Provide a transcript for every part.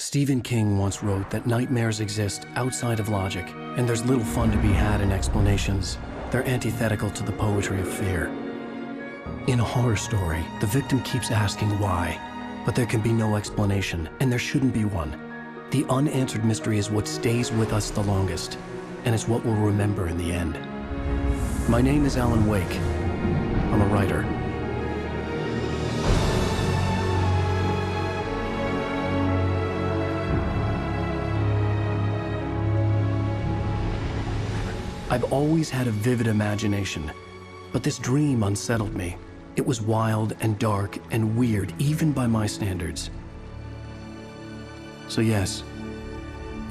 Stephen King once wrote that nightmares exist outside of logic, and there's little fun to be had in explanations. They're antithetical to the poetry of fear. In a horror story, the victim keeps asking why, but there can be no explanation, and there shouldn't be one. The unanswered mystery is what stays with us the longest, and it's what we'll remember in the end. My name is Alan Wake. I'm a writer. I've always had a vivid imagination, but this dream unsettled me. It was wild and dark and weird, even by my standards. So yes,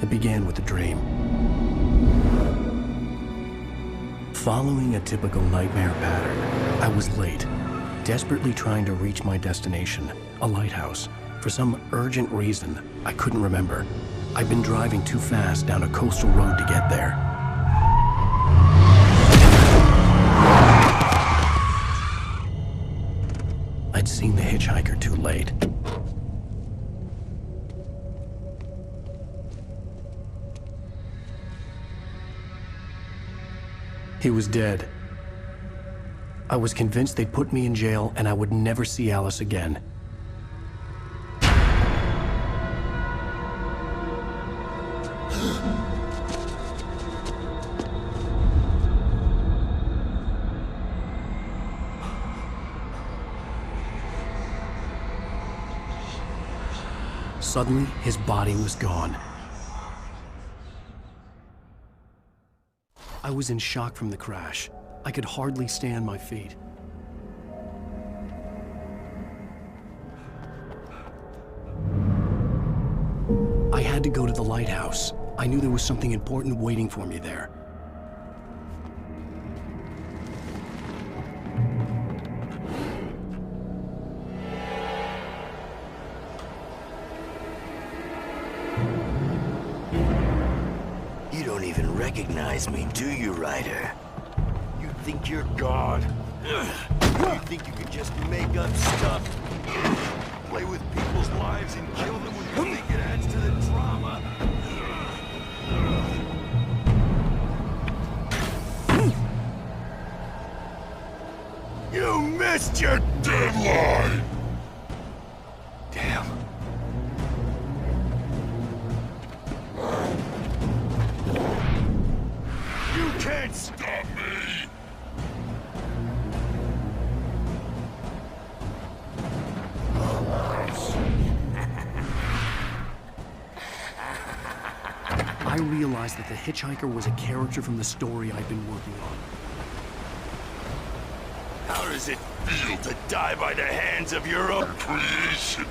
it began with a dream. Following a typical nightmare pattern, I was late, desperately trying to reach my destination, a lighthouse. For some urgent reason, I couldn't remember. I'd been driving too fast down a coastal road to get there. I'd seen the hitchhiker too late. He was dead. I was convinced they'd put me in jail and I would never see Alice again. Suddenly, his body was gone. I was in shock from the crash. I could hardly stay on my feet. I had to go to the lighthouse. I knew there was something important waiting for me there. You don't even recognize me, do you, Ryder? You think you're God? You think you can just make up stuff? Play with people's lives and kill them when you think it adds to the drama? You missed your deadline! Damn. You can't stop me! I realized that the hitchhiker was a character from the story I'd been working on. How does it feel to die by the hands of your own creation?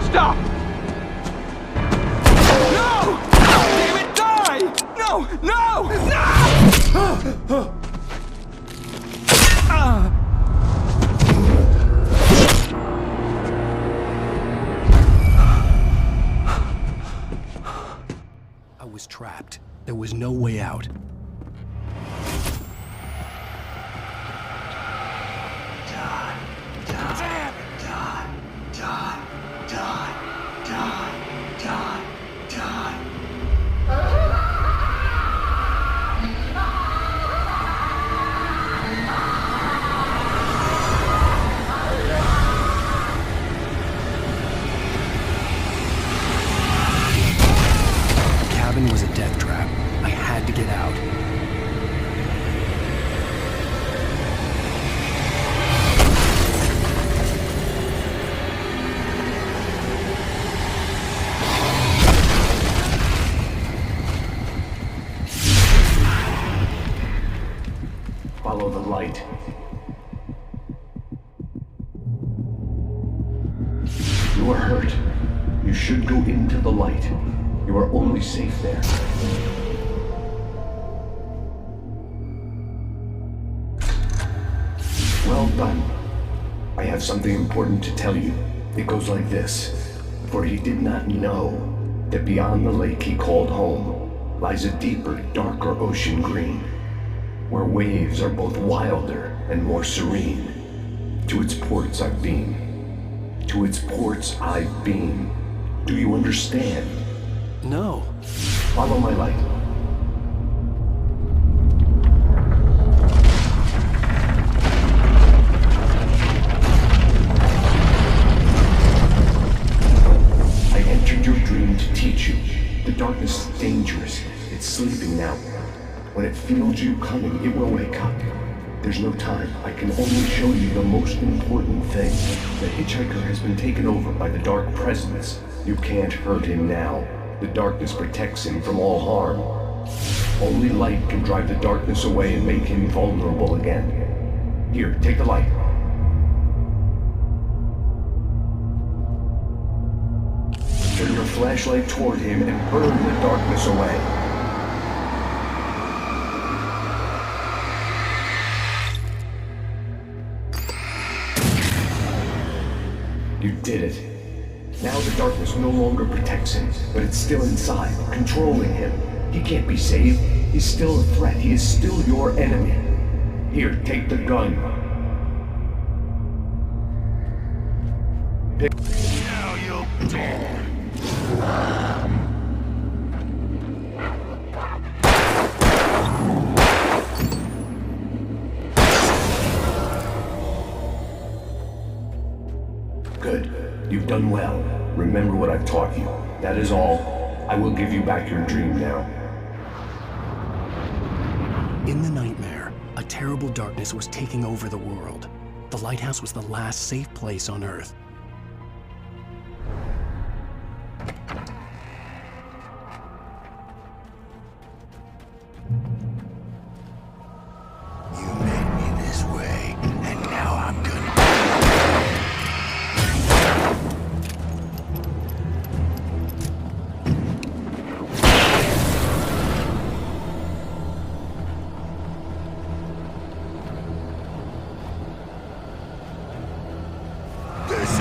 Stop! No! Damn it, die! No! No! No! I was trapped. There was no way out. cabin was a death trap. I had to get out. Follow the light. You are hurt. You should go into the light. You are only safe there. Well done. I have something important to tell you. It goes like this. For he did not know that beyond the lake he called home lies a deeper, darker ocean green, where waves are both wilder and more serene. To its ports I've been. To its ports I've been. Do you understand? No. Follow my light. I entered your dream to teach you. The darkness is dangerous. It's sleeping now. When it feels you coming, it will wake up. There's no time. I can only show you the most important thing. The hitchhiker has been taken over by the dark presence. You can't hurt him now. The darkness protects him from all harm. Only light can drive the darkness away and make him vulnerable again. Here, take the light. Turn your flashlight toward him and burn the darkness away. You did it. Now the darkness no longer protects him, but it's still inside, controlling him. He can't be saved. He's still a threat. He is still your enemy. Here, take the gun. Now you'll die. Good. You've done well. Remember what I've taught you. That is all. I will give you back your dream now. In the nightmare, a terrible darkness was taking over the world. The lighthouse was the last safe place on Earth. You made me this way, and now I'm gonna... This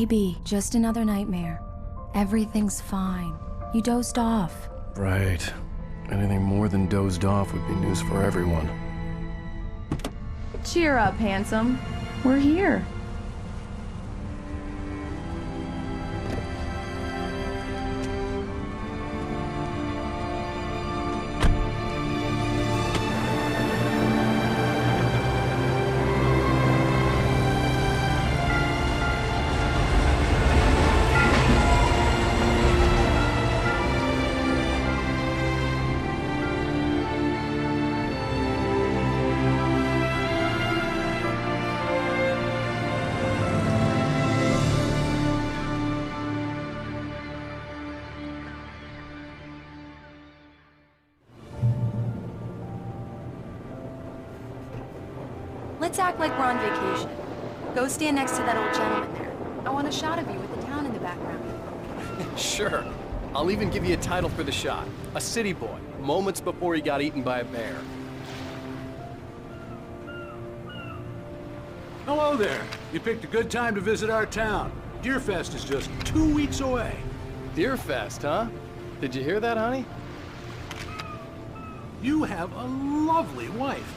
Baby, just another nightmare. Everything's fine. You dozed off. Right. Anything more than dozed off would be news for everyone. Cheer up, handsome. We're here. Let's act like we're on vacation. Go stand next to that old gentleman there. I want a shot of you with the town in the background. Sure. I'll even give you a title for the shot. A city boy, moments before he got eaten by a bear. Hello there. You picked a good time to visit our town. Deerfest is just 2 weeks away. Deerfest, huh? Did you hear that, honey? You have a lovely wife.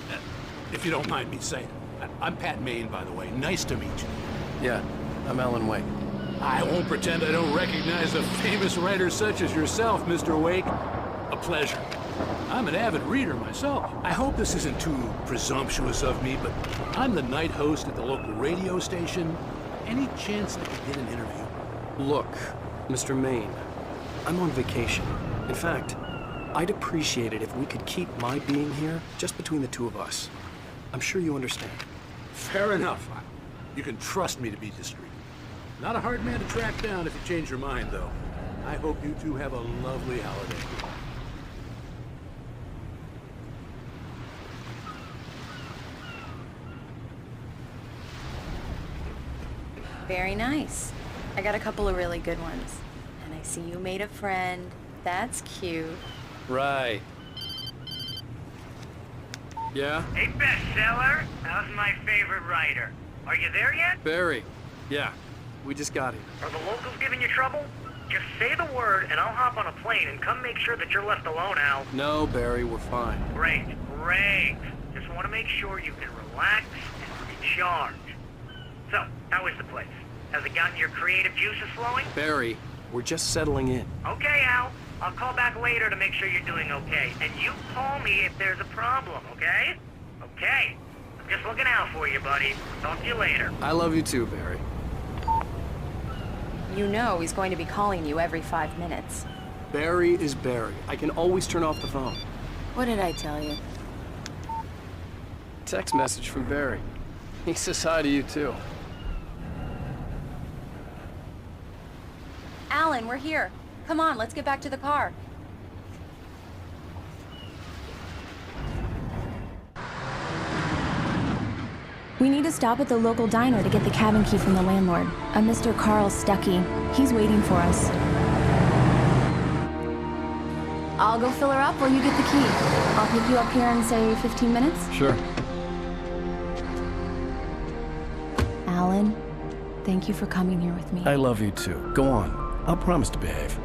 If you don't mind me saying. I'm Pat Maine, by the way. Nice to meet you. Yeah, I'm Alan Wake. I won't pretend I don't recognize a famous writer such as yourself, Mr. Wake. A pleasure. I'm an avid reader myself. I hope this isn't too presumptuous of me, but I'm the night host at the local radio station. Any chance I could get an interview? Look, Mr. Maine, I'm on vacation. In fact, I'd appreciate it if we could keep my being here just between the two of us. I'm sure you understand. Fair enough. You can trust me to be discreet. Not a hard man to track down if you change your mind, though. I hope you two have a lovely holiday. Very nice. I got a couple of really good ones. And I see you made a friend. That's cute. Right. Yeah? Hey, bestseller, how's my favorite writer? Are you there yet? Barry. Yeah, we just got here. Are the locals giving you trouble? Just say the word and I'll hop on a plane and come make sure that you're left alone, Al. No, Barry, we're fine. Great, great. Just want to make sure you can relax and recharge. So, how is the place? Has it gotten your creative juices flowing? Barry, we're just settling in. Okay, Al. I'll call back later to make sure you're doing okay. And you call me if there's a problem, okay? Okay. I'm just looking out for you, buddy. Talk to you later. I love you too, Barry. You know he's going to be calling you every 5 minutes. Barry is Barry. I can always turn off the phone. What did I tell you? Text message from Barry. He says hi to you too. Alan, we're here. Come on, let's get back to the car. We need to stop at the local diner to get the cabin key from the landlord. A Mr. Carl Stuckey. He's waiting for us. I'll go fill her up while you get the key. I'll pick you up here in, say, 15 minutes? Sure. Alan, thank you for coming here with me. I love you too. Go on. I'll promise to behave.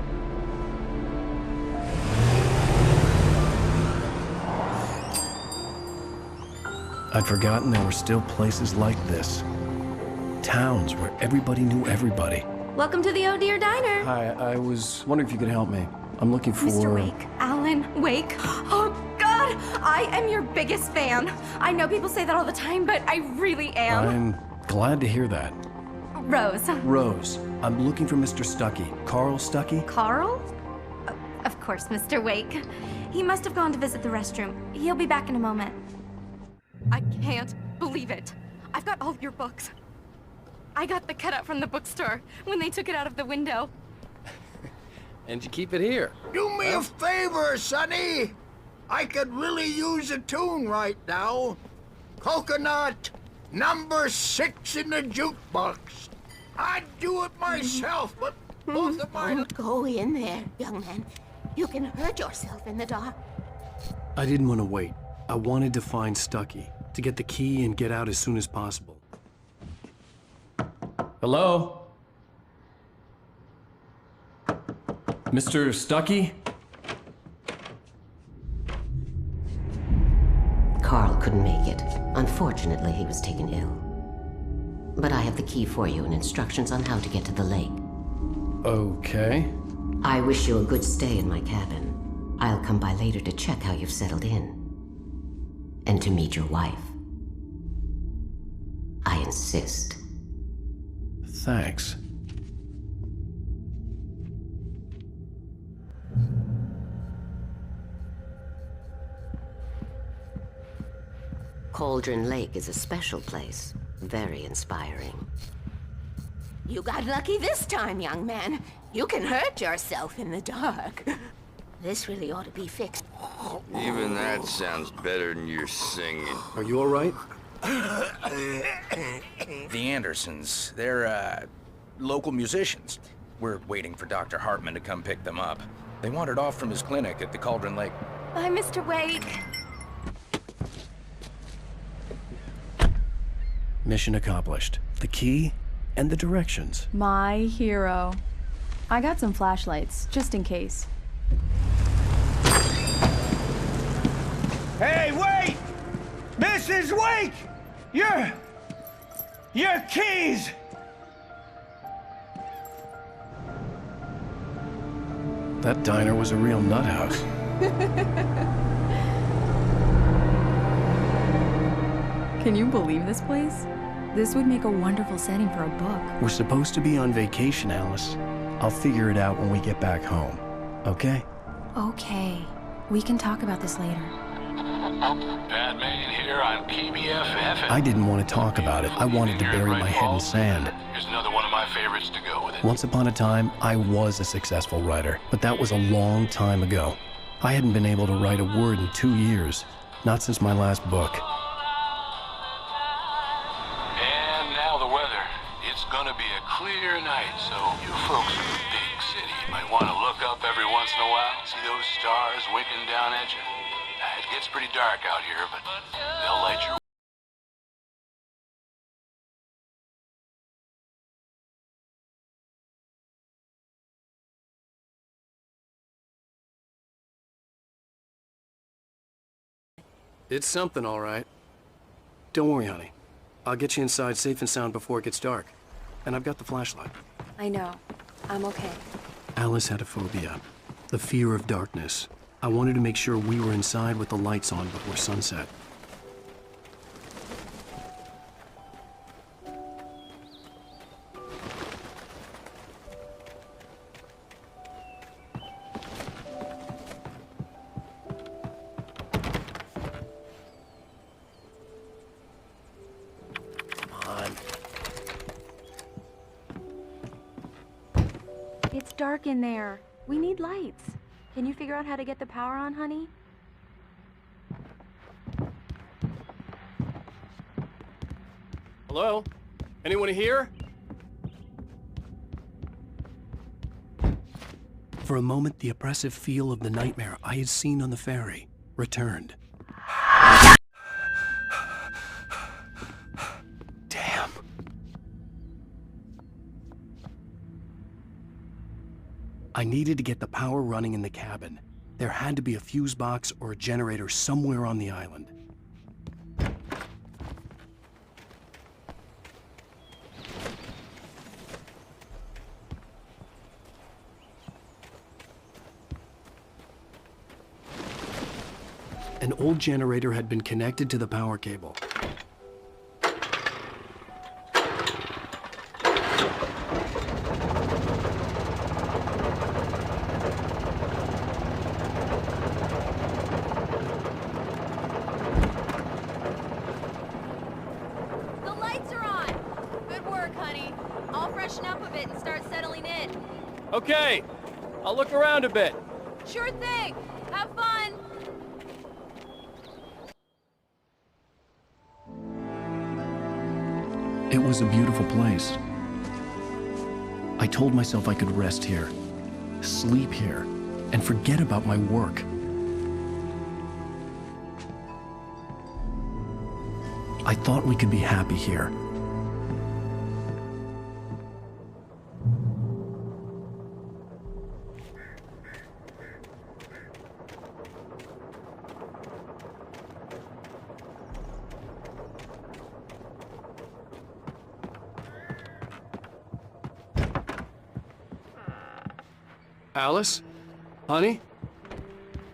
I'd forgotten there were still places like this. Towns where everybody knew everybody. Welcome to the Oh Dear Diner. Hi, I was wondering if you could help me. I'm looking for... Mr. Wake. Alan Wake. Oh, God! I am your biggest fan. I know people say that all the time, but I really am. I'm glad to hear that. Rose. Rose, I'm looking for Mr. Stuckey. Carl Stuckey? Carl? Of course, Mr. Wake. He must have gone to visit the restroom. He'll be back in a moment. I can't believe it. I've got all your books. I got the cutout from the bookstore when they took it out of the window. And you keep it here. Do me a favor, Sonny. I could really use a tune right now. Coconut, number 6 in the jukebox. I'd do it myself, but both of mine... Don't go in there, young man. You can hurt yourself in the dark. I didn't want to wait. I wanted to find Stuckey, to get the key and get out as soon as possible. Hello? Mr. Stuckey? Carl couldn't make it. Unfortunately, he was taken ill. But I have the key for you and instructions on how to get to the lake. Okay. I wish you a good stay in my cabin. I'll come by later to check how you've settled in. And to meet your wife. I insist. Thanks. Cauldron Lake is a special place. Very inspiring. You got lucky this time, young man. You can hurt yourself in the dark. This really ought to be fixed. Even that sounds better than your singing. Are you all right? The Andersons, they're, local musicians. We're waiting for Dr. Hartman to come pick them up. They wandered off from his clinic at the Cauldron Lake. Bye, Mr. Wake. Mission accomplished. The key and the directions. My hero. I got some flashlights, just in case. Hey, wait! Mrs. Wake! Your keys! That diner was a real nut house. Can you believe this place? This would make a wonderful setting for a book. We're supposed to be on vacation, Alice. I'll figure it out when we get back home. Okay? Okay. We can talk about this later. Batman here on KBFF. I didn't want to talk about it. I wanted to bury my head in sand. Here's another one of my favorites to go with it. Once upon a time, I was a successful writer, but that was a long time ago. I hadn't been able to write a word in 2 years. Not since my last book. And now the weather. It's gonna be a clear night, so you folks in the big city might want to look up every once in a while, see those stars winking down at you. It gets pretty dark out here, but they'll light your... It's something, all right. Don't worry, honey. I'll get you inside safe and sound before it gets dark. And I've got the flashlight. I know. I'm okay. Alice had a phobia. The fear of darkness. I wanted to make sure we were inside with the lights on before sunset. It's dark in there. We need lights. Can you figure out how to get the power on, honey? Hello? Anyone here? For a moment, the oppressive feel of the nightmare I had seen on the ferry returned. Damn. I needed to get the power running in the cabin. There had to be a fuse box or a generator somewhere on the island. An old generator had been connected to the power cable. The lights are on! Good work, honey. I'll freshen up a bit and start settling in. Okay. I'll look around a bit. Sure thing. Have fun. It was a beautiful place. I told myself I could rest here, sleep here, and forget about my work. I thought we could be happy here. Alice? Honey?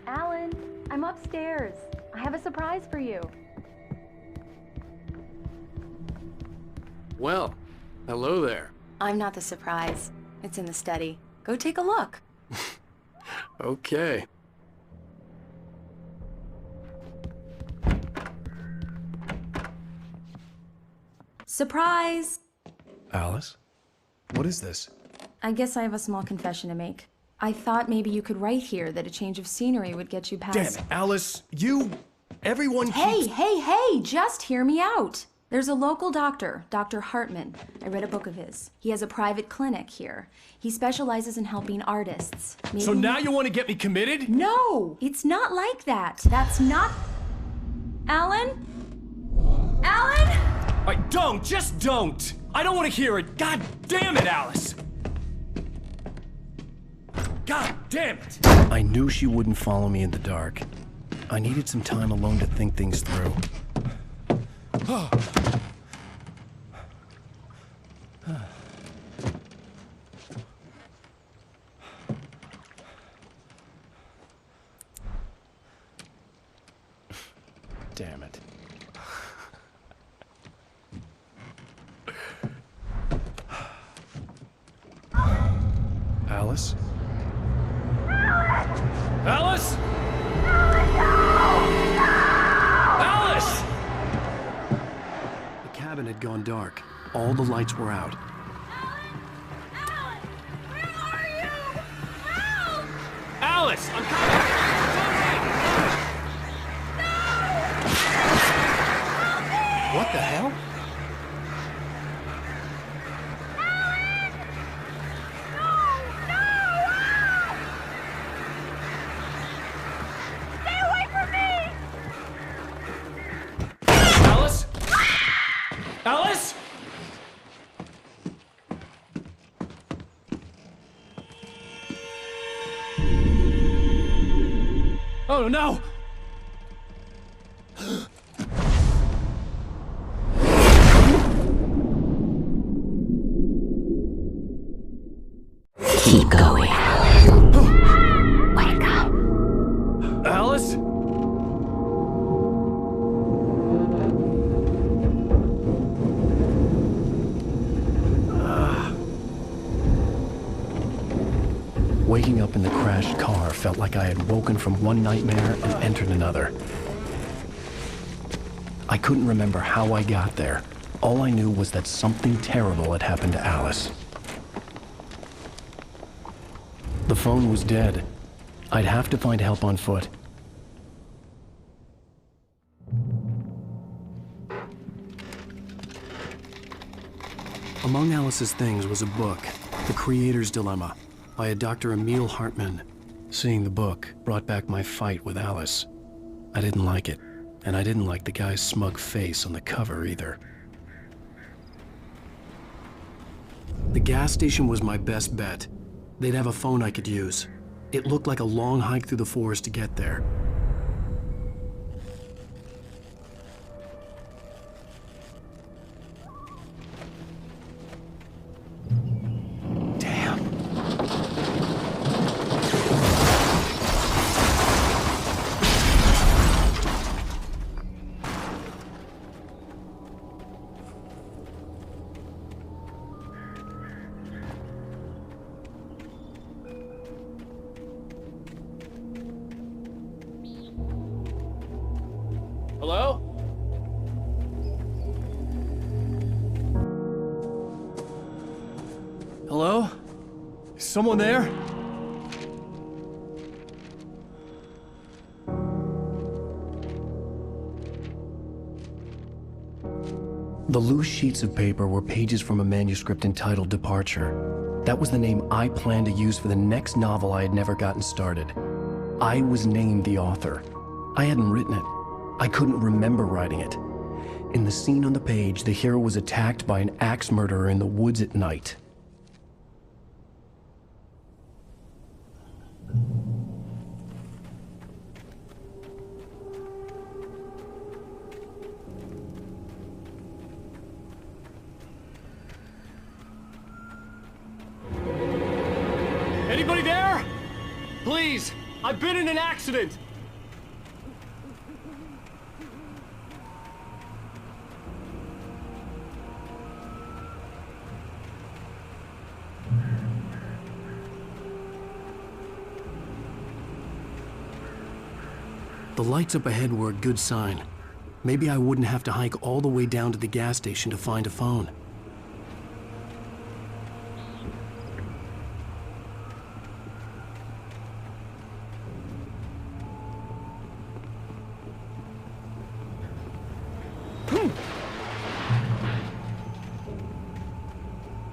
Alan, I'm upstairs. I have a surprise for you. Well, hello there. I'm not the surprise. It's in the study. Go take a look. Okay. Surprise! Alice? What is this? I guess I have a small confession to make. I thought maybe you could write here that a change of scenery would get you past... Damn it, Alice, everyone keeps... Hey, just hear me out. There's a local doctor, Dr. Hartman. I read a book of his. He has a private clinic here. He specializes in helping artists. Maybe... So now you want to get me committed? No, it's not like that. That's not... Alan? Alan? Just don't! I don't want to hear it! God damn it, Alice! God damn it! I knew she wouldn't follow me in the dark. I needed some time alone to think things through. Damn it. Alice? Alice? Alice! The cabin had gone dark. All the lights were out. Alice, I'm coming! What the hell? Alice? Oh no! Keep going. Wake up. Alice? Waking up in the crashed car felt like I had woken from one nightmare and entered another. I couldn't remember how I got there. All I knew was that something terrible had happened to Alice. The phone was dead. I'd have to find help on foot. Among Alice's things was a book, The Creator's Dilemma, by a Dr. Emil Hartman. Seeing the book brought back my fight with Alice. I didn't like it, and I didn't like the guy's smug face on the cover either. The gas station was my best bet. They'd have a phone I could use. It looked like a long hike through the forest to get there. Hello? Hello? Is someone there? The loose sheets of paper were pages from a manuscript entitled Departure. That was the name I planned to use for the next novel I had never gotten started. I was named the author. I hadn't written it. I couldn't remember writing it. In the scene on the page, the hero was attacked by an axe murderer in the woods at night. Anybody there? Please! I've been in an accident! The lights up ahead were a good sign. Maybe I wouldn't have to hike all the way down to the gas station to find a phone.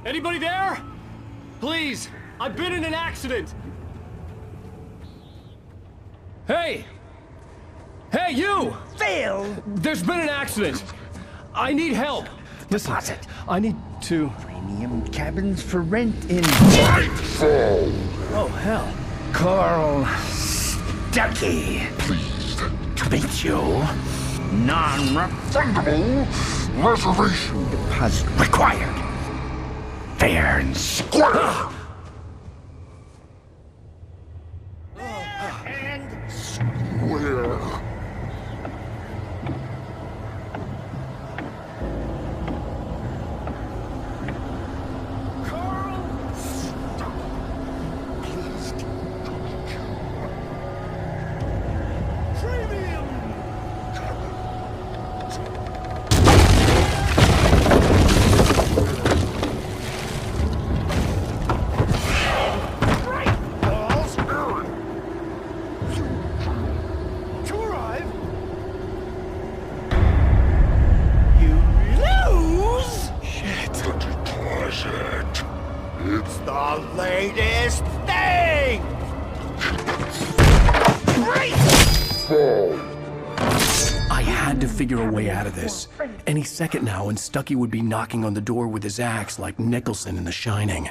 Anybody there? Please! I've been in an accident! Hey! Hey, you! Phil! There's been an accident! I need help! Listen, I need to... Premium cabins for rent in... Nightfall! Oh, hell. Carl Stuckey. Pleased To meet you. Non-refundable reservation deposit required. Fair and square. And square. It's the latest thing! I had to figure a way out of this. Any second now, and Stuckey would be knocking on the door with his axe like Nicholson in The Shining.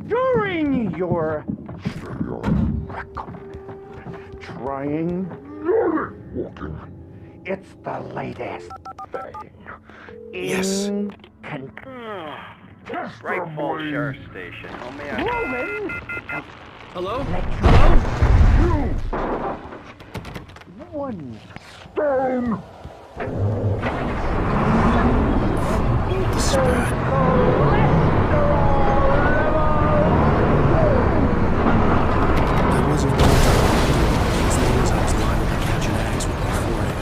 During your trying walking, it's the latest thing. Yes. Great Falls Sheriff Station. How may I... Roman! Hello? Hello? One stone! This is bad. That wasn't one time. As long as I was liable to catch an axe with my forehead.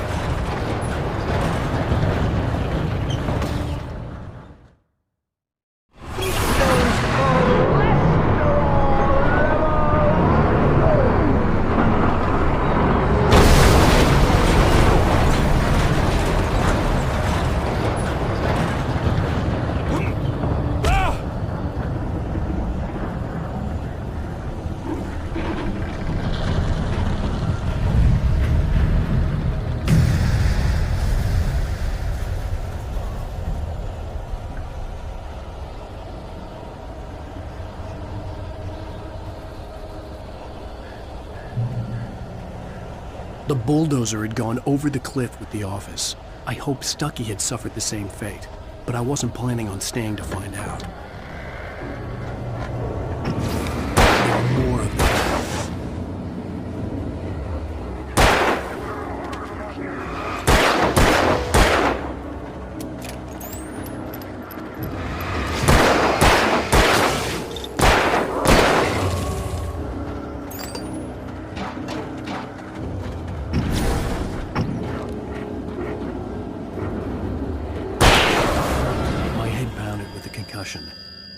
The bulldozer had gone over the cliff with the office. I hoped Stuckey had suffered the same fate, but I wasn't planning on staying to find out. There are more of them.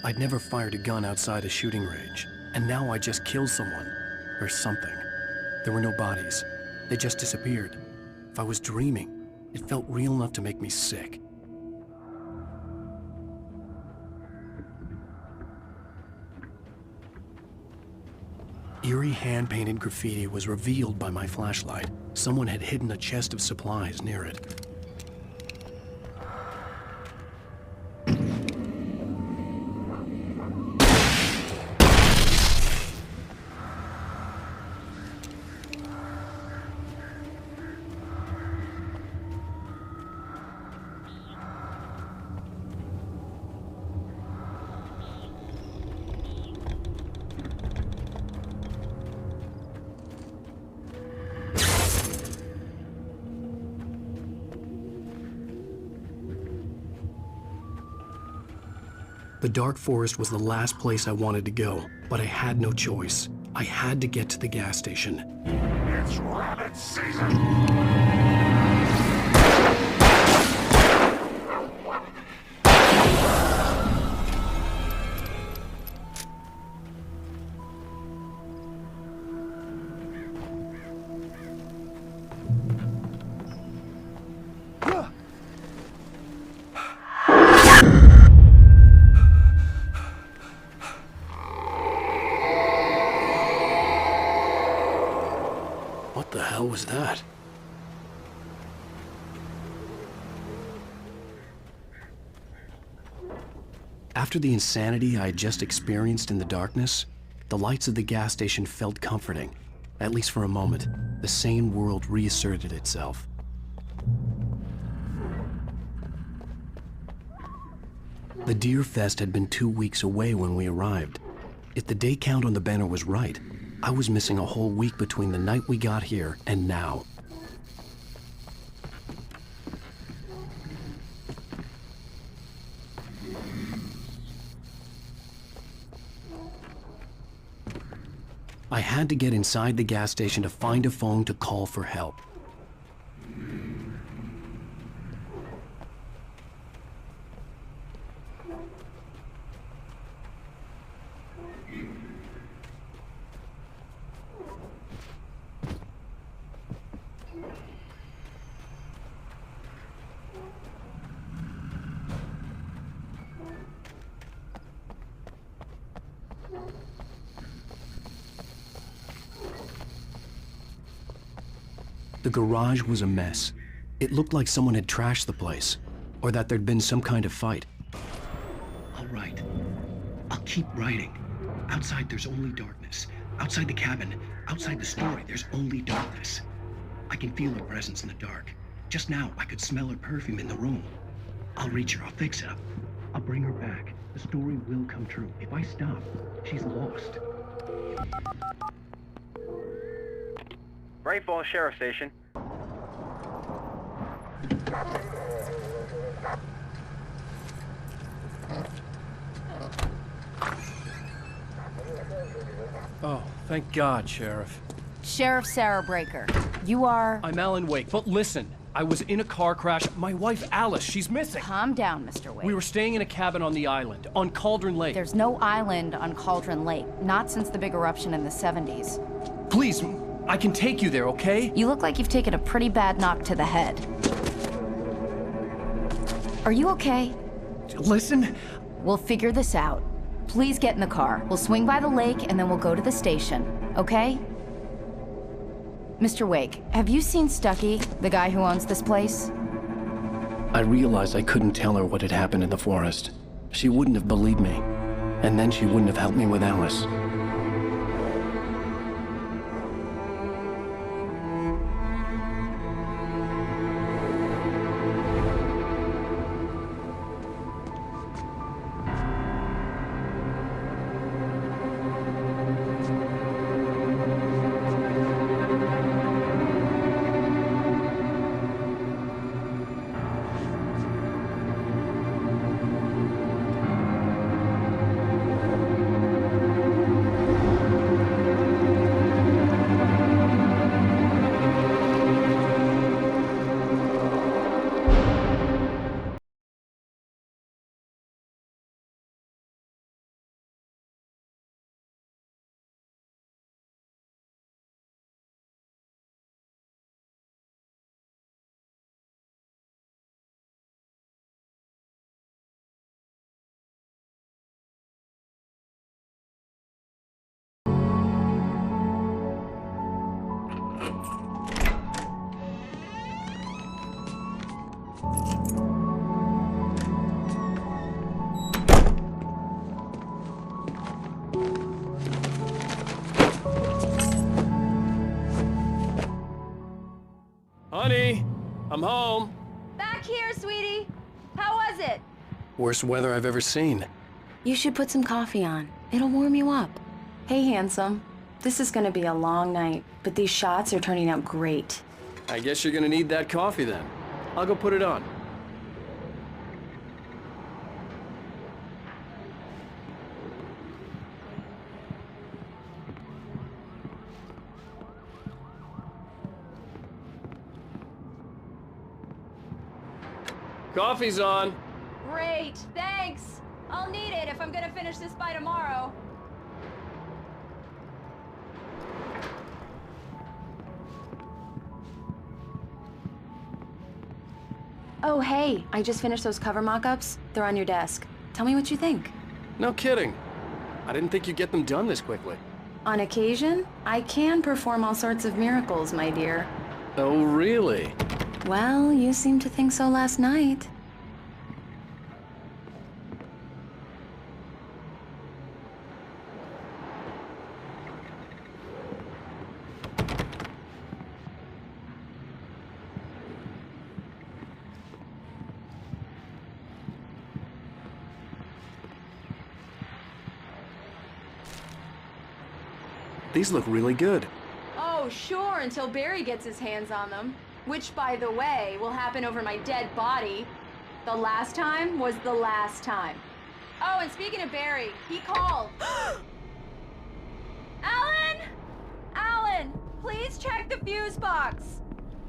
I'd never fired a gun outside a shooting range, and now I just killed someone, or something. There were no bodies. They just disappeared. If I was dreaming, it felt real enough to make me sick. Eerie hand-painted graffiti was revealed by my flashlight. Someone had hidden a chest of supplies near it. The dark forest was the last place I wanted to go, but I had no choice. I had to get to the gas station. It's rabbit season! What the hell was that? After the insanity I had just experienced in the darkness, the lights of the gas station felt comforting. At least for a moment, the sane world reasserted itself. The Deer Fest had been 2 weeks away when we arrived. If the day count on the banner was right, I was missing a whole week between the night we got here and now. I had to get inside the gas station to find a phone to call for help. The garage was a mess. It looked like someone had trashed the place, or that there'd been some kind of fight. I'll write. I'll keep writing. Outside there's only darkness. Outside the cabin, outside the story, there's only darkness. I can feel her presence in the dark. Just now, I could smell her perfume in the room. I'll reach her, I'll fix it up. I'll bring her back. The story will come true. If I stop, she's lost. Great Falls Sheriff Station. Oh, thank God, Sheriff. Sheriff Sarah Breaker, you are... I'm Alan Wake, but listen. I was in a car crash. My wife, Alice, she's missing. Calm down, Mr. Wake. We were staying in a cabin on the island, on Cauldron Lake. There's no island on Cauldron Lake, not since the big eruption in the 70s. Please, I can take you there, okay? You look like you've taken a pretty bad knock to the head. Are you okay? Listen. We'll figure this out. Please get in the car. We'll swing by the lake and then we'll go to the station, okay? Mr. Wake, have you seen Stucky, the guy who owns this place? I realized I couldn't tell her what had happened in the forest. She wouldn't have believed me, and then she wouldn't have helped me with Alice. Honey, I'm home. Back here, sweetie. How was it? Worst weather I've ever seen. You should put some coffee on. It'll warm you up. Hey, handsome. This is gonna be a long night, but these shots are turning out great. I guess you're gonna need that coffee then. I'll go put it on. Coffee's on. Great, thanks. I'll need it if I'm gonna finish this by tomorrow. Oh, hey, I just finished those cover mock-ups. They're on your desk. Tell me what you think. No kidding. I didn't think you'd get them done this quickly. On occasion, I can perform all sorts of miracles, my dear. Oh, really? Well, you seemed to think so last night. These look really good. Oh, sure, until Barry gets his hands on them. Which, by the way, will happen over my dead body. The last time was the last time. Oh, and speaking of Barry, he called. Alan! Alan, please check the fuse box.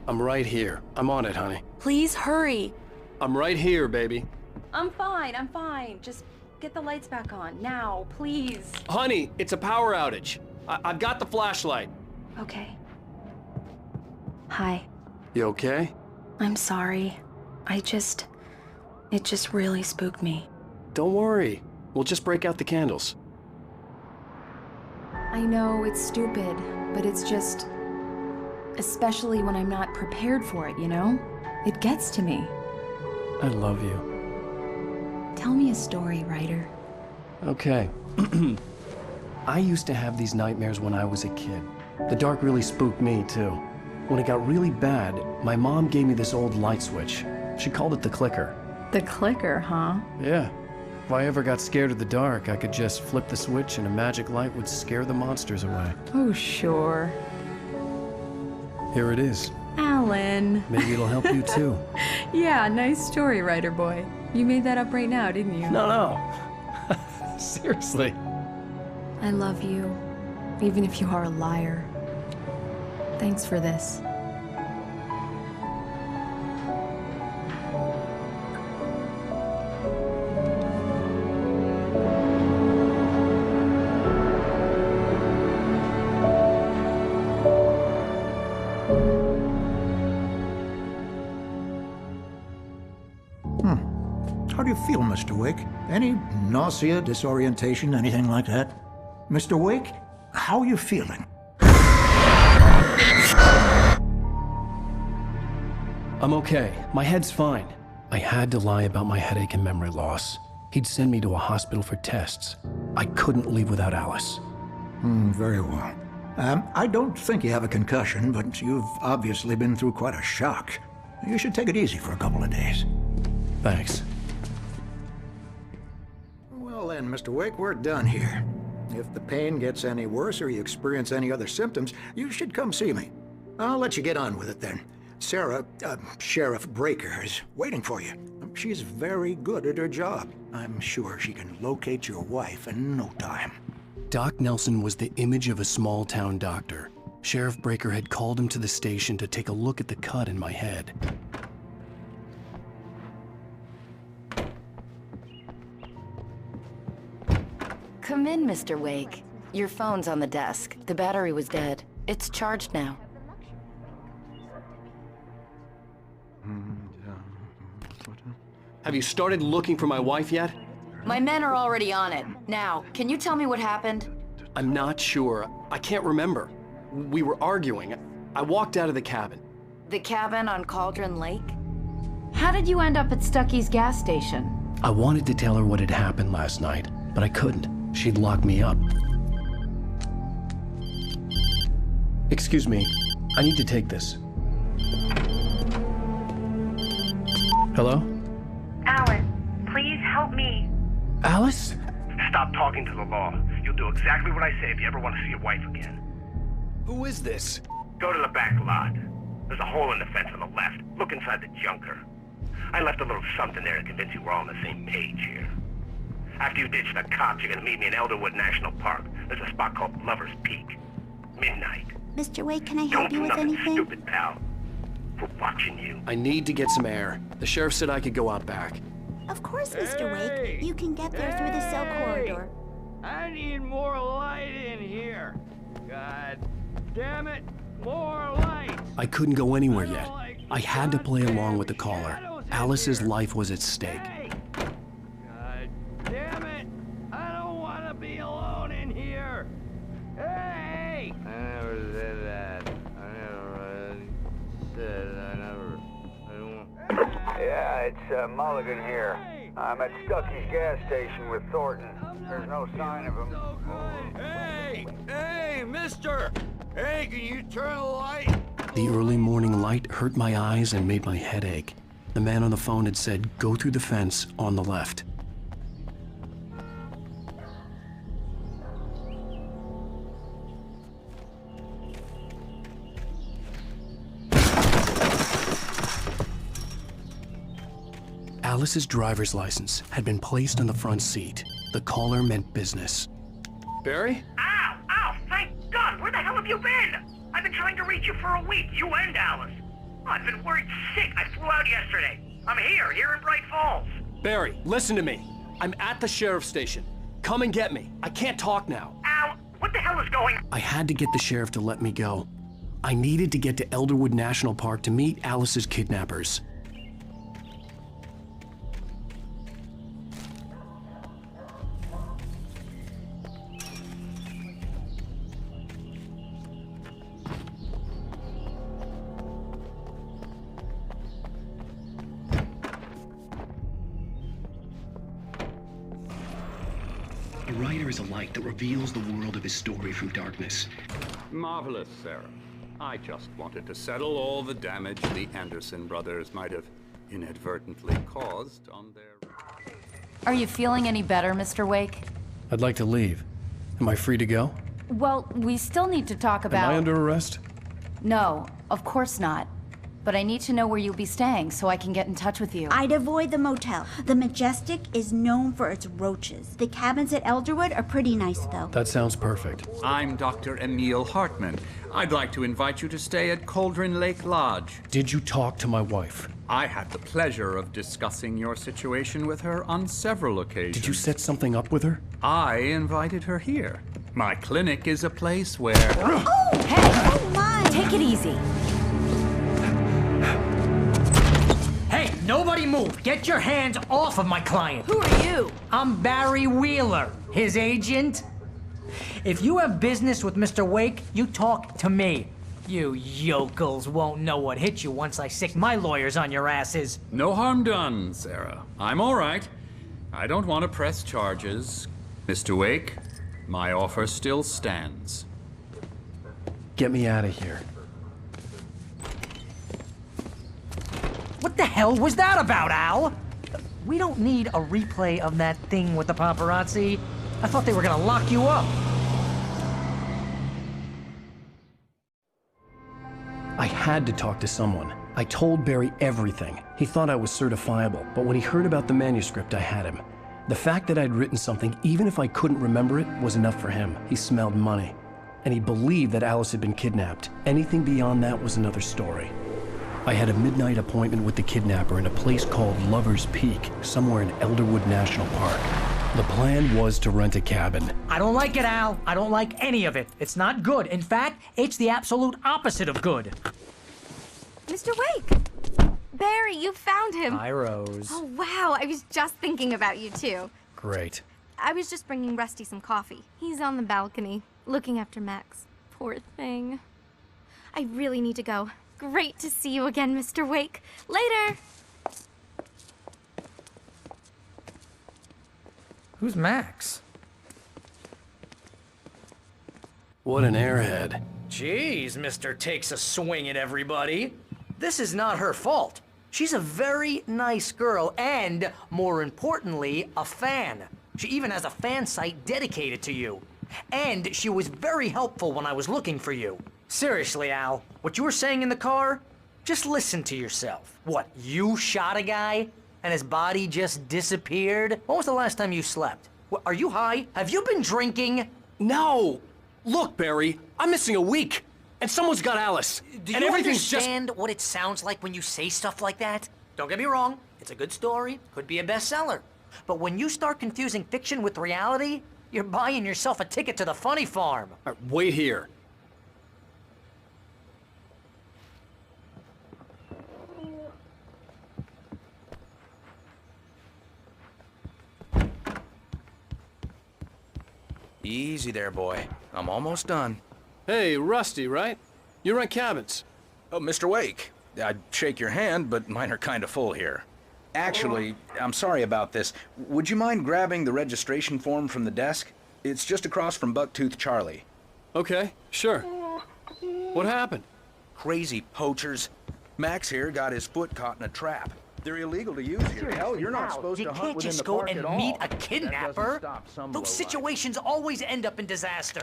I'm right here. I'm on it, honey. Please hurry. I'm right here, baby. I'm fine, I'm fine. Just get the lights back on, now, please. Honey, it's a power outage. I've got the flashlight. Okay. Hi. You okay? I'm sorry. It just really spooked me. Don't worry. We'll just break out the candles. I know it's stupid, but it's just... especially when I'm not prepared for it, you know? It gets to me. I love you. Tell me a story, writer. Okay. I used to have these nightmares when I was a kid. The dark really spooked me, too. When it got really bad, my mom gave me this old light switch. She called it the clicker. The clicker, huh? Yeah. If I ever got scared of the dark, I could just flip the switch and a magic light would scare the monsters away. Oh, sure. Here it is. Alan. Maybe it'll help you, too. Yeah, nice story, writer boy. You made that up right now, didn't you? No. Seriously. I love you, even if you are a liar. Thanks for this. How do you feel, Mr. Wake? Any nausea, disorientation, anything like that? Mr. Wake, how are you feeling? I'm okay. My head's fine. I had to lie about my headache and memory loss. He'd send me to a hospital for tests. I couldn't leave without Alice. Very well. I don't think you have a concussion, but you've obviously been through quite a shock. You should take it easy for a couple of days. Thanks. Well then, Mr. Wake, we're done here. If the pain gets any worse or you experience any other symptoms, you should come see me. I'll let you get on with it then. Sarah, Sheriff Breaker, is waiting for you. She's very good at her job. I'm sure she can locate your wife in no time. Doc Nelson was the image of a small-town doctor. Sheriff Breaker had called him to the station to take a look at the cut in my head. Come in, Mr. Wake. Your phone's on the desk. The battery was dead. It's charged now. Have you started looking for my wife yet? My men are already on it. Now, can you tell me what happened? I'm not sure. I can't remember. We were arguing. I walked out of the cabin. The cabin on Cauldron Lake? How did you end up at Stucky's gas station? I wanted to tell her what had happened last night, but I couldn't. She'd lock me up. Excuse me. I need to take this. Hello? Alan, please help me. Alice? Stop talking to the law. You'll do exactly what I say if you ever want to see your wife again. Who is this? Go to the back lot. There's a hole in the fence on the left. Look inside the junker. I left a little something there to convince you we're all on the same page here. After you ditch the cops, you're gonna meet me in Elderwood National Park. There's a spot called Lover's Peak. Midnight. Mr. Wake, can I help Don't you do with nothing anything? stupid, pal. for watching you. I need to get some air. The sheriff said I could go out back. Of course, Mr. Wake. You can get there through the cell corridor. I need more light in here. God damn it, more light. I couldn't go anywhere yet. I had to play along with the caller. Alice's life was at stake. God damn it, I don't want to be alone in here. Hey! I never said that. Yeah, it's Mulligan here. I'm at Stucky's gas station with Thornton. There's no sign of him. Hey, mister! Hey, can you turn the light? The early morning light hurt my eyes and made my head ache. The man on the phone had said, go through the fence on the left. Alice's driver's license had been placed on the front seat. The caller meant business. Barry? Ow! Ow! Thank God! Where the hell have you been? I've been trying to reach you for a week, you and Alice. Oh, I've been worried sick. I flew out yesterday. I'm here in Bright Falls. Barry, listen to me. I'm at the sheriff's station. Come and get me. I can't talk now. Al, what the hell is going on? I had to get the sheriff to let me go. I needed to get to Elderwood National Park to meet Alice's kidnappers. A writer is a light that reveals the world of his story from darkness. Marvelous, Sarah. I just wanted to settle all the damage the Anderson brothers might have inadvertently caused on their... Are you feeling any better, Mr. Wake? I'd like to leave. Am I free to go? Well, we still need to talk about... Am I under arrest? No, of course not. But I need to know where you'll be staying so I can get in touch with you. I'd avoid the motel. The Majestic is known for its roaches. The cabins at Elderwood are pretty nice, though. That sounds perfect. I'm Dr. Emil Hartman. I'd like to invite you to stay at Cauldron Lake Lodge. Did you talk to my wife? I had the pleasure of discussing your situation with her on several occasions. Did you set something up with her? I invited her here. My clinic is a place where... Oh! Hey! Oh, my! Take it easy. Hey, nobody move! Get your hands off of my client! Who are you? I'm Barry Wheeler, his agent. If you have business with Mr. Wake, you talk to me. You yokels won't know what hit you once I sick my lawyers on your asses. No harm done, Sarah. I'm all right. I don't want to press charges. Mr. Wake, my offer still stands. Get me out of here. What the hell was that about, Al? We don't need a replay of that thing with the paparazzi. I thought they were gonna lock you up. I had to talk to someone. I told Barry everything. He thought I was certifiable, but when he heard about the manuscript, I had him. The fact that I'd written something, even if I couldn't remember it, was enough for him. He smelled money. And he believed that Alice had been kidnapped. Anything beyond that was another story. I had a midnight appointment with the kidnapper in a place called Lover's Peak, somewhere in Elderwood National Park. The plan was to rent a cabin. I don't like it, Al. I don't like any of it. It's not good. In fact, it's the absolute opposite of good. Mr. Wake! Barry, you found him. Hi, Rose. Oh, wow. I was just thinking about you, too. Great. I was just bringing Rusty some coffee. He's on the balcony, looking after Max. Poor thing. I really need to go. Great to see you again, Mr. Wake. Later! Who's Max? What an airhead. Jeez, Mr. Takes a swing at everybody. This is not her fault. She's a very nice girl and, more importantly, a fan. She even has a fan site dedicated to you. And she was very helpful when I was looking for you. Seriously, Al, what you were saying in the car, just listen to yourself. What, you shot a guy and his body just disappeared? When was the last time you slept? What, are you high? Have you been drinking? No! Look, Barry, I'm missing a week. And someone's got Alice. Do and you everything's understand what it sounds like when you say stuff like that? Don't get me wrong, it's a good story, could be a bestseller. But when you start confusing fiction with reality, you're buying yourself a ticket to the funny farm. All right, wait here. Easy there, boy. I'm almost done. Hey, Rusty, right? You rent cabins. Oh, Mr. Wake. I'd shake your hand, but mine are kind of full here. Actually, I'm sorry about this. Would you mind grabbing the registration form from the desk? It's just across from Bucktooth Charlie. Okay, sure. What happened? Crazy poachers. Max here got his foot caught in a trap. They're illegal to use here. Hell, you're not supposed to hunt within the park at all. You can't just go and meet a kidnapper. Those situations always end up in disaster.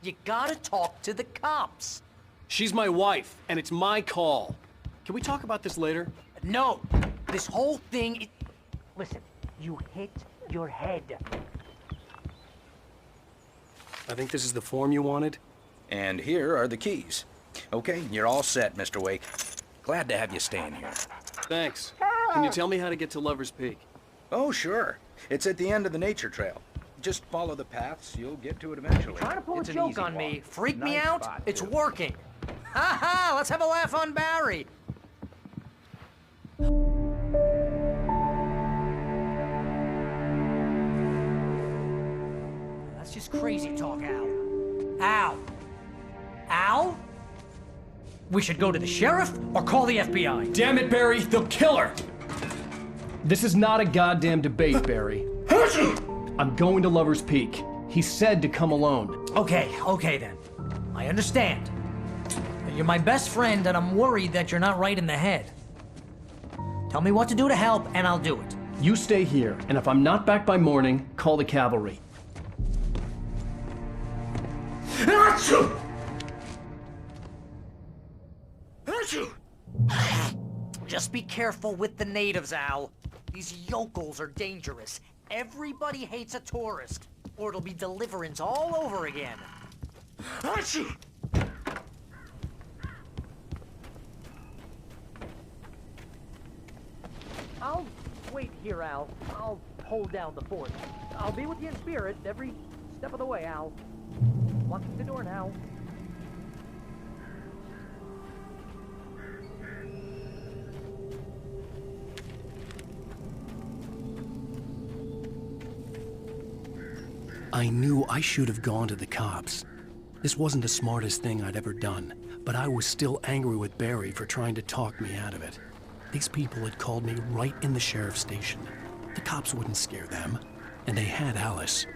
You gotta talk to the cops. She's my wife, and it's my call. Can we talk about this later? No. This whole thing... Listen, you hit your head. I think this is the form you wanted. And here are the keys. Okay, you're all set, Mr. Wake. Glad to have you staying here. Thanks. Can you tell me how to get to Lover's Peak? Oh, sure. It's at the end of the nature trail. Just follow the paths, you'll get to it eventually. Trying to pull It's a an joke easy on me, walk. freak me Nice out? spot, It's too. working. Ha ha! Let's have a laugh on Barry. That's just crazy talk, Al. Al? Al? We should go to the sheriff or call the FBI. Damn it, Barry, they'll kill her! This is not a goddamn debate, Barry. I'm going to Lover's Peak. He said to come alone. Okay then. I understand. You're my best friend, and I'm worried that you're not right in the head. Tell me what to do to help, and I'll do it. You stay here, and if I'm not back by morning, call the cavalry. Just be careful with the natives, Al. These yokels are dangerous. Everybody hates a tourist, or it'll be Deliverance all over again. I'll wait here, Al. I'll hold down the fort. I'll be with you in spirit every step of the way, Al. Locking the door now. I knew I should have gone to the cops. This wasn't the smartest thing I'd ever done, but I was still angry with Barry for trying to talk me out of it. These people had called me right in the sheriff's station. The cops wouldn't scare them, and they had Alice.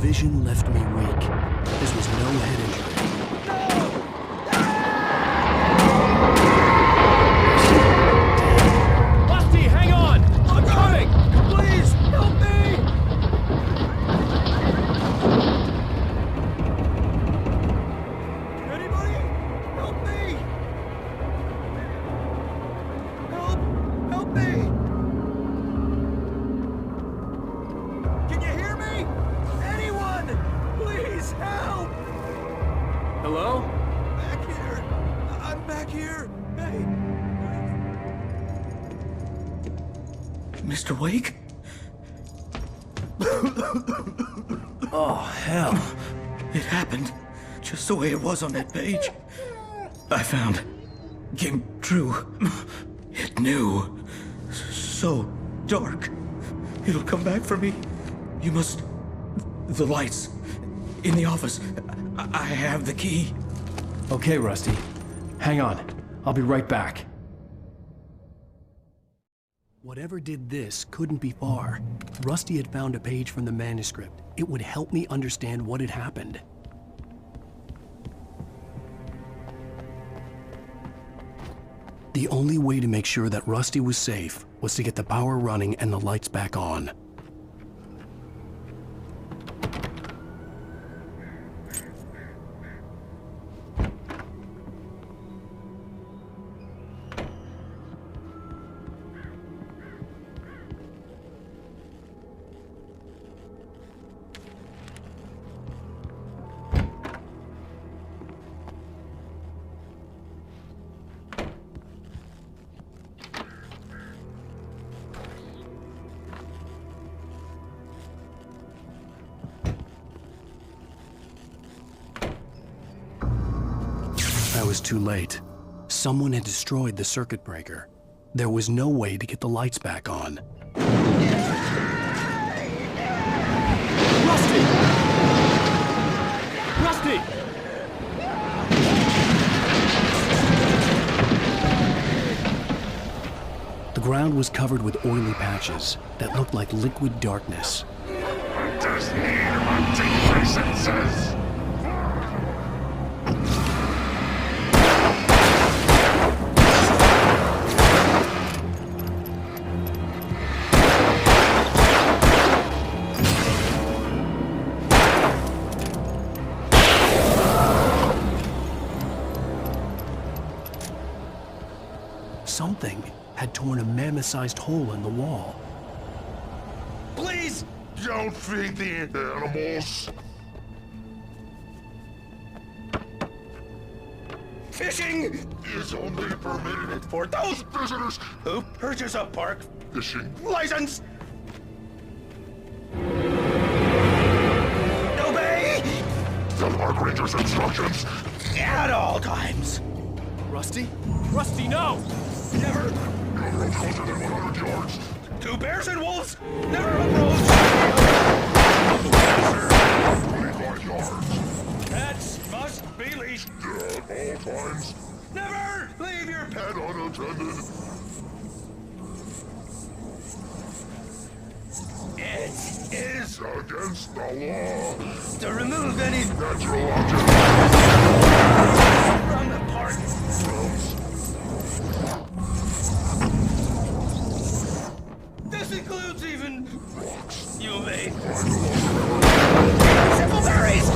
Vision left me weak. This was no head injury. Rusty, hang on! I'm coming! Please, help me! Anybody? Help me! Help me! Can you hear me? Anyone! Please help! Hello? Back here! I'm back here! Hey! Mr. Wake? Oh, hell. It happened just the way it was on that page. I found. Came true. It knew. So dark. It'll come back for me. You must... The lights. In the office. I have the key. Okay, Rusty. Hang on. I'll be right back. Whatever did this couldn't be far. Rusty had found a page from the manuscript. It would help me understand what had happened. The only way to make sure that Rusty was safe was to get the power running and the lights back on. I was too late. Someone had destroyed the circuit breaker. There was no way to get the lights back on. Rusty! Rusty! The ground was covered with oily patches that looked like liquid darkness. Just hear what Jason says. Something had torn a mammoth-sized hole in the wall. Please! Don't feed the animals. Fishing is only permitted for those visitors who purchase a park fishing license. Obey the park ranger's instructions at all times. Rusty? Rusty, no! Never approach closer than 100 yards. To bears and wolves, never approach. 25 yards. Pets must be leashed at all times. Never leave your pet unattended. It is against the law to remove any natural object from the park. This includes even rocks. You may simple berries.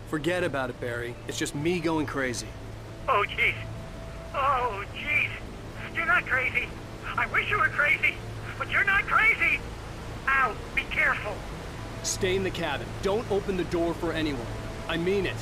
Forget about it, Barry. It's just me going crazy. Oh, jeez. Oh, jeez. You're not crazy. I wish you were crazy, but you're not crazy. Ow, be careful. Stay in the cabin. Don't open the door for anyone. I mean it.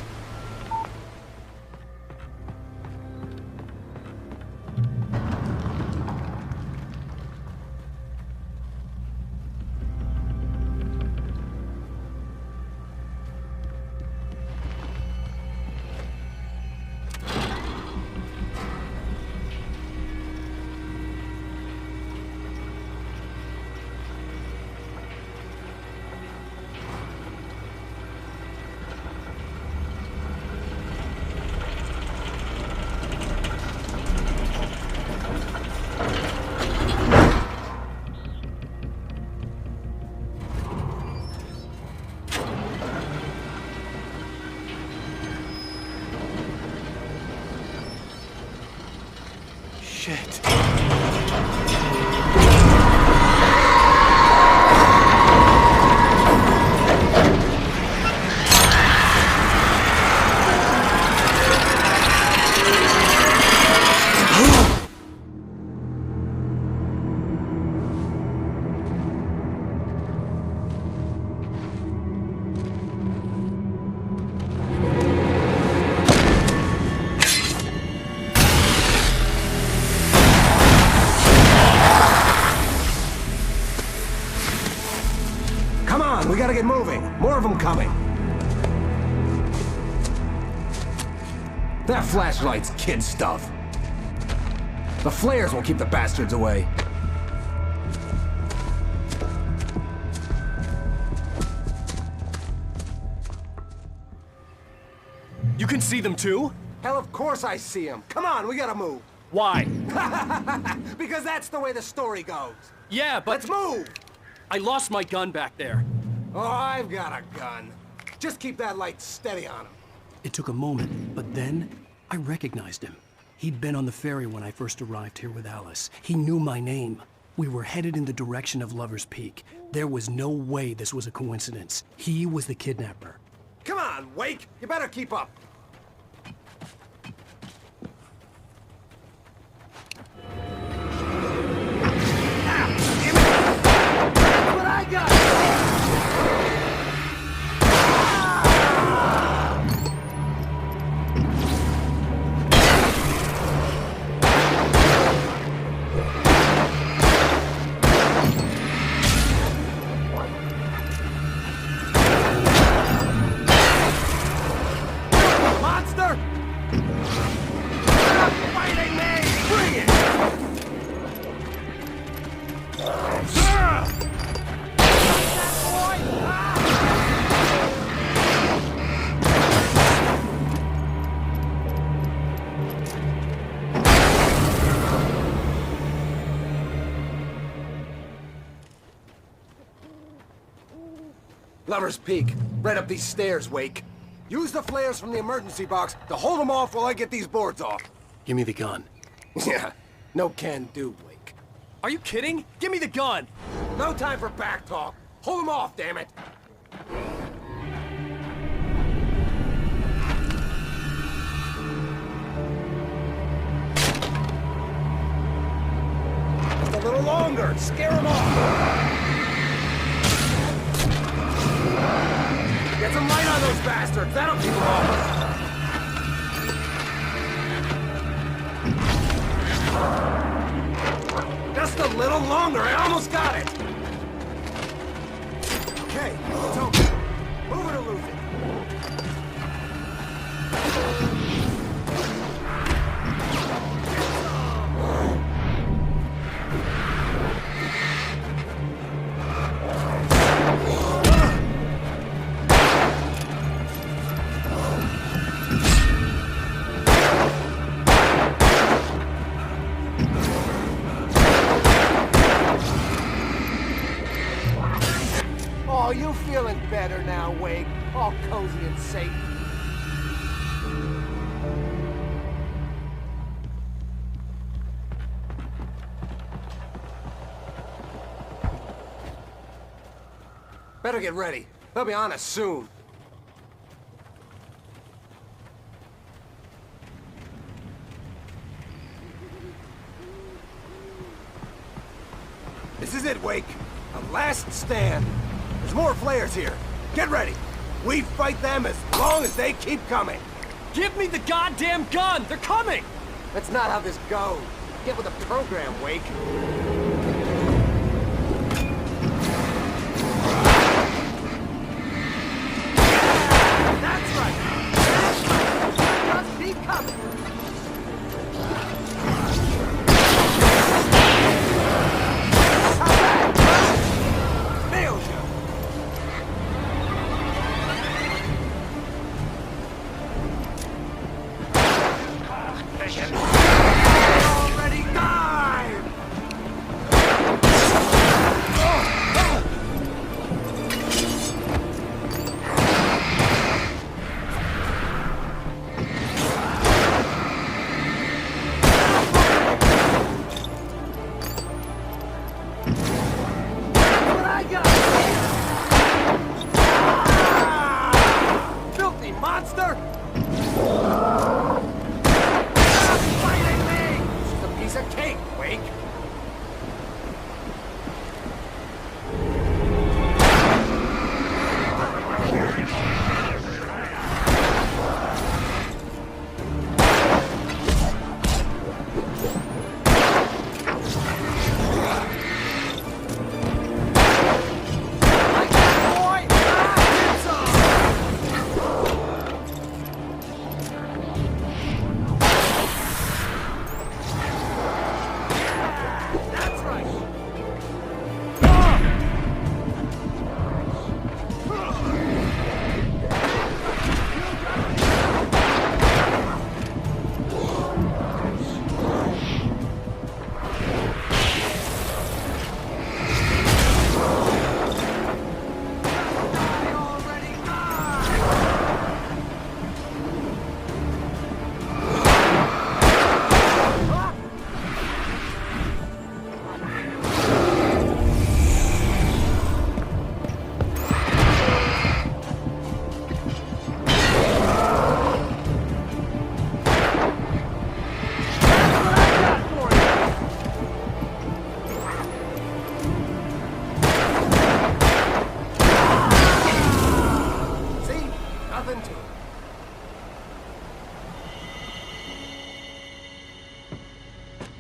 Shit. Come on, we gotta get moving. More of them coming. That flashlight's kid stuff. The flares will keep the bastards away. You can see them too? Hell, of course I see them. Come on, we gotta move. Why? Because that's the way the story goes. Yeah, but... Let's move! I lost my gun back there. Oh, I've got a gun. Just keep that light steady on him. It took a moment, but then I recognized him. He'd been on the ferry when I first arrived here with Alice. He knew my name. We were headed in the direction of Lover's Peak. There was no way this was a coincidence. He was the kidnapper. Come on, Wake! You better keep up. What I got? Monster! Stop fighting me! Bring it! Lover's Peak. Right up these stairs, Wake. Use the flares from the emergency box to hold them off while I get these boards off. Give me the gun. Yeah, no can do, Wake. Are you kidding? Give me the gun! No time for back talk. Hold them off, damn it! Just a little longer. Scare them off. Get some light on those bastards. That'll keep them off. Just a little longer. I almost got it. Okay, it's over. Move it or lose it. Oh, you feeling better now, Wake? All cozy and safe. Better get ready. They'll be on us soon. This is it, Wake. A last stand. There's more flares here. Get ready. We fight them as long as they keep coming. Give me the goddamn gun! They're coming! That's not how this goes. Get with the program, Wake. That's right. Just keep coming. Nailed you. Already died!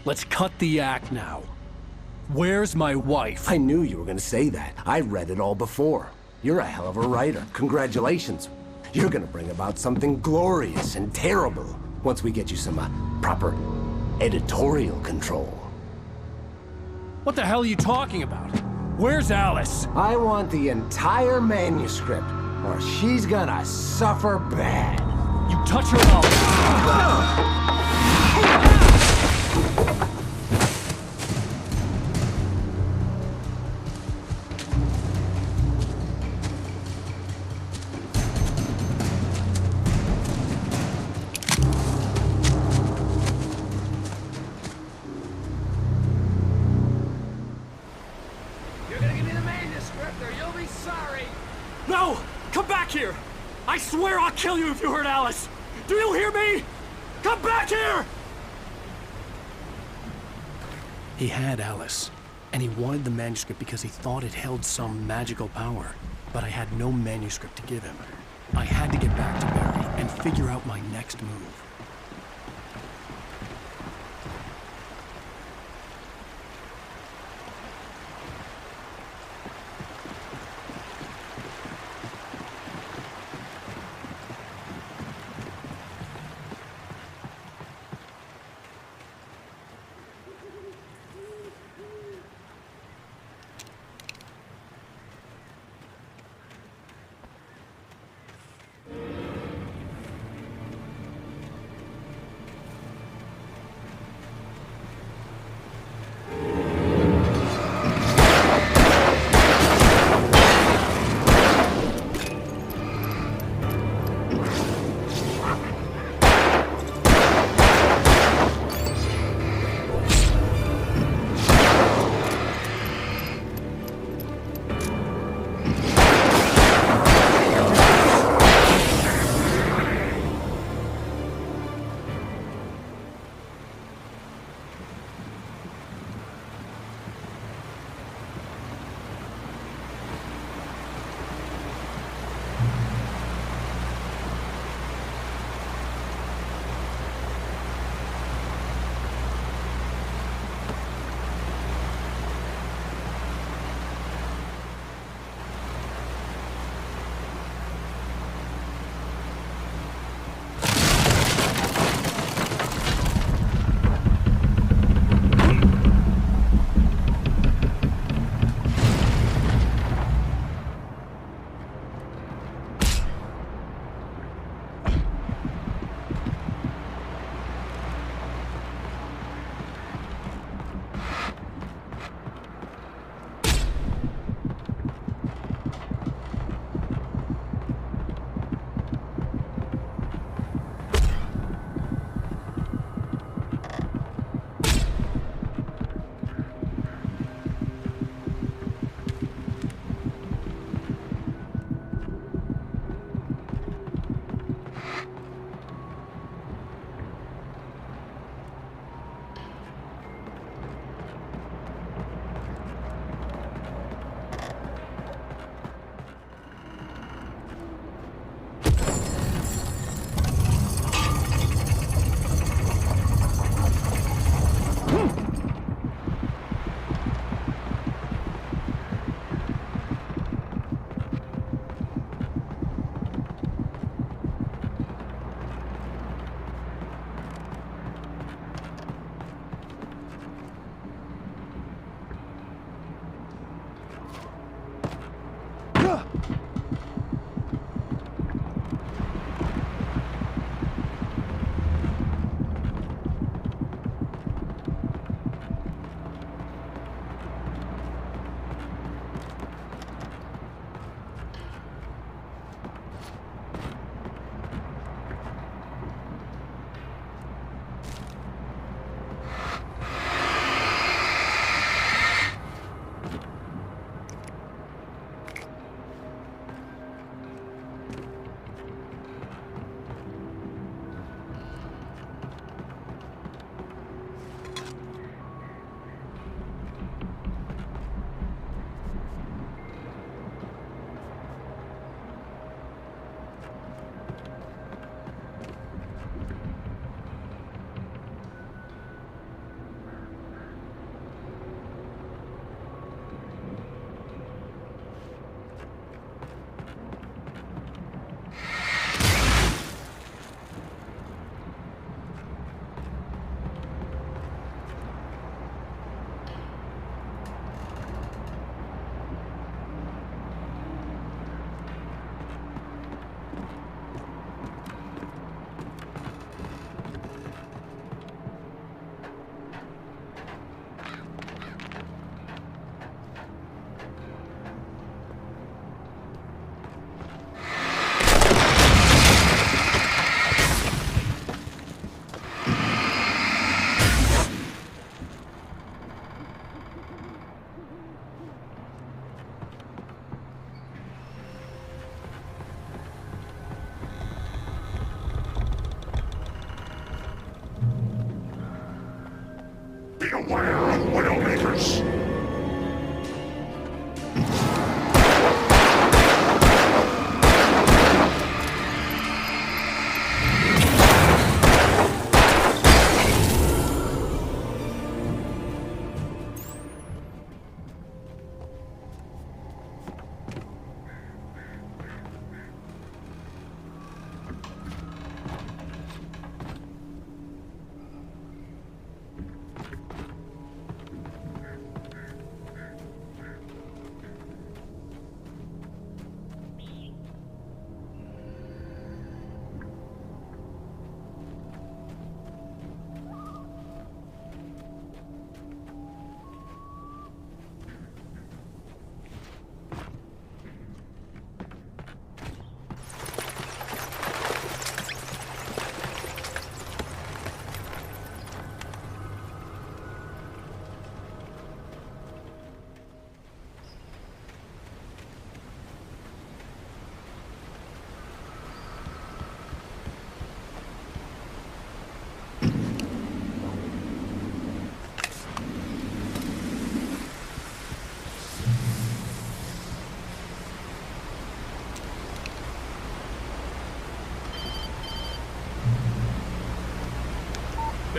Let's cut the act now. Where's my wife? I knew you were gonna say that. I read it all before. You're a hell of a writer. Congratulations. You're gonna bring about something glorious and terrible once we get you some proper editorial control. What the hell are you talking about? Where's Alice? I want the entire manuscript, or she's gonna suffer bad. You touch her up. You're gonna give me the manuscript or you'll be sorry. No! Come back here! I swear I'll kill you if you hurt Alice! Do you hear me? Come back here! He had Alice, and he wanted the manuscript because he thought it held some magical power. But I had no manuscript to give him. I had to get back to Barry and figure out my next move.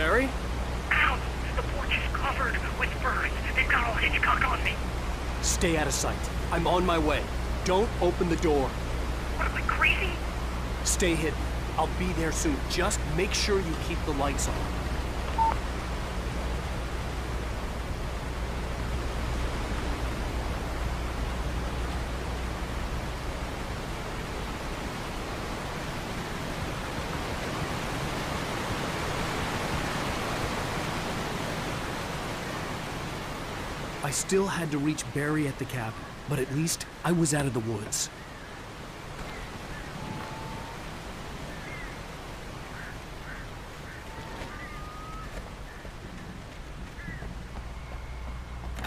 Barry? Ow! The porch is covered with birds. They've got all Hitchcock on me. Stay out of sight. I'm on my way. Don't open the door. What, am I crazy? Stay hidden. I'll be there soon. Just make sure you keep the lights on. I still had to reach Barry at the cabin, but at least I was out of the woods.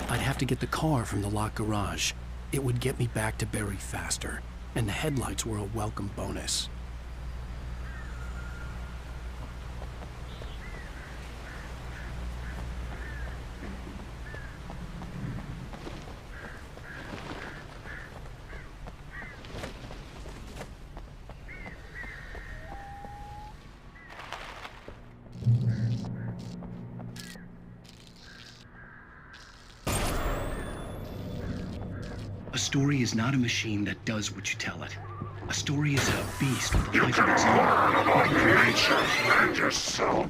I'd have to get the car from the locked garage. It would get me back to Barry faster, and the headlights were a welcome bonus. A story is not a machine that does what you tell it. A story is a beast with a life of its own. Nature, yourself.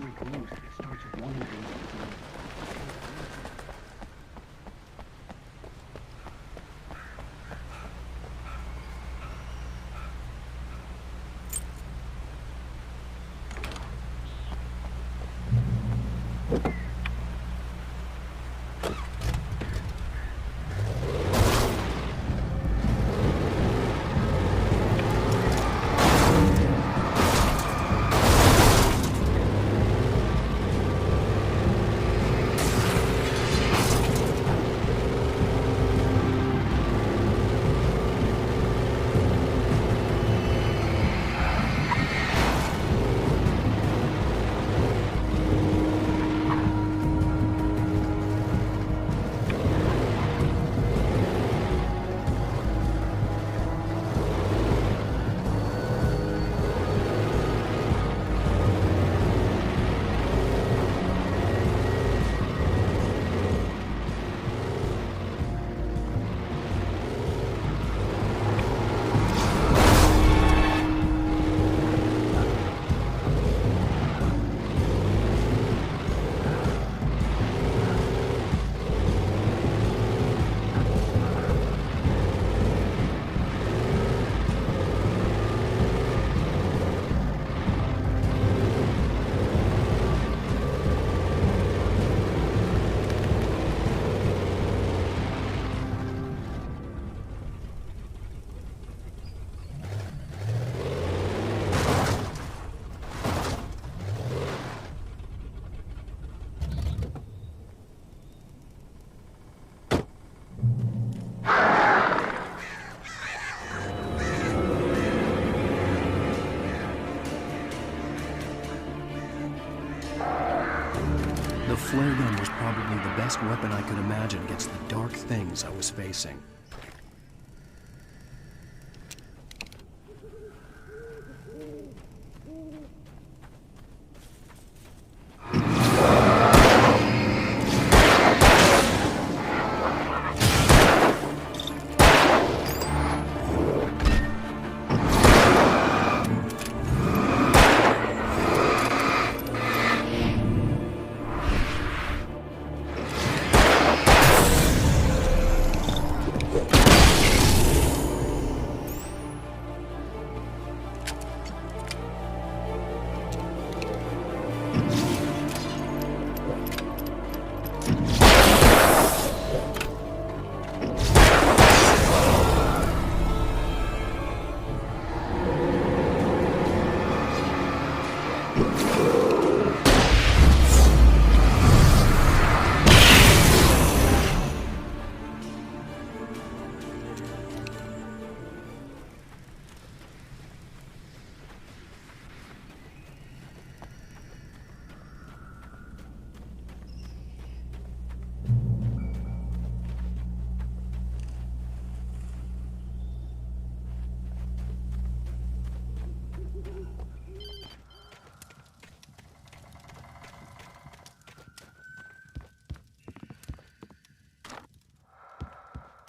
The flare gun was probably the best weapon I could imagine against the dark things I was facing.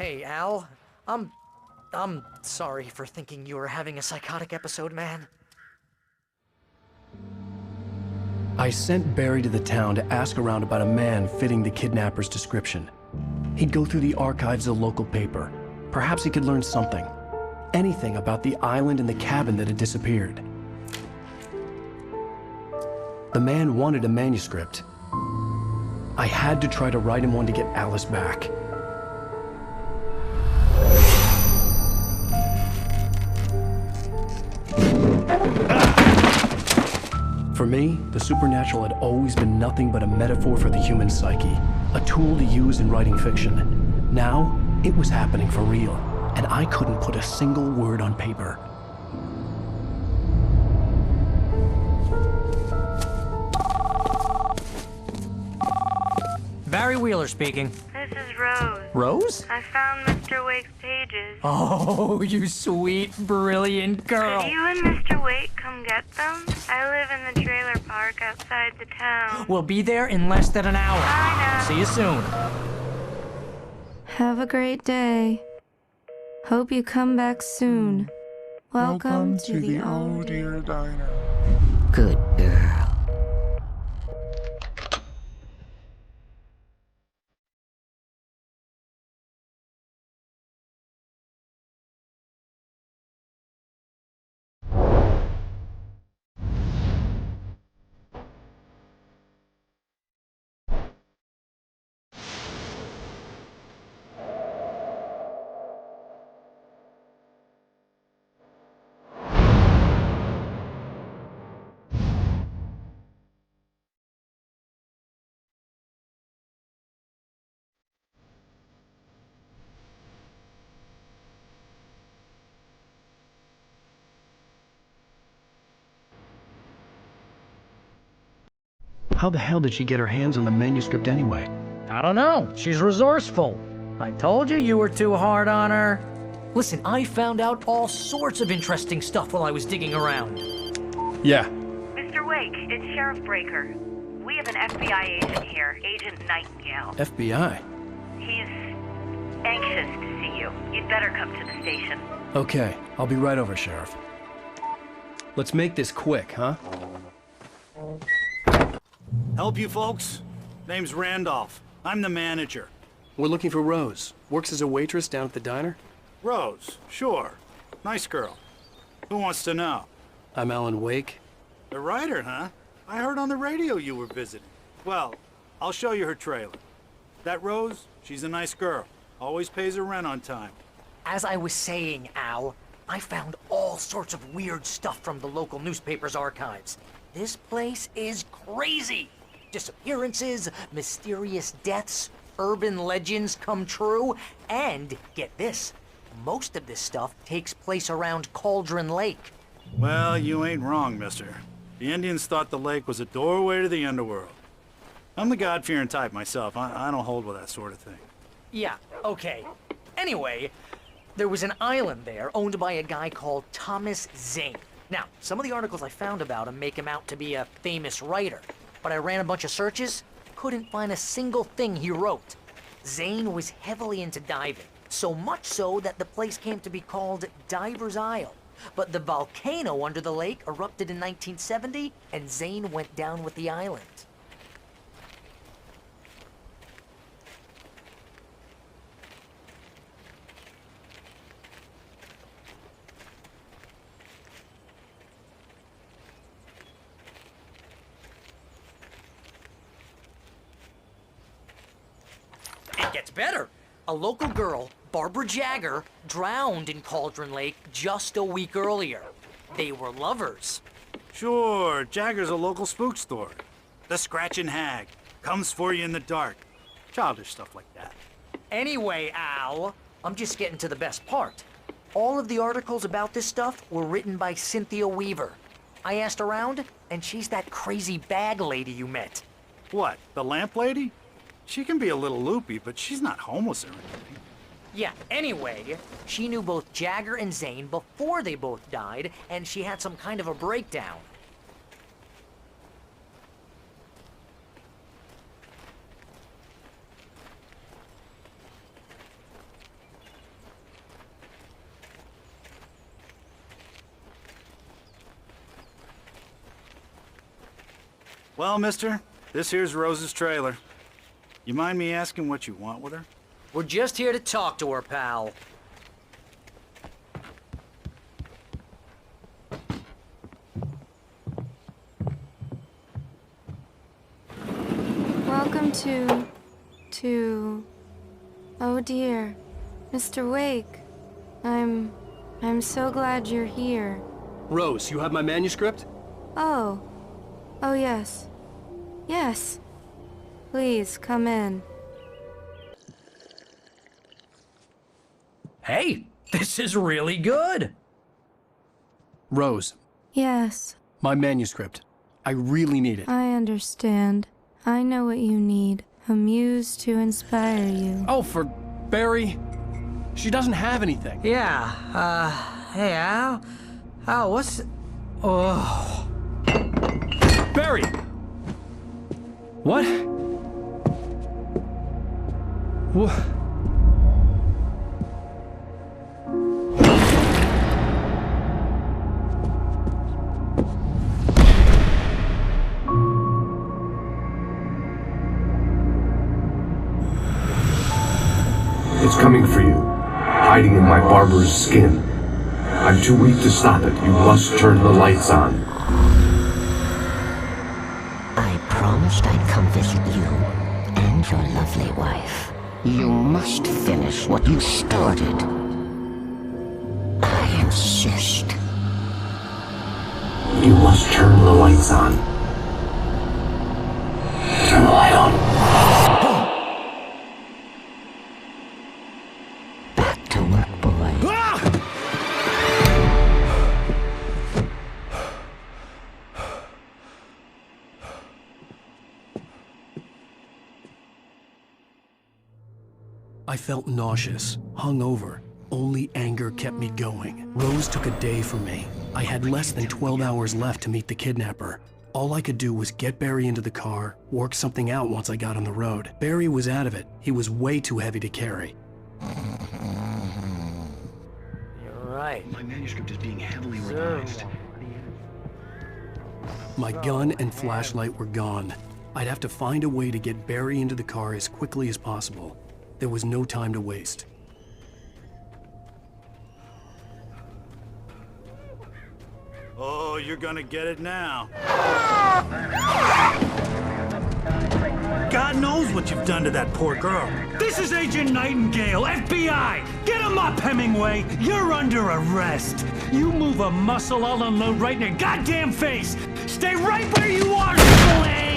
Hey, Al. I'm sorry for thinking you were having a psychotic episode, man. I sent Barry to the town to ask around about a man fitting the kidnapper's description. He'd go through the archives of the local paper. Perhaps he could learn something. Anything about the island and the cabin that had disappeared. The man wanted a manuscript. I had to try to write him one to get Alice back. For me, the supernatural had always been nothing but a metaphor for the human psyche, a tool to use in writing fiction. Now, it was happening for real, and I couldn't put a single word on paper. Barry Wheeler speaking. This is Rose. Rose? I found Mr. Wake's pages. Oh, you sweet, brilliant girl. Could you and Mr. Wake come get them? I live in the trailer park outside the town. We'll be there in less than an hour. Bye now. See you soon. Have a great day. Hope you come back soon. Welcome to the Oh Dear Diner. Good girl. How the hell did she get her hands on the manuscript anyway? I don't know. She's resourceful. I told you you were too hard on her. Listen, I found out all sorts of interesting stuff while I was digging around. Yeah. Mr. Wake, it's Sheriff Breaker. We have an FBI agent here, Agent Nightingale. FBI? He's anxious to see you. You'd better come to the station. Okay, I'll be right over, Sheriff. Let's make this quick, huh? Help you folks? Name's Randolph. I'm the manager. We're looking for Rose. Works as a waitress down at the diner. Rose, sure. Nice girl. Who wants to know? I'm Alan Wake. The writer, huh? I heard on the radio you were visiting. Well, I'll show you her trailer. That Rose, she's a nice girl. Always pays her rent on time. As I was saying, Al, I found all sorts of weird stuff from the local newspaper's archives. This place is crazy. Disappearances, mysterious deaths, urban legends come true, and get this, most of this stuff takes place around Cauldron Lake. Well, you ain't wrong, mister. The Indians thought the lake was a doorway to the underworld. I'm the God-fearing type myself. I don't hold with that sort of thing. Yeah, okay. Anyway, there was an island there owned by a guy called Thomas Zane. Now, some of the articles I found about him make him out to be a famous writer, but I ran a bunch of searches, couldn't find a single thing he wrote. Zane was heavily into diving, so much so that the place came to be called Diver's Isle. But the volcano under the lake erupted in 1970, and Zane went down with the island. It gets better. A local girl, Barbara Jagger, drowned in Cauldron Lake just a week earlier. They were lovers. Sure, Jagger's a local spook store. The Scratchin' Hag. Comes for you in the dark. Childish stuff like that. Anyway, Al, I'm just getting to the best part. All of the articles about this stuff were written by Cynthia Weaver. I asked around, and she's that crazy bag lady you met. What, the lamp lady? She can be a little loopy, but she's not homeless or anything. Yeah, anyway, she knew both Jagger and Zane before they both died, and she had some kind of a breakdown. Well, mister, this here's Rose's trailer. You mind me asking what you want with her? We're just here to talk to her, pal. Welcome to... Oh dear. Mr. Wake. I'm so glad you're here. Rose, you have my manuscript? Oh. Oh yes. Yes. Please, come in. Hey, this is really good. Rose, Yes, my manuscript. I really need it. I understand. I know what you need. A muse to inspire you. Oh, for Barry? She doesn't have anything. Yeah, hey, Al? Al, what's... Oh... Barry! What? What? It's coming for you, hiding in my barber's skin. I'm too weak to stop it. You must turn the lights on. I promised I'd come visit you and your lovely wife. You must finish what you started. I insist. You must turn the lights on. Turn the light on. Back to work, boy. I felt nauseous, hungover. Only anger kept me going. Rose took a day from me. I had less than 12 hours left to meet the kidnapper. All I could do was get Barry into the car, work something out once I got on the road. Barry was out of it. He was way too heavy to carry. You're right. My manuscript is being heavily revised. My gun and flashlight were gone. I'd have to find a way to get Barry into the car as quickly as possible. There was no time to waste. Oh, you're gonna get it now. God knows what you've done to that poor girl. This is Agent Nightingale, FBI! Get him up, Hemingway! You're under arrest! You move a muscle, I'll unload right in your goddamn face! Stay right where you are, Spillane!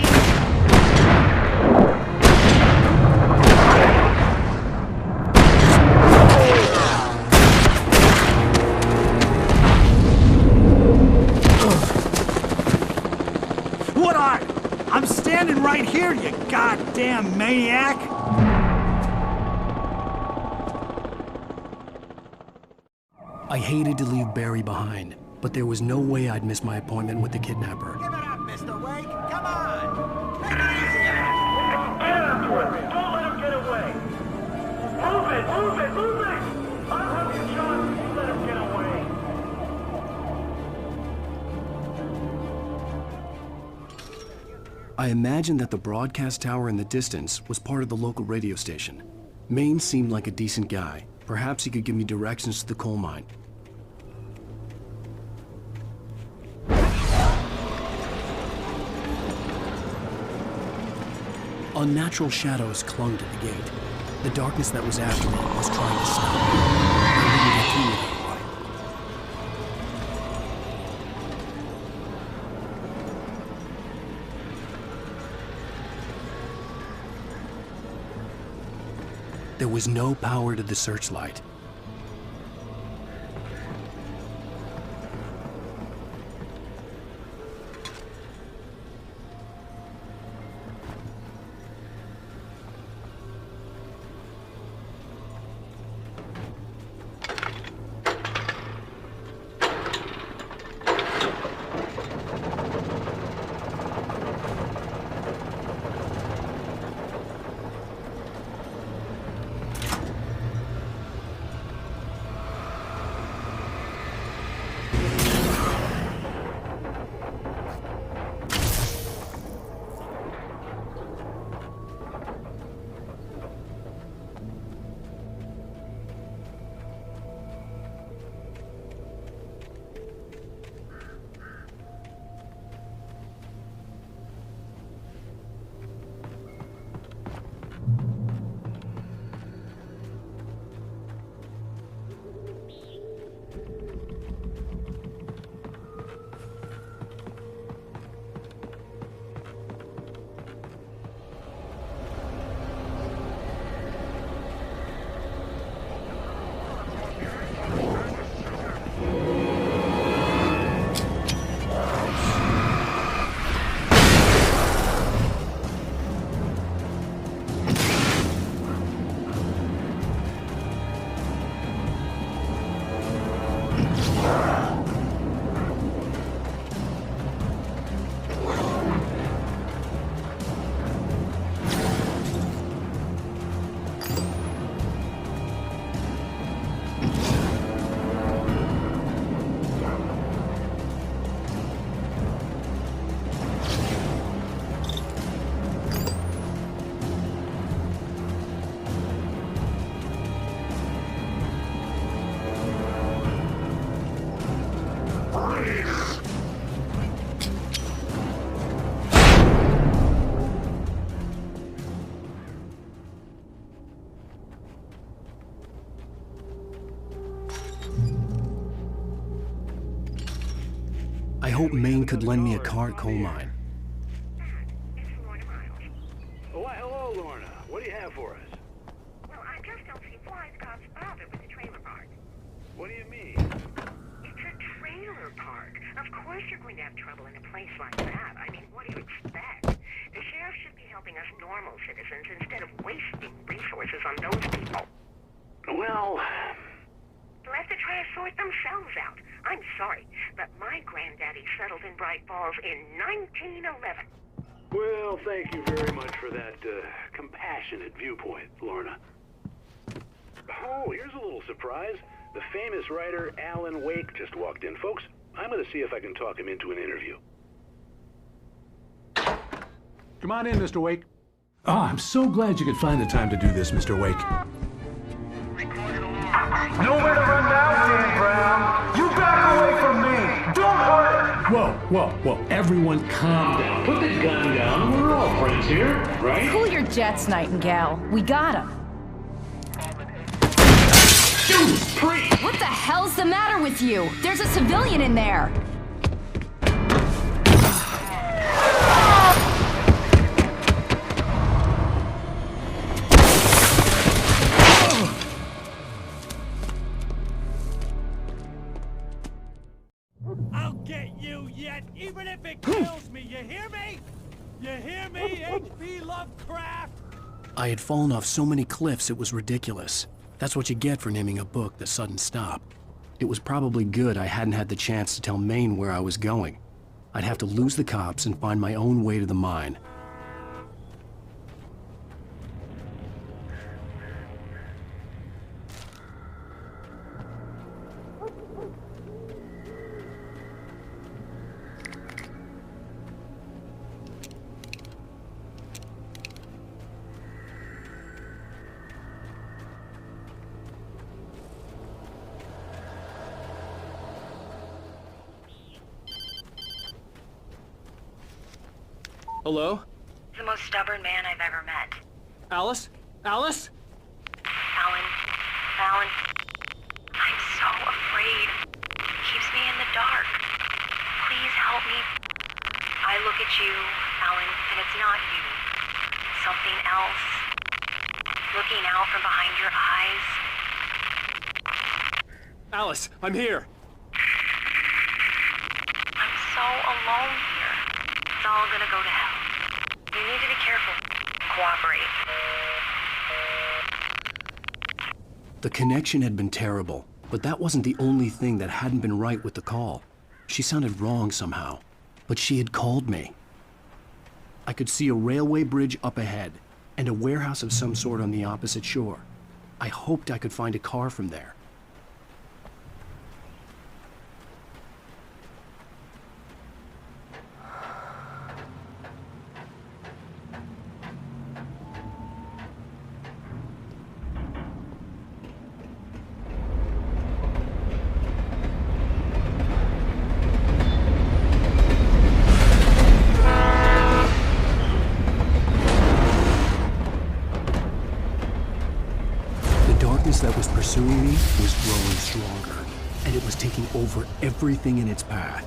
What are? I'm standing right here, you goddamn maniac! I hated to leave Barry behind, but there was no way I'd miss my appointment with the kidnapper. Give it up, Mr. Wake. Come on. Take it easy. Don't let him get away. Move it, move it, move it. I'll have you shot if you let him get away. I imagined that the broadcast tower in the distance was part of the local radio station. Maine seemed like a decent guy. Perhaps he could give me directions to the coal mine. Unnatural shadows clung to the gate. The darkness that was after me was trying to stop me. I wouldn't get through it anyway. There was no power to the searchlight. I hope Maine could lend me a car at coal mine. Why, hello, Lorna. What do you have for us? Well, I just don't see why the cops bother with the trailer park. What do you mean? It's a trailer park. Of course you're going to have trouble in a place like that. I mean, what do you expect? The sheriff should be helping us normal citizens instead of wasting resources on those people. Well... Let the trash sort themselves out. I'm sorry, but my granddaddy settled in Bright Falls in 1911. Well, thank you very much for that compassionate viewpoint, Lorna. Oh, here's a little surprise. The famous writer Alan Wake just walked in. Folks, I'm going to see if I can talk him into an interview. Come on in, Mr. Wake. Oh, I'm so glad you could find the time to do this, Mr. Wake. Nowhere to run now, Dan Brown. You back away from me. Don't hurt. Whoa. Everyone calm down. Put the gun down. We're all friends here, right? Cool your jets, Nightingale. We got him. Judas Priest! What the hell's the matter with you? There's a civilian in there. I'll get you yet, even if it kills me. You hear me? You hear me, H.P. Lovecraft? I had fallen off so many cliffs it was ridiculous. That's what you get for naming a book The Sudden Stop. It was probably good I hadn't had the chance to tell Maine where I was going. I'd have to lose the cops and find my own way to the mine. Hello? The most stubborn man I've ever met. Alice? Alice? Alan, I'm so afraid. He keeps me in the dark. Please help me. I look at you, Alan, and it's not you. Something else. Looking out from behind your eyes. Alice, I'm here. I'm so alone here. It's all gonna go to hell. You need to be careful. Cooperate. The connection had been terrible, but that wasn't the only thing that hadn't been right with the call. She sounded wrong somehow, but she had called me. I could see a railway bridge up ahead, and a warehouse of some sort on the opposite shore. I hoped I could find a car from there. That was pursuing me was growing stronger, and it was taking over everything in its path.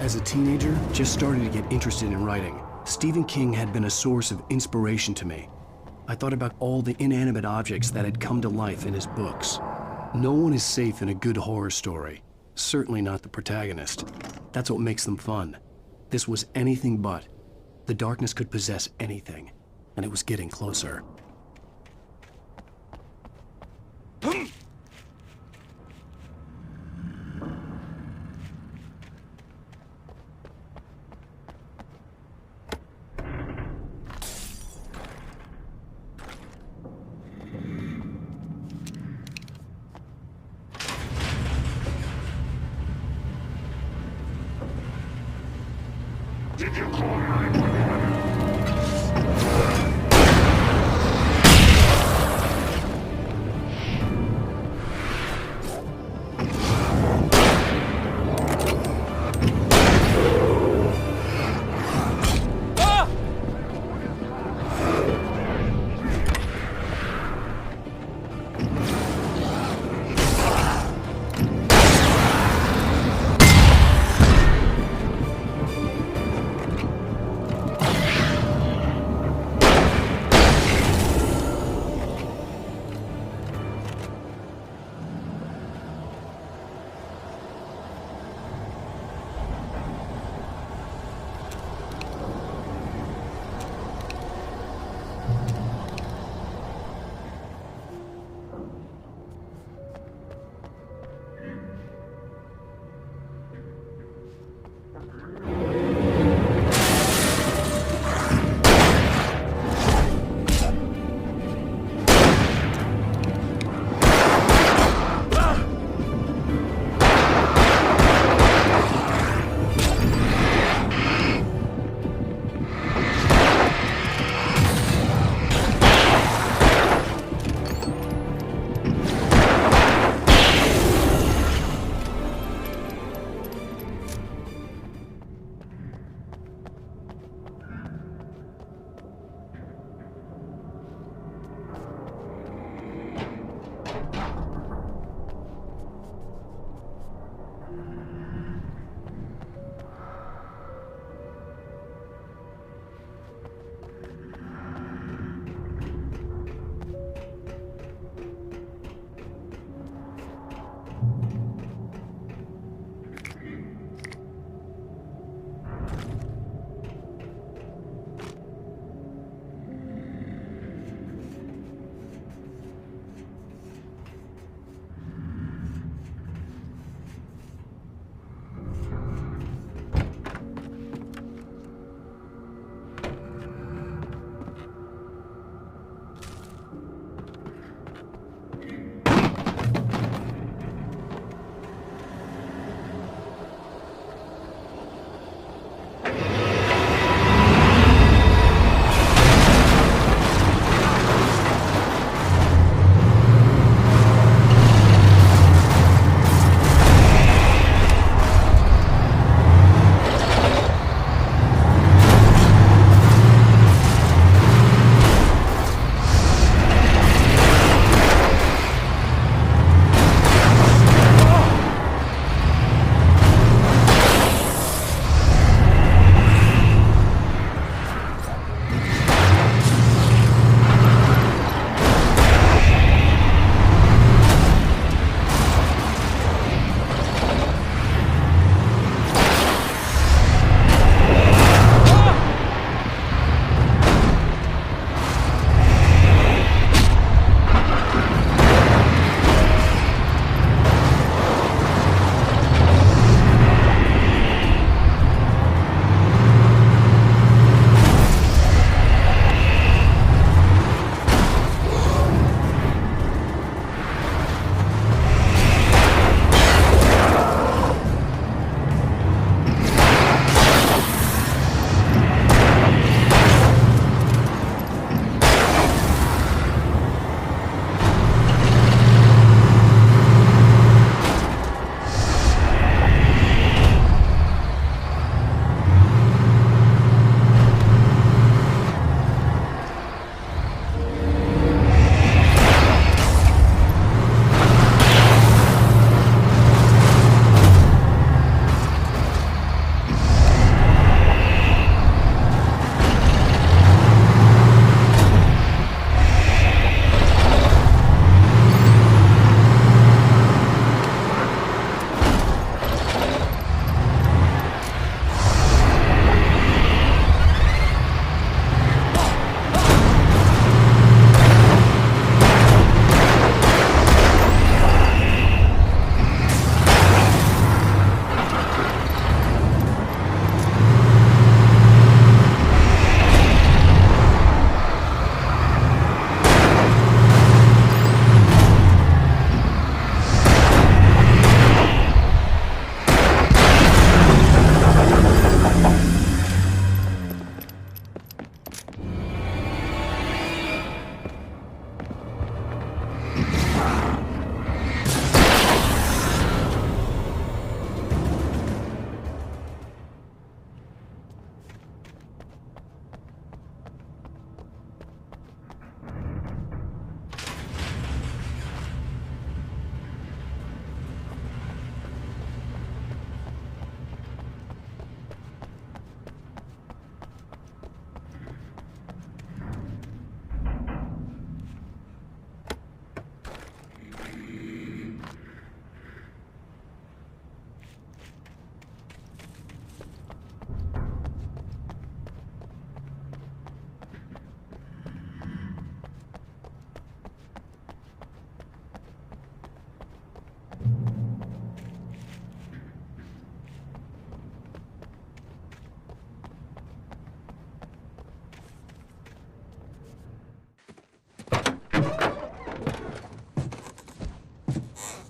As a teenager, just starting to get interested in writing, Stephen King had been a source of inspiration to me. I thought about all the inanimate objects that had come to life in his books. No one is safe in a good horror story. Certainly not the protagonist. That's what makes them fun. This was anything but. The darkness could possess anything, and it was getting closer. Did you call 911?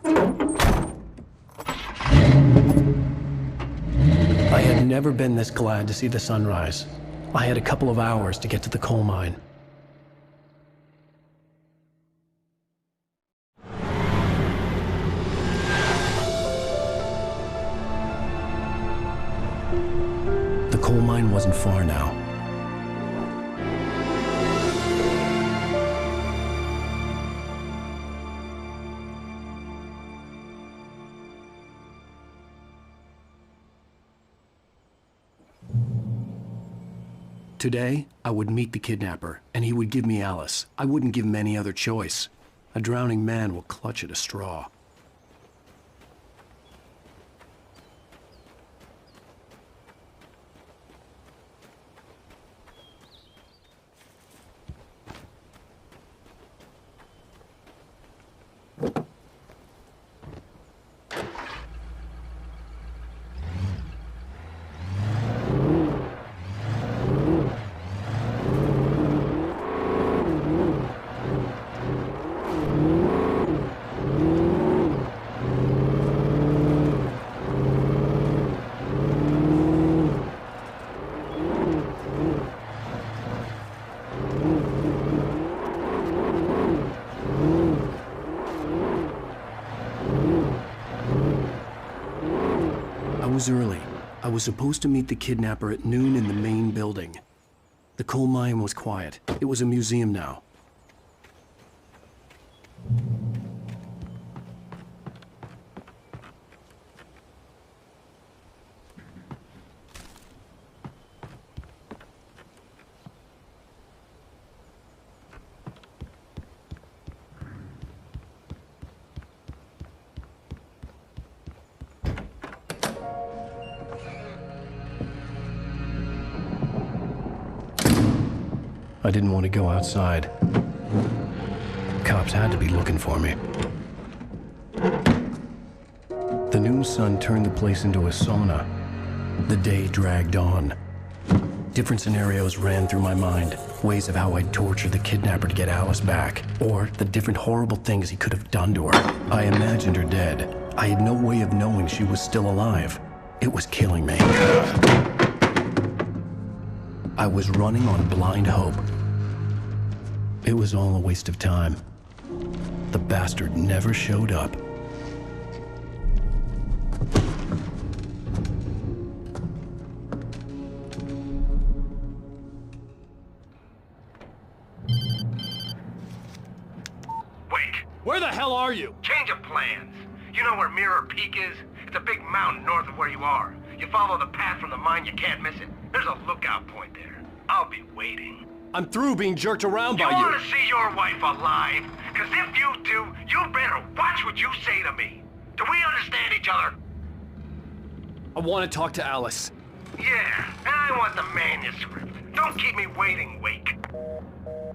I had never been this glad to see the sunrise. I had a couple of hours to get to the coal mine. The coal mine wasn't far now. Today, I would meet the kidnapper, and he would give me Alice. I wouldn't give him any other choice. A drowning man will clutch at a straw. It was early. I was supposed to meet the kidnapper at noon in the main building. The coal mine was quiet. It was a museum now. I didn't want to go outside. Cops had to be looking for me. The noon sun turned the place into a sauna. The day dragged on. Different scenarios ran through my mind. Ways of how I'd torture the kidnapper to get Alice back. Or the different horrible things he could have done to her. I imagined her dead. I had no way of knowing she was still alive. It was killing me. I was running on blind hope. It was all a waste of time. The bastard never showed up. Wake! Where the hell are you? Change of plans. You know where Mirror Peak is? It's a big mountain north of where you are. You follow the path from the mine, you can't miss it. There's a lookout point there. I'll be waiting. I'm through being jerked around by You you. want to see your wife alive? Because if you do, you better watch what you say to me. Do we understand each other? I want to talk to Alice. Yeah, and I want the manuscript. Don't keep me waiting, Wake.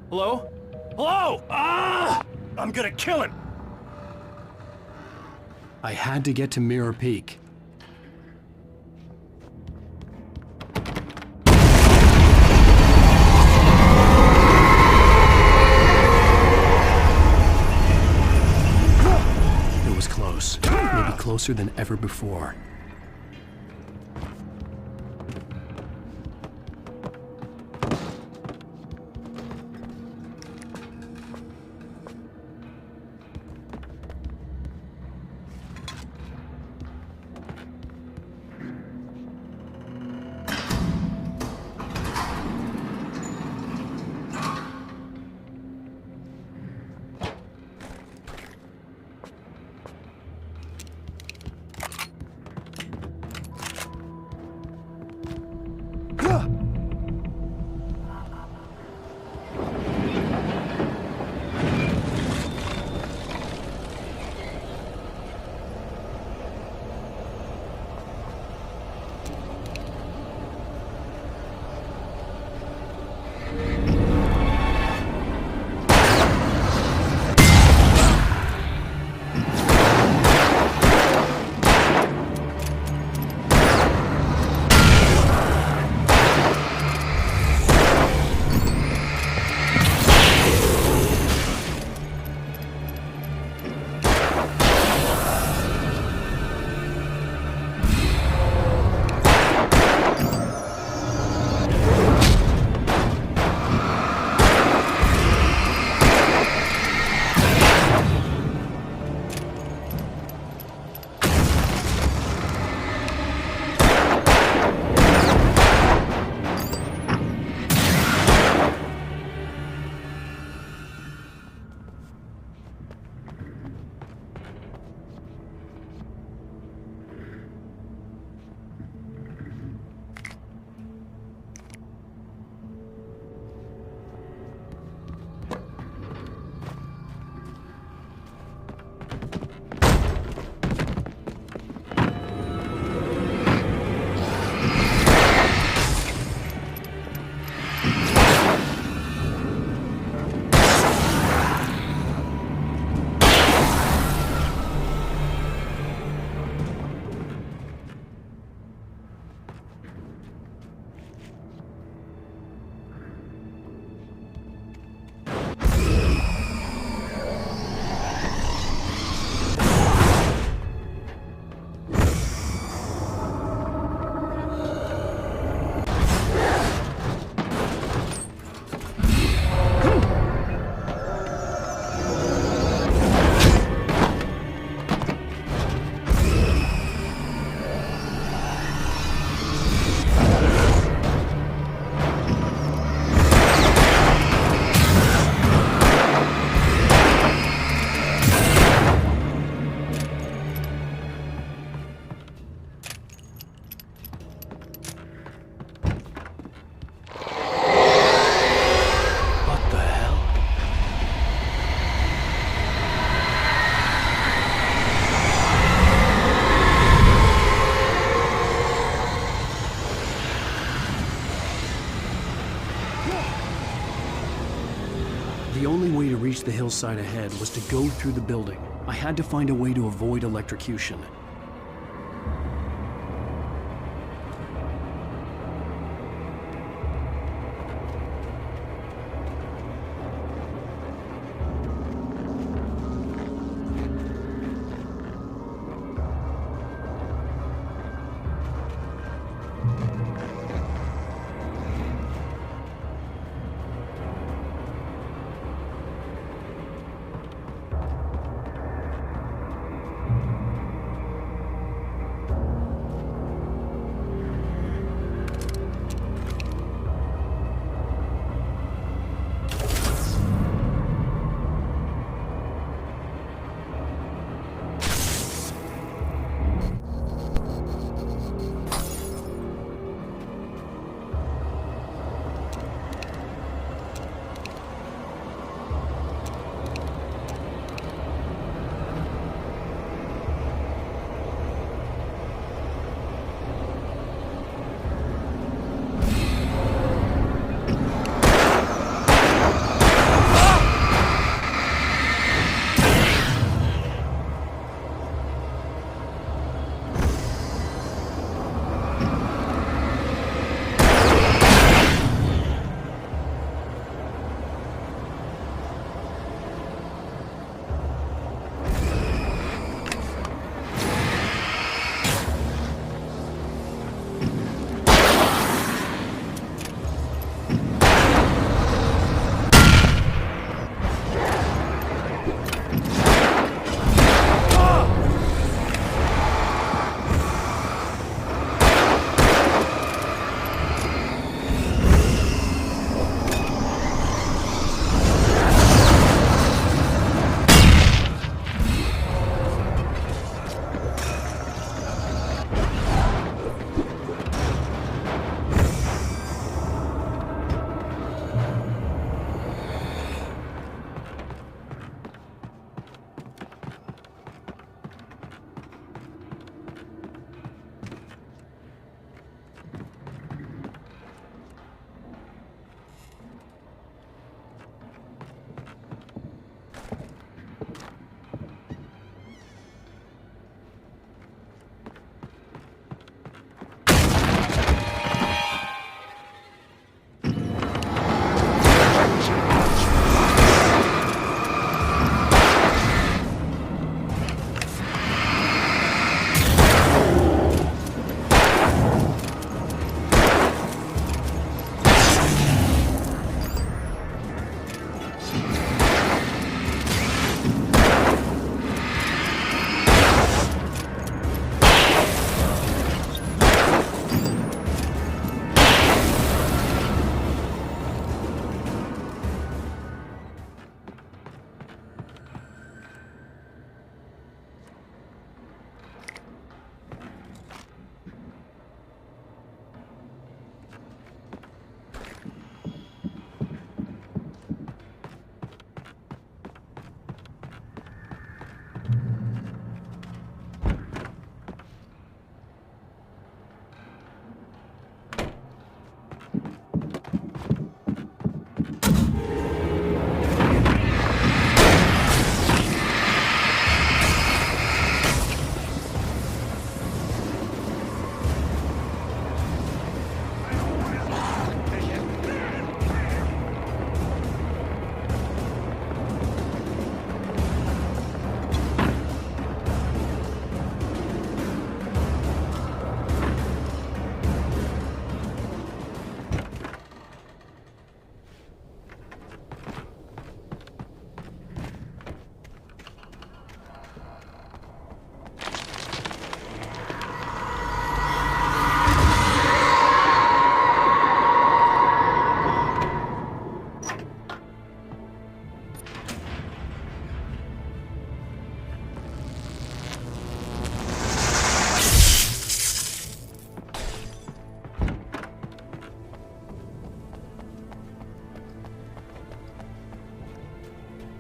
Hello? Hello! Ah! I'm gonna kill him! I had to get to Mirror Peak. It was close. Maybe closer than ever before. hillside ahead was to go through the building. I had to find a way to avoid electrocution.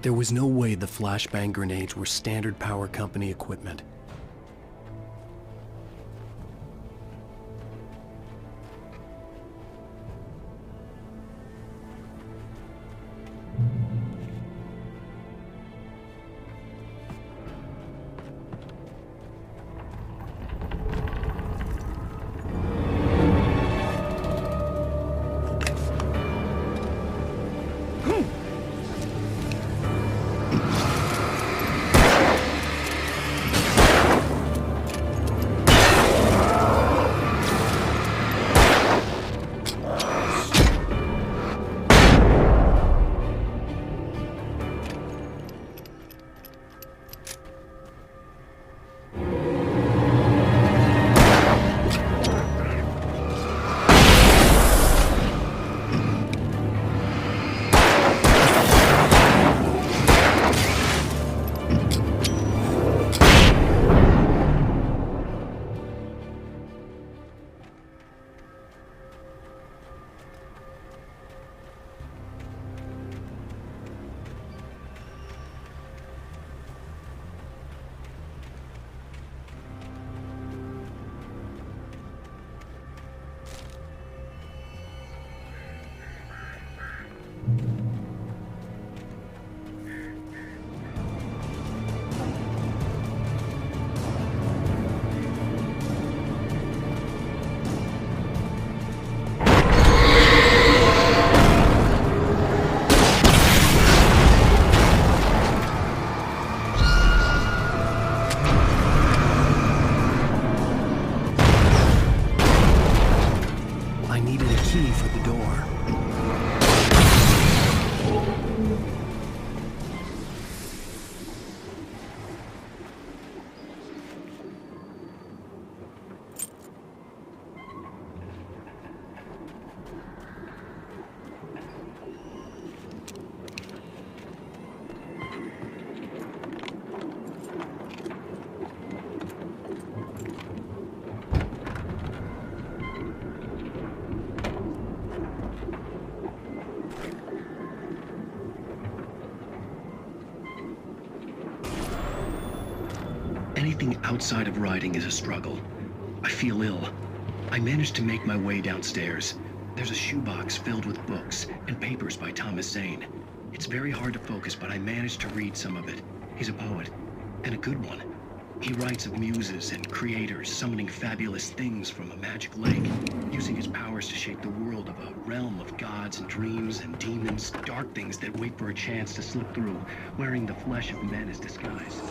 There was no way the flashbang grenades were standard power company equipment. Anything outside of riding is a struggle. I feel ill. I managed to make my way downstairs. There's a shoebox filled with books and papers by Thomas Zane. It's very hard to focus, but I managed to read some of it. He's a poet, and a good one. He writes of muses and creators summoning fabulous things from a magic lake, using his powers to shape the world of a realm of gods and dreams and demons, dark things that wait for a chance to slip through, wearing the flesh of men as disguise.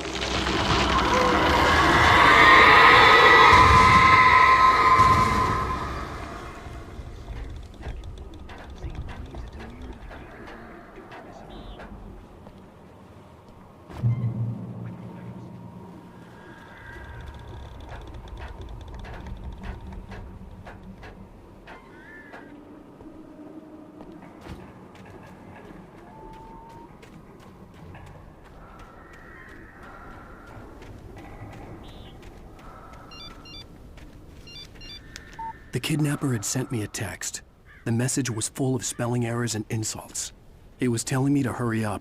The kidnapper had sent me a text. The message was full of spelling errors and insults. It was telling me to hurry up.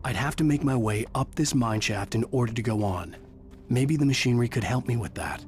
I'd have to make my way up this mine shaft in order to go on. Maybe the machinery could help me with that.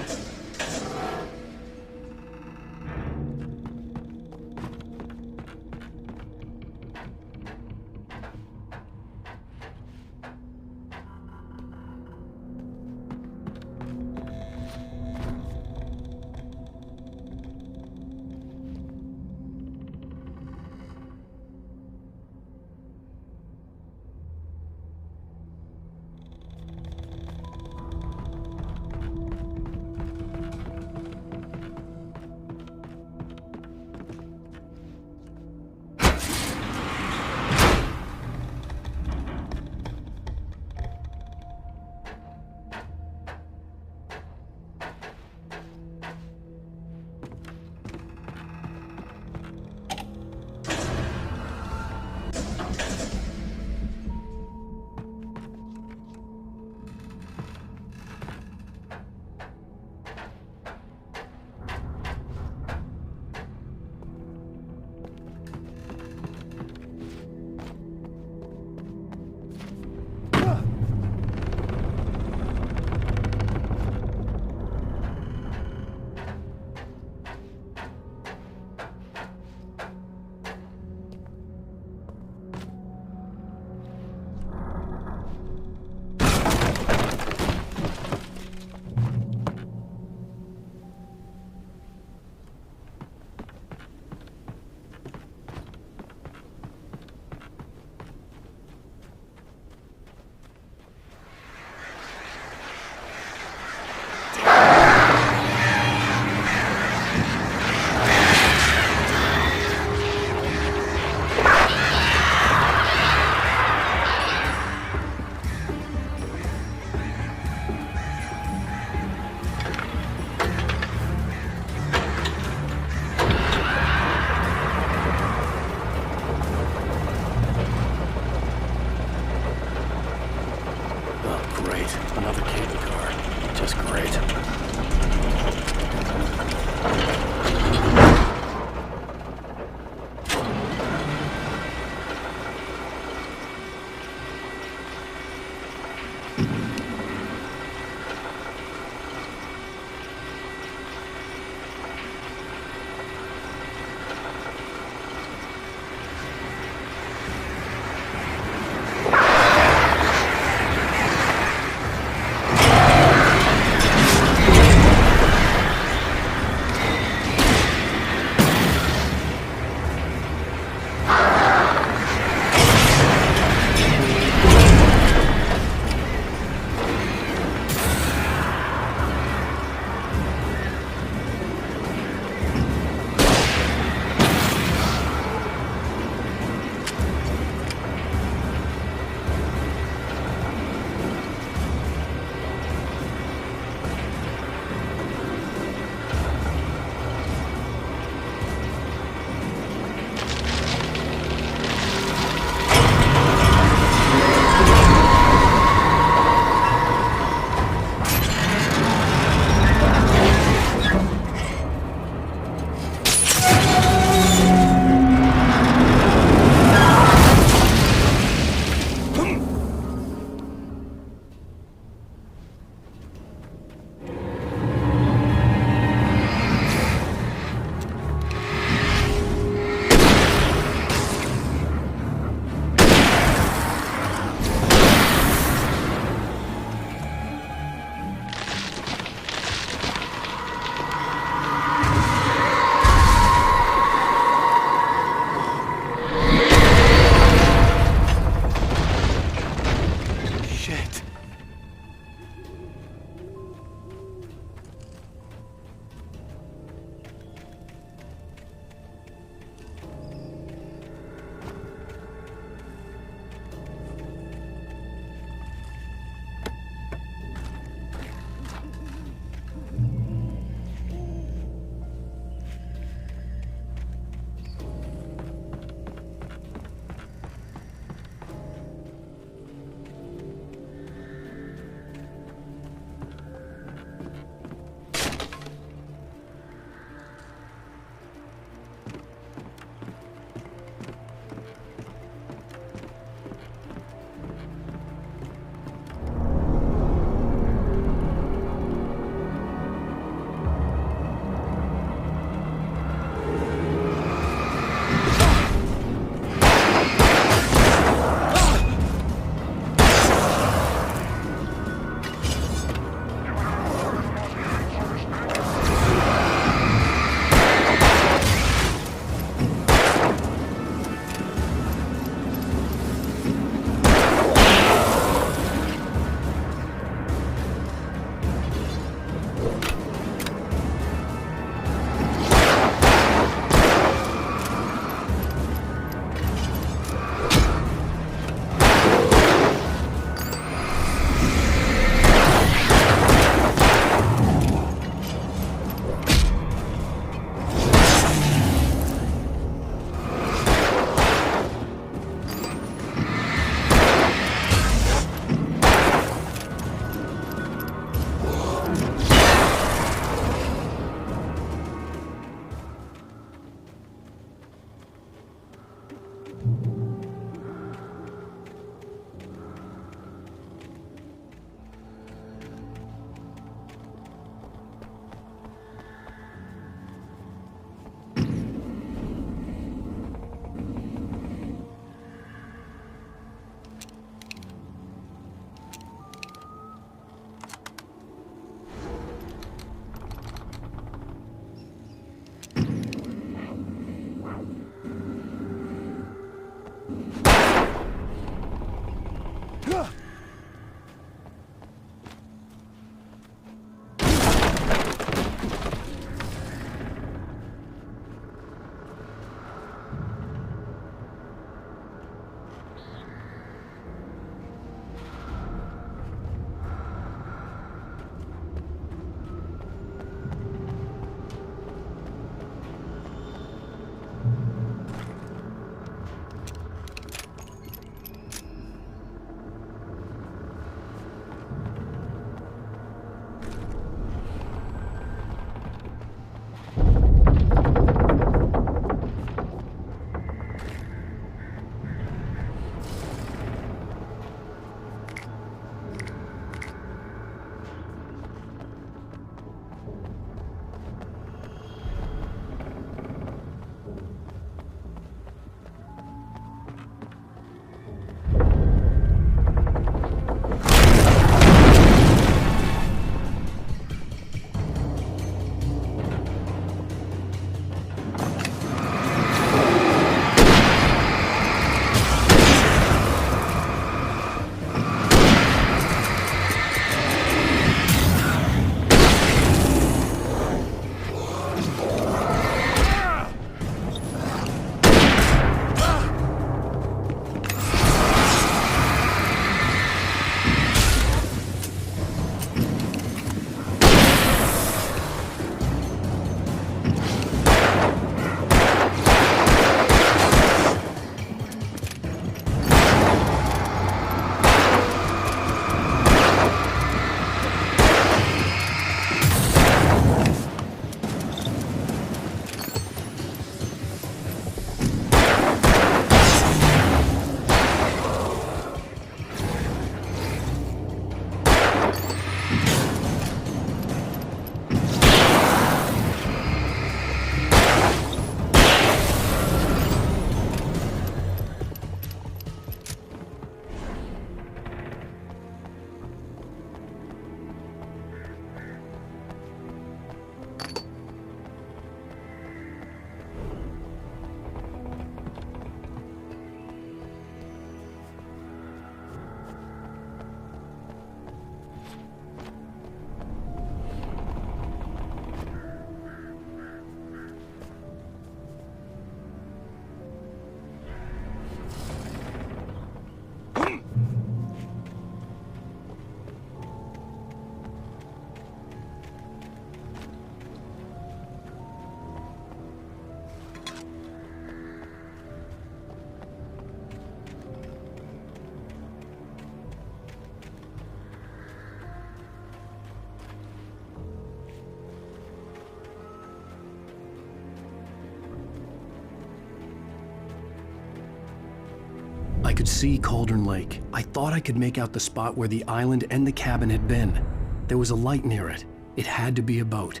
could see Cauldron Lake. I thought I could make out the spot where the island and the cabin had been. There was a light near it. It had to be a boat.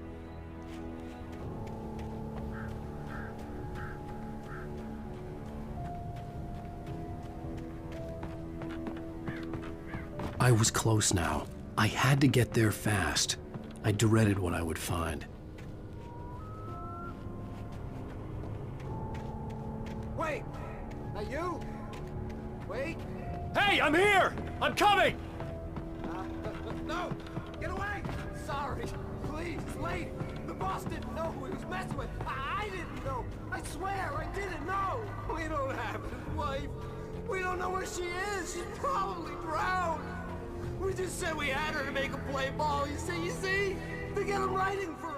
I was close now. I had to get there fast. I dreaded what I would find. Wait! That you? Wait! Hey, I'm here! I'm coming! No! Get away! Sorry. Please, it's late. The boss didn't know who he was messing with. I didn't know. I swear, I didn't know. We don't have his wife. We don't know where she is. She's probably drowned. We just said we had her to make a play ball. You see? To get him writing for us.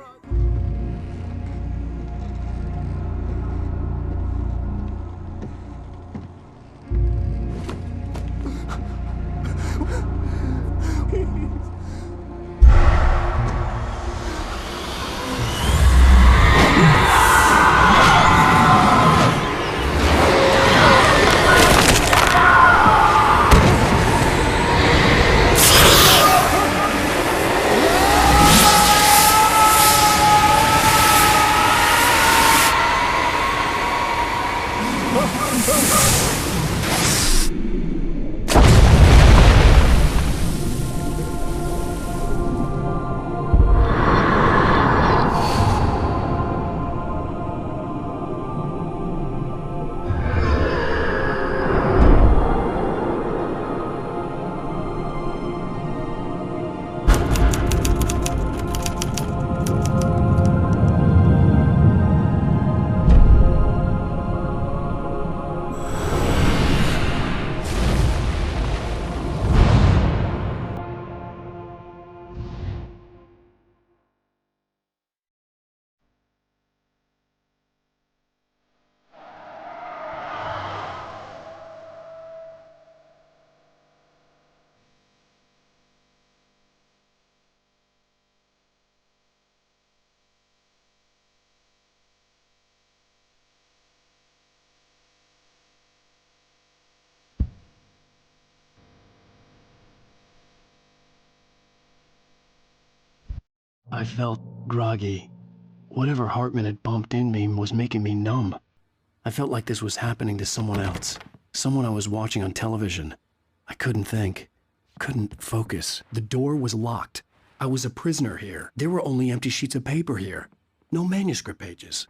I felt groggy. Whatever Hartman had bumped in me was making me numb. I felt like this was happening to someone else. Someone I was watching on television. I couldn't think. Couldn't focus. The door was locked. I was a prisoner here. There were only empty sheets of paper here. No manuscript pages.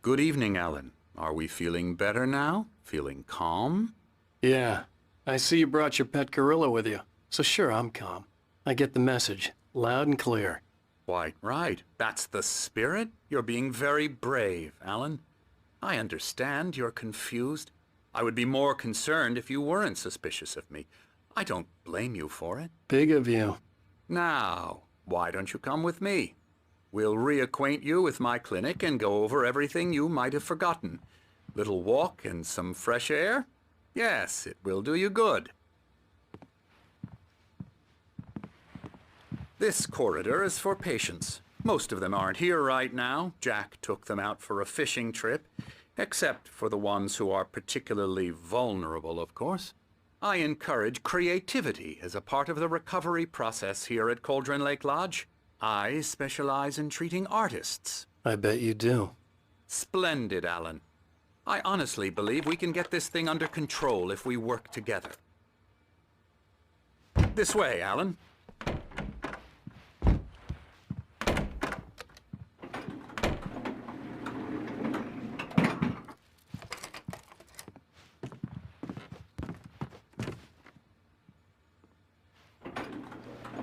Good evening, Alan. Are we feeling better now? Feeling calm? Yeah. I see you brought your pet gorilla with you. So sure, I'm calm. I get the message. Loud and clear. Quite right. That's the spirit. You're being very brave, Alan. I understand you're confused. I would be more concerned if you weren't suspicious of me. I don't blame you for it. Big of you. Now, why don't you come with me? We'll reacquaint you with my clinic and go over everything you might have forgotten. Little walk and some fresh air? Yes, it will do you good. This corridor is for patients. Most of them aren't here right now. Jack took them out for a fishing trip, except for the ones who are particularly vulnerable, of course. I encourage creativity as a part of the recovery process here at Cauldron Lake Lodge. I specialize in treating artists. I bet you do. Splendid, Alan. I honestly believe we can get this thing under control if we work together. This way, Alan.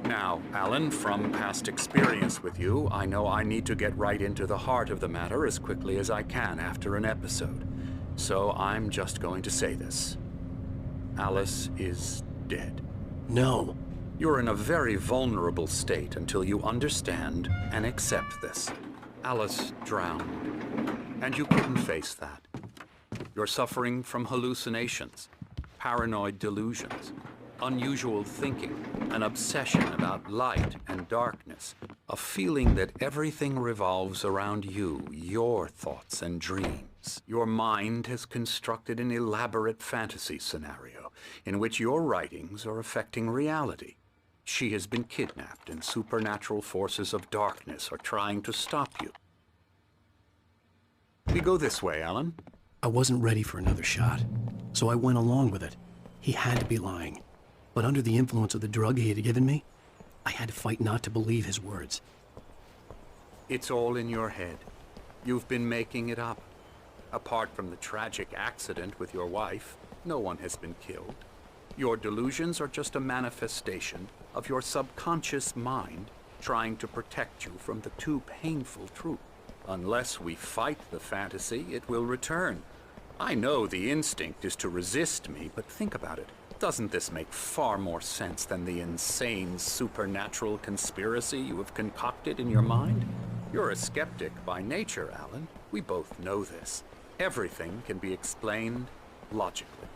Now, Alan, from past experience with you, I know I need to get right into the heart of the matter as quickly as I can after an episode. So I'm just going to say this. Alice is dead. No. You're in a very vulnerable state until you understand and accept this. Alice drowned, and you couldn't face that. You're suffering from hallucinations, paranoid delusions. unusual thinking, an obsession about light and darkness, a feeling that everything revolves around you, your thoughts and dreams. Your mind has constructed an elaborate fantasy scenario in which your writings are affecting reality. She has been kidnapped and supernatural forces of darkness are trying to stop you. We go this way, Alan. I wasn't ready for another shot, so I went along with it. He had to be lying. But under the influence of the drug he had given me, I had to fight not to believe his words. It's all in your head. You've been making it up. Apart from the tragic accident with your wife, no one has been killed. Your delusions are just a manifestation of your subconscious mind trying to protect you from the too painful truth. Unless we fight the fantasy, it will return. I know the instinct is to resist me, but think about it. Doesn't this make far more sense than the insane supernatural conspiracy you have concocted in your mind? You're a skeptic by nature, Alan. We both know this. Everything can be explained logically.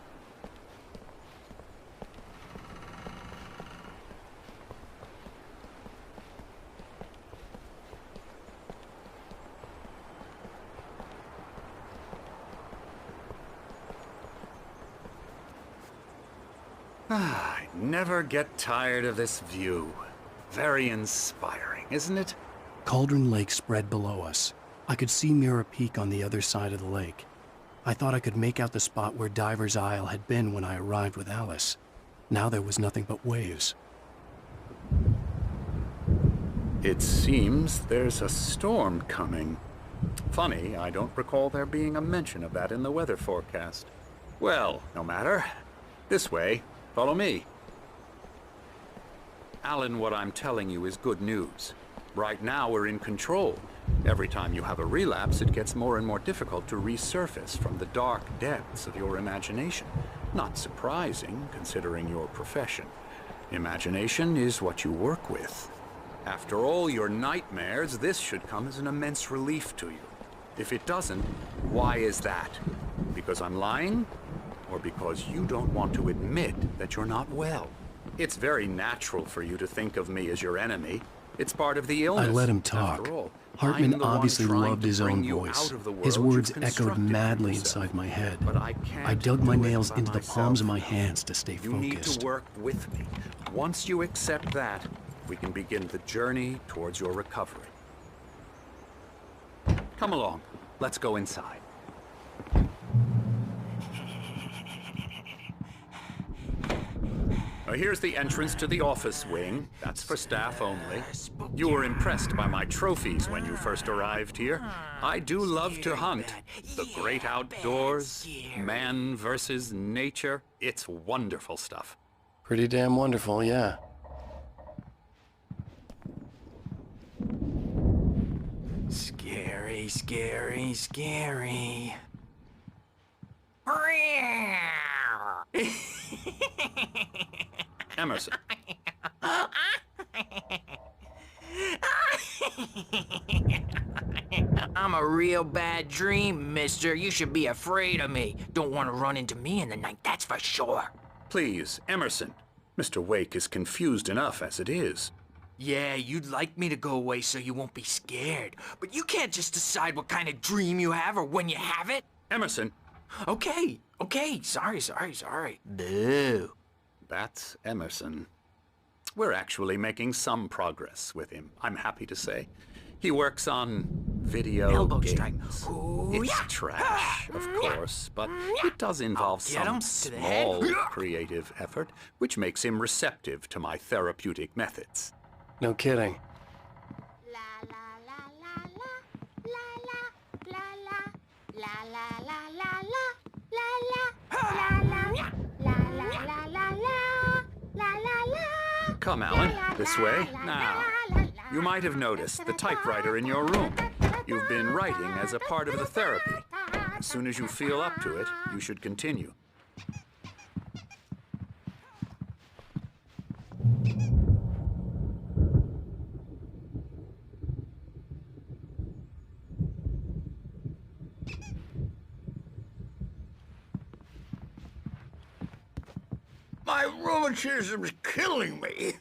I never get tired of this view. Very inspiring, isn't it? Cauldron Lake spread below us. I could see Mirror Peak on the other side of the lake. I thought I could make out the spot where Diver's Isle had been when I arrived with Alice. Now there was nothing but waves. It seems there's a storm coming. Funny, I don't recall there being a mention of that in the weather forecast. Well, no matter. This way. Follow me. Alan, what I'm telling you is good news. Right now we're in control. Every time you have a relapse, it gets more and more difficult to resurface from the dark depths of your imagination. Not surprising, considering your profession. Imagination is what you work with. After all your nightmares, this should come as an immense relief to you. If it doesn't, why is that? Because I'm lying? Or because you don't want to admit that you're not well? It's very natural for you to think of me as your enemy. It's part of the illness. I let him talk. After all, Hartman obviously loved his own voice. His words echoed madly inside my head. But I dug my nails into the palms of my hands to stay You need focused. to work with me. Once you accept that, we can begin the journey towards your recovery. Come along. Let's go inside. Here's the entrance to the office wing. That's for staff only. You were impressed by my trophies when you first arrived here. I do love to hunt. The great outdoors, man versus nature. It's wonderful stuff. Pretty damn wonderful, yeah. Scary, scary, scary. Emerson. I'm a real bad dream, mister. You should be afraid of me. Don't want to run into me in the night, that's for sure. Please, Emerson. Mr. Wake is confused enough as it is. Yeah, you'd like me to go away so you won't be scared. But you can't just decide what kind of dream you have or when you have it. Emerson. Okay, sorry. Boo. That's Emerson. We're actually making some progress with him, I'm happy to say. He works on video Elbow games. strike. It's trash, of course, but it does involve some small creative effort, which makes him receptive to my therapeutic methods. No kidding. Come, Alan, this way. Now, you might have noticed the typewriter in your room. You've been writing as a part of the therapy. As soon as you feel up to it, you should continue. My rheumatism's killing me.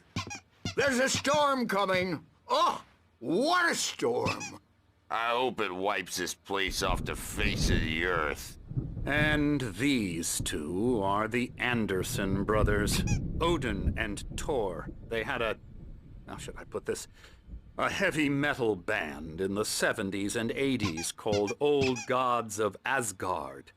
There's a storm coming. Oh, what a storm. I hope it wipes this place off the face of the earth. And these two are the Anderson brothers, Odin and Tor. They had how should I put this? A heavy metal band in the 70s and 80s called Old Gods of Asgard.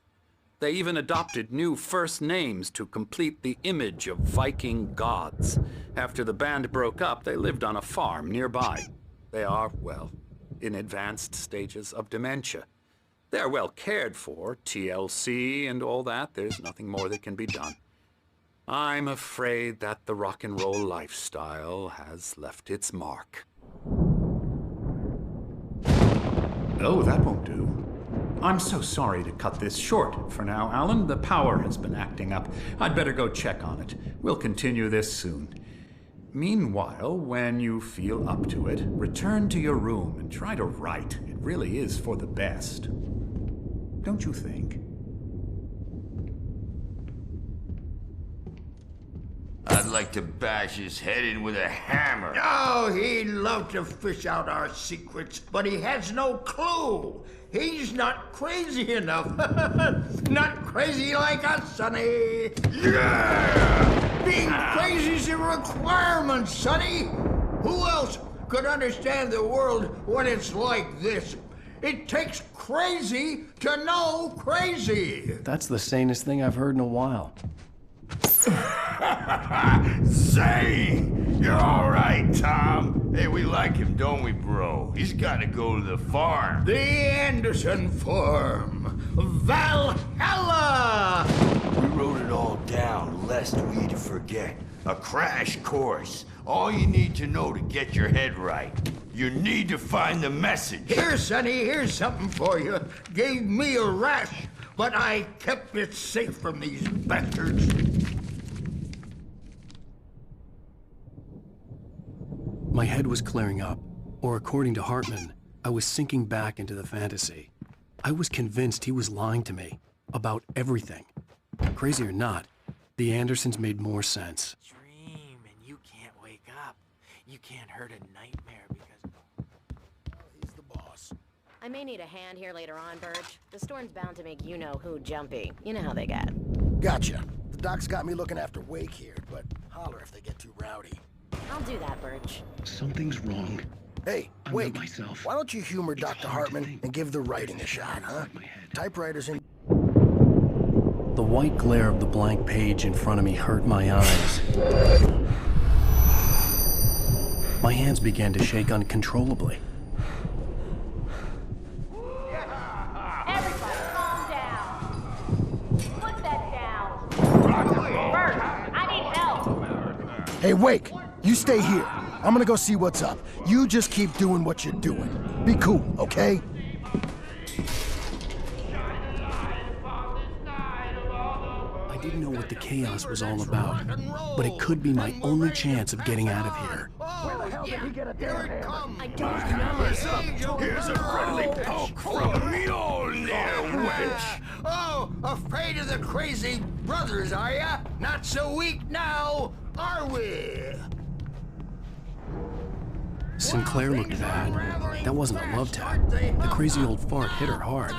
They even adopted new first names to complete the image of Viking gods. After the band broke up, they lived on a farm nearby. They are, well, in advanced stages of dementia. They're well cared for, TLC and all that. There's nothing more that can be done. I'm afraid that the rock and roll lifestyle has left its mark. Oh, that won't do. I'm so sorry to cut this short for now, Alan. The power has been acting up. I'd better go check on it. We'll continue this soon. Meanwhile, when you feel up to it, return to your room and try to write. It really is for the best. Don't you think? I'd like to bash his head in with a hammer. Oh, he'd love to fish out our secrets, but he has no clue. He's not crazy enough. Not crazy like us, Sonny. Yeah! Being crazy's a requirement, Sonny. Who else could understand the world when it's like this? It takes crazy to know crazy. That's the sanest thing I've heard in a while. Zane! You're all right, Tom. Hey, we like him, don't we, bro? He's got to go to the farm. The Anderson farm. Valhalla! We wrote it all down, lest we'd forget. A crash course. All you need to know to get your head right. You need to find the message. Here, Sonny, here's something for you. Gave me a rash, but I kept it safe from these bastards. My head was clearing up, or according to Hartman, I was sinking back into the fantasy. I was convinced he was lying to me about everything. Crazy or not, the Andersons made more sense. Dream and you can't wake up. You can't hurt a nightmare because... He's the boss. I may need a hand here later on, Burge. The storm's bound to make you-know-who jumpy. You know how they get. Gotcha. The doc's got me looking after Wake here, but holler if they get too rowdy. I'll do that, Burge. Something's wrong. Hey, I'm Wake, not myself. why don't you humor Dr. Hartman and give the writing a shot, huh? Typewriters in... The white glare of the blank page in front of me hurt my eyes. My hands began to shake uncontrollably. Everybody, calm down. Put that down. Burge, I need help. Hey, Wake, you stay here. I'm gonna go see what's up. You just keep doing what you're doing. Be cool, okay? I didn't know what the chaos was all about, but it could be my only chance of getting out of here. Where the hell did he get a damn hammer? I don't know. Here's a friendly poke from Mjolnir, wench. Oh, afraid of the crazy brothers, are ya? Not so weak now, are we? Sinclair looked bad. That wasn't a love tap. The crazy old fart hit her hard.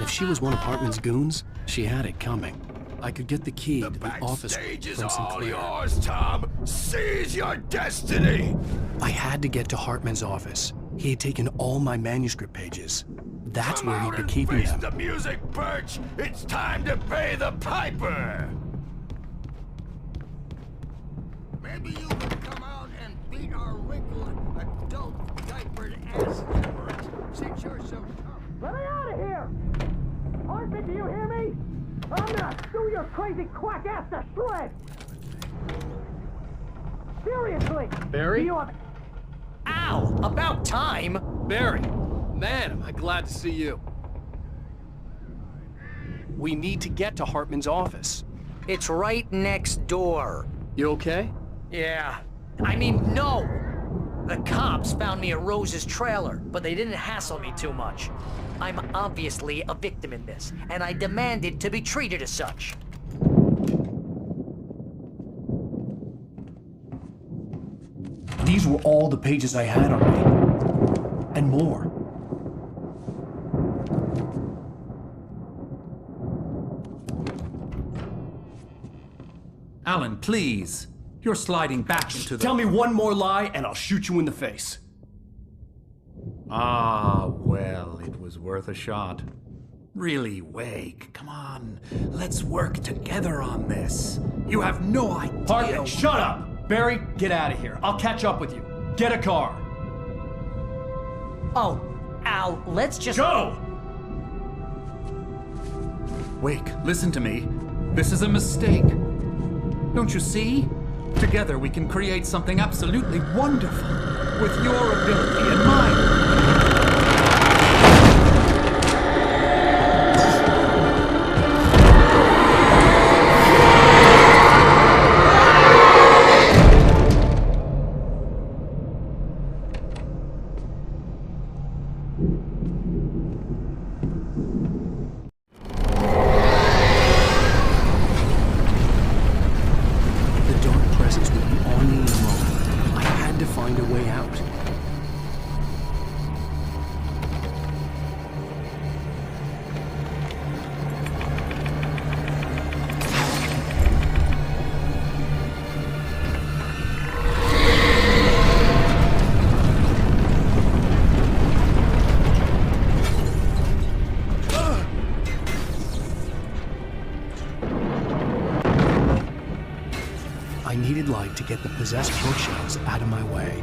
If she was one of Hartman's goons, she had it coming. I could get the key to the office Stage is from all Sinclair. yours, Tom. Seize your destiny. I had to get to Hartman's office. He had taken all my manuscript pages. That's Come where he'd out been and keeping face them. the music, Birch. It's time to pay the piper. Maybe you could come out and beat our wrinkled adult diapered asses, since you're so tough. Let me out of here! Hartman, do you hear me? I'm gonna chew your crazy quack ass to shreds! Seriously! Barry? Do you have... Ow! About time! Barry, man, am I glad to see you. We need to get to Hartman's office. It's right next door. You okay? Yeah. I mean, no! The cops found me at Rose's trailer, but they didn't hassle me too much. I'm obviously a victim in this, and I demanded to be treated as such. These were all the pages I had on me. And more. Alan, please. You're sliding back into the... Tell me one more lie and I'll shoot you in the face. Ah, well, it was worth a shot. Really, Wake, come on. Let's work together on this. You have no idea... Hartman, shut up! Barry, get out of here. I'll catch up with you. Get a car. Oh, Al, let's just... Go! Wake, listen to me. This is a mistake. Don't you see? Together we can create something absolutely wonderful. With your ability and mine. I needed light to get the possessed bookshelves out of my way.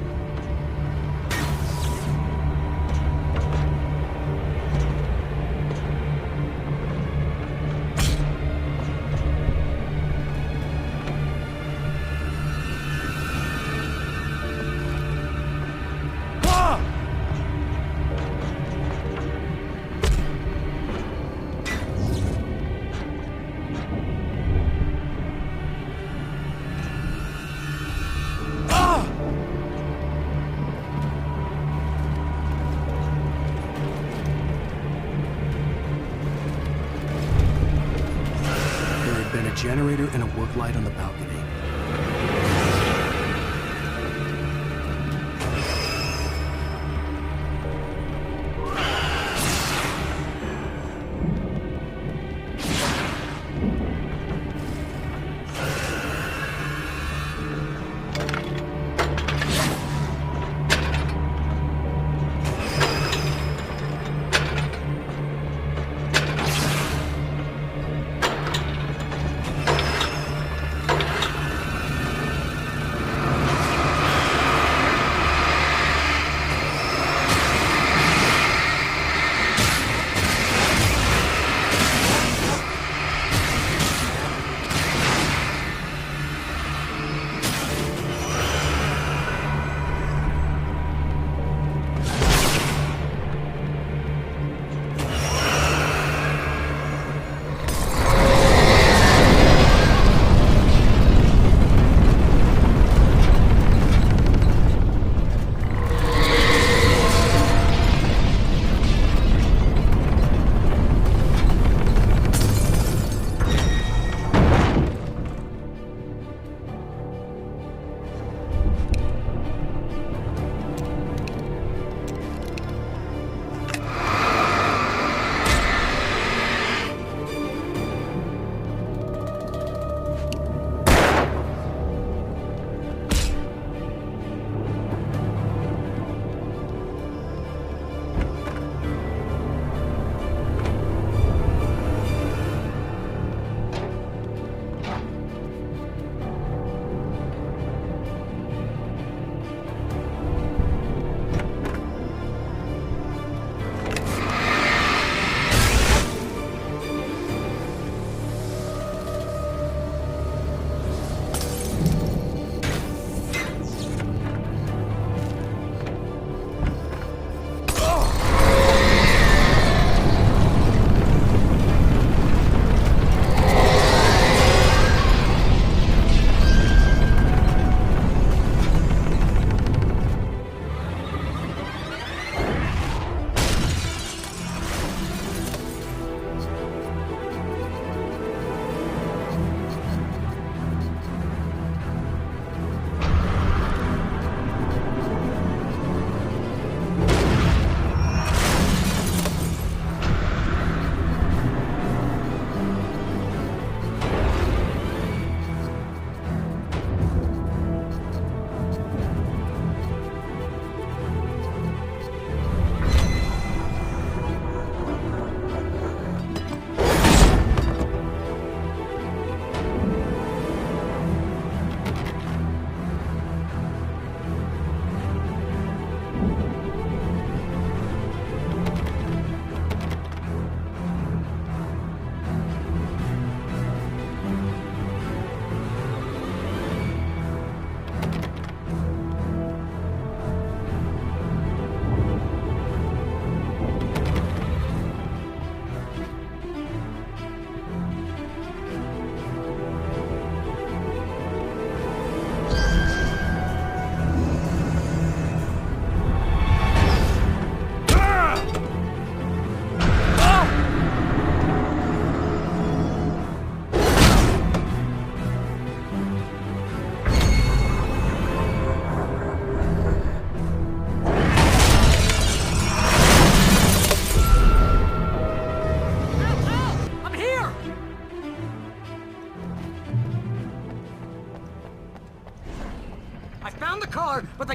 Generator and a work light on the balcony.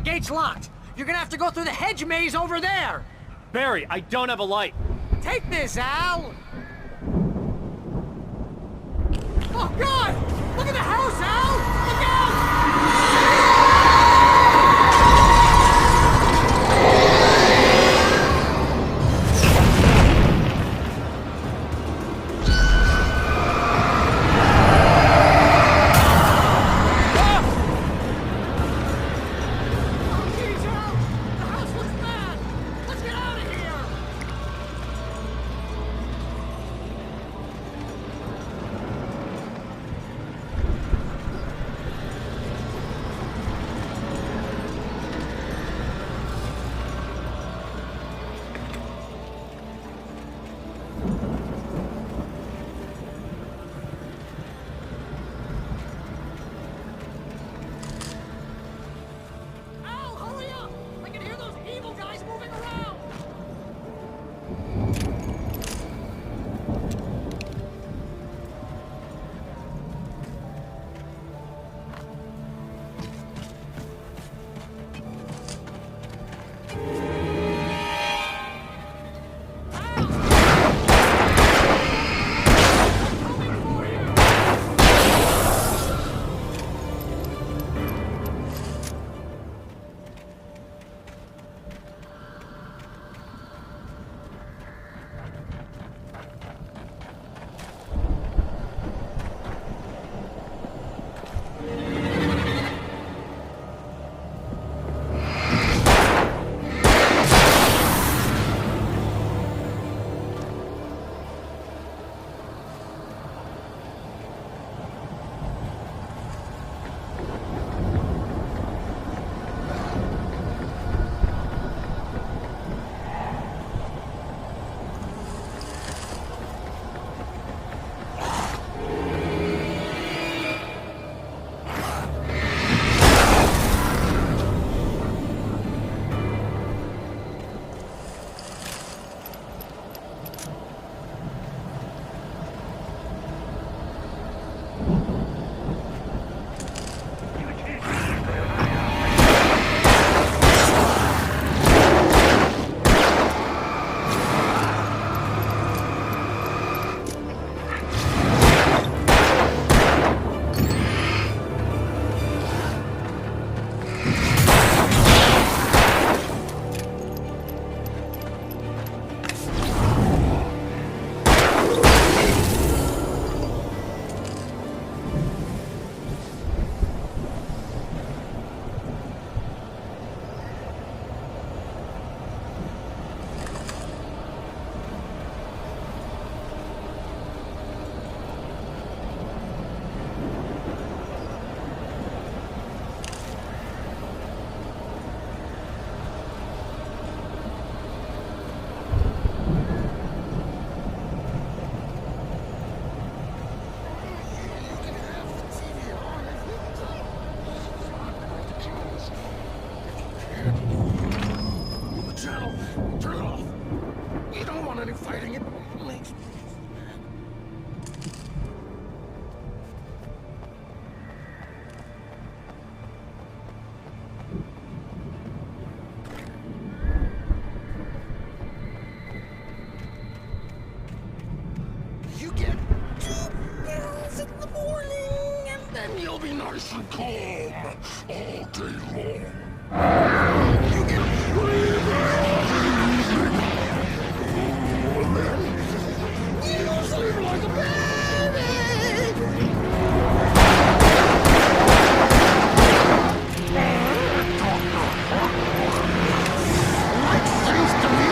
gate's locked. You're gonna have to go through the hedge maze over there. Barry, I don't have a light. Take this, Al. Oh, God! Look at the house, Al! Look out! nice and calm all day long. You get and then you sleep like a baby. Like things to me.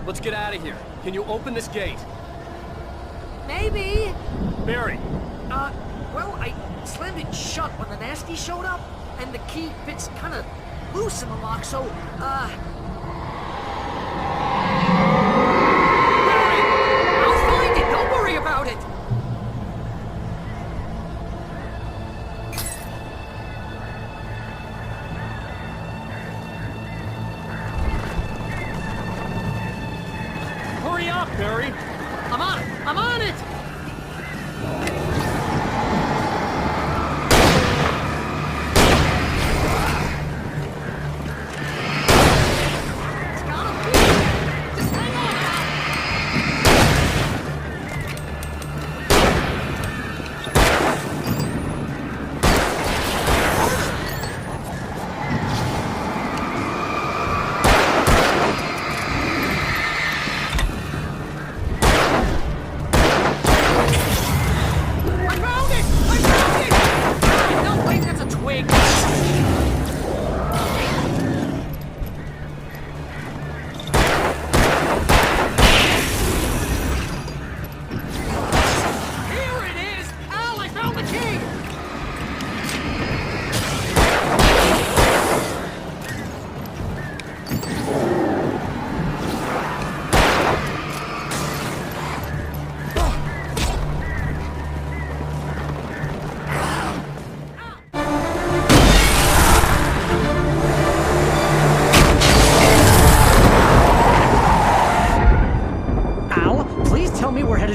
let's get out of here. Can you open this gate? Maybe. Barry. Well, I slammed it shut when the nasty showed up, and the key fits kind of loose in the lock, so, Barry! I'll find it, don't worry about it! Hurry up, Barry! I'm on it! I'm on it!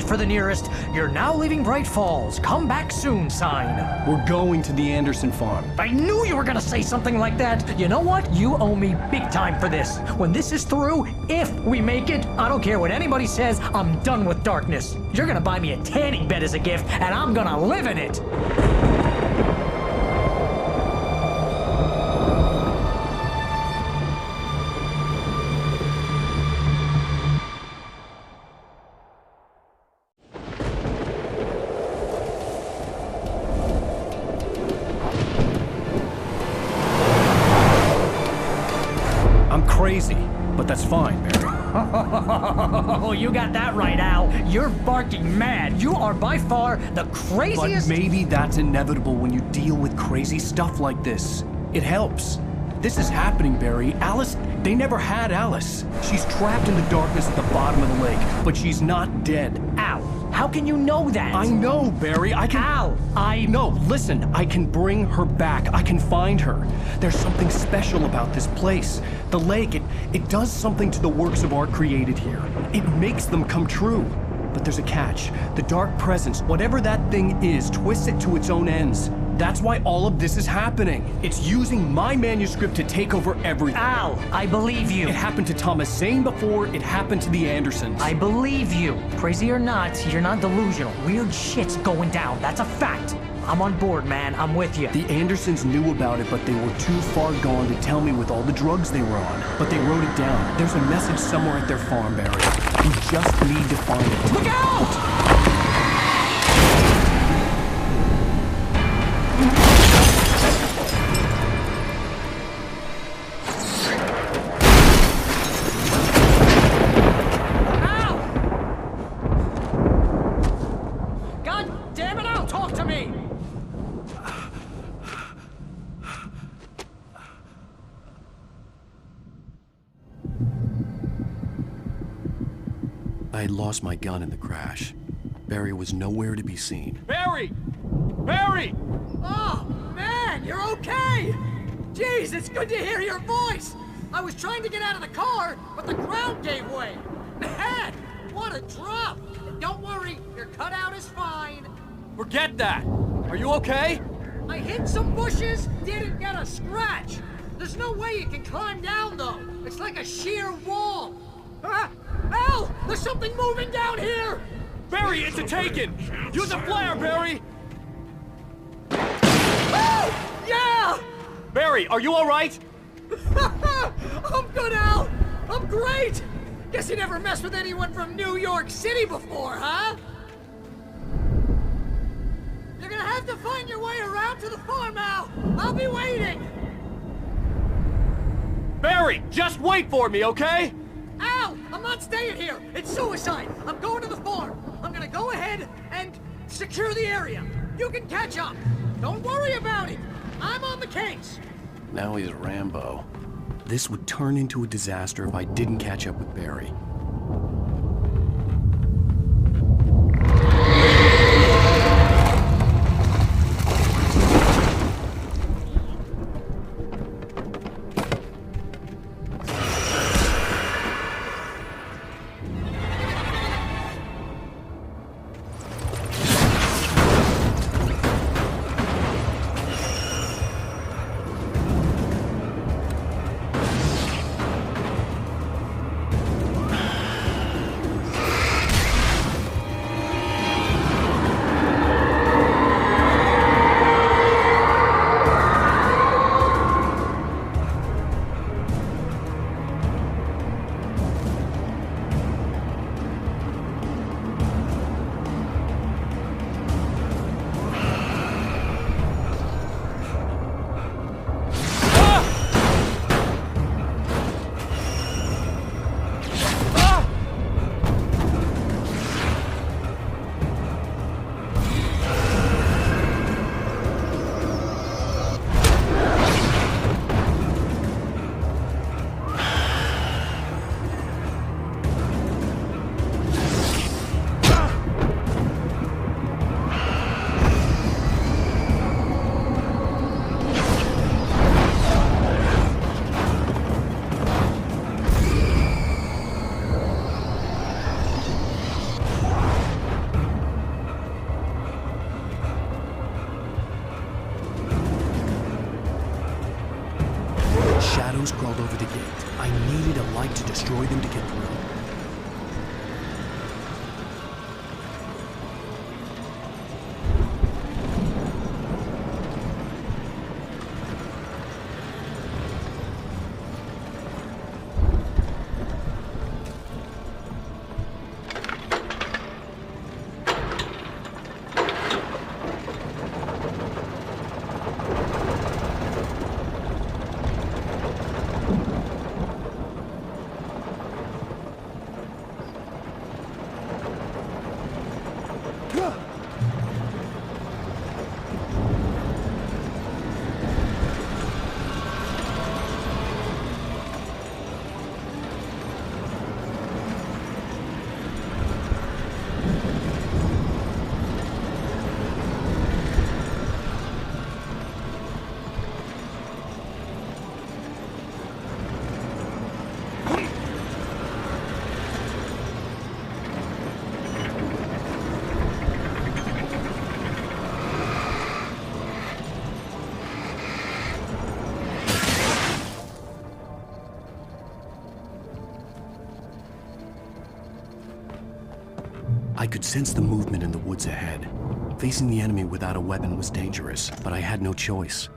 For the nearest, you're now leaving Bright Falls. Come back soon sign. We're going to the Anderson farm. I knew you were gonna say something like that. You know what? You owe me big time for this. When this is through, if we make it, I don't care what anybody says, I'm done with darkness. You're gonna buy me a tanning bed as a gift, and I'm gonna live in it. Crazy, but that's fine, Barry. Oh, you got that right, Al. You're barking mad. You are by far the craziest... But maybe that's inevitable when you deal with crazy stuff like this. It helps. This is happening, Barry. Alice, they never had Alice. She's trapped in the darkness at the bottom of the lake, but she's not dead. Al, how can you know that? I know, Barry. I can... Al, No, listen. I can bring her back. I can find her. There's something special about this place. The lake, it does something to the works of art created here. It makes them come true. But there's a catch. The dark presence, whatever that thing is, twists it to its own ends. That's why all of this is happening. It's using my manuscript to take over everything. Al, I believe you. It happened to Thomas Zane before, it happened to the Andersons. I believe you. Crazy or not, you're not delusional. Weird shit's going down. That's a fact. I'm on board, man. I'm with you. The Andersons knew about it, but they were too far gone to tell me with all the drugs they were on. But they wrote it down. There's a message somewhere at their farm, Barry. We just need to find it. Look out! I had lost my gun in the crash. Barry was nowhere to be seen. Barry! Barry! Oh, man, you're okay! Jeez, it's good to hear your voice! I was trying to get out of the car, but the ground gave way. Man, what a drop! And don't worry, your cutout is fine. Forget that! Are you okay? I hit some bushes, didn't get a scratch. There's no way you can climb down, though. It's like a sheer wall. Al! There's something moving down here! Barry, it's a taken! Use a flare, Barry! Oh! Yeah! Barry, are you alright? I'm good, Al! I'm great! Guess you never messed with anyone from New York City before, huh? You're gonna have to find your way around to the farm, Al! I'll be waiting! Barry, just wait for me, okay? Al! I'm not staying suicide. I'm going to the farm. I'm gonna go ahead and secure the area. You can catch up. Don't worry about it. I'm on the case. Now he's Rambo. This would turn into a disaster if I didn't catch up with Barry. Shadows crawled over the gate. I needed a light to destroy them to get through. I could sense the movement in the woods ahead. Facing the enemy without a weapon was dangerous, but I had no choice.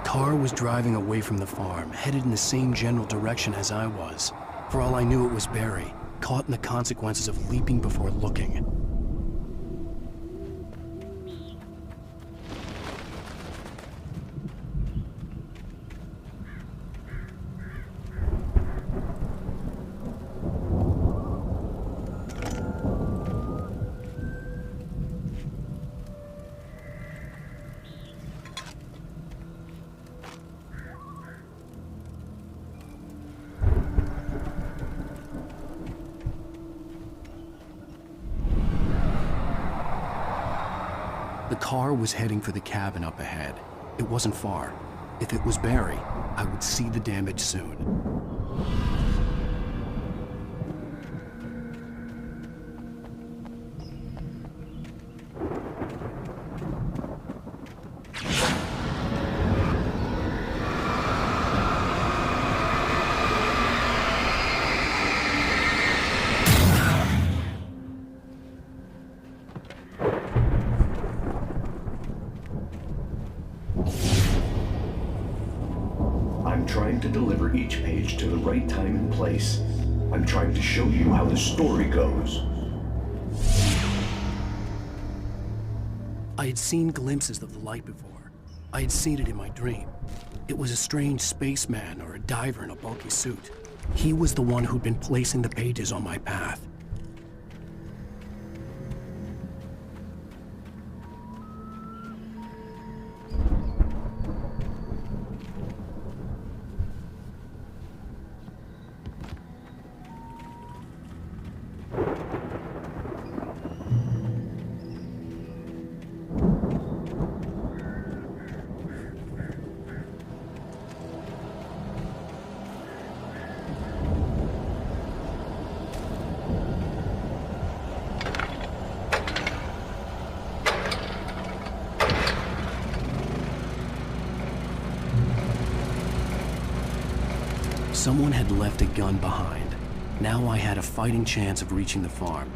car was driving away from the farm, headed in the same general direction as I was. For all I knew, it was Barry, caught in the consequences of leaping before looking. The car was heading for the cabin up ahead. It wasn't far. If it was Barry, I would see the damage soon. I'm trying to deliver each page to the right time and place. I'm trying to show you how the story goes. I had seen glimpses of the light before. I had seen it in my dream. It was a strange spaceman or a diver in a bulky suit. He was the one who'd been placing the pages on my path. Someone had left a gun behind. Now I had a fighting chance of reaching the farm.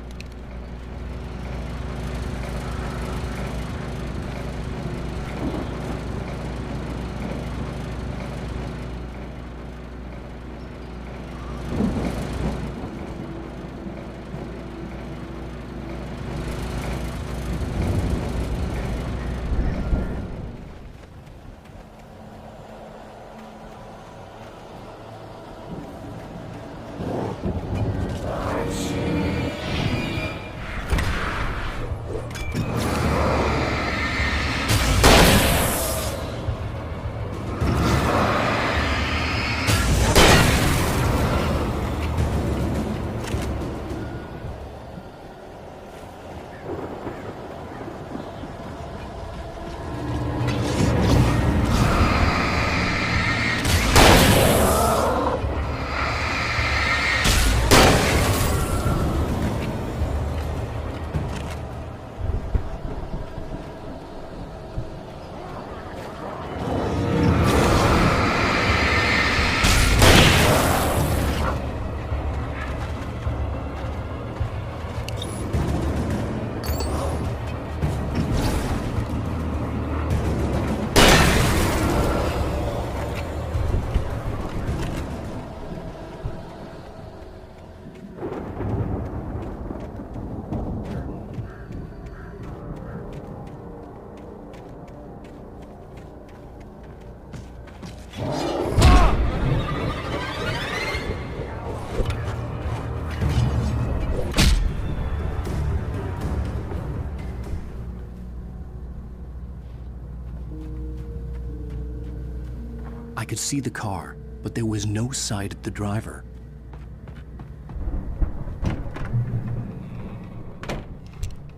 I could see the car, but there was no sight of the driver.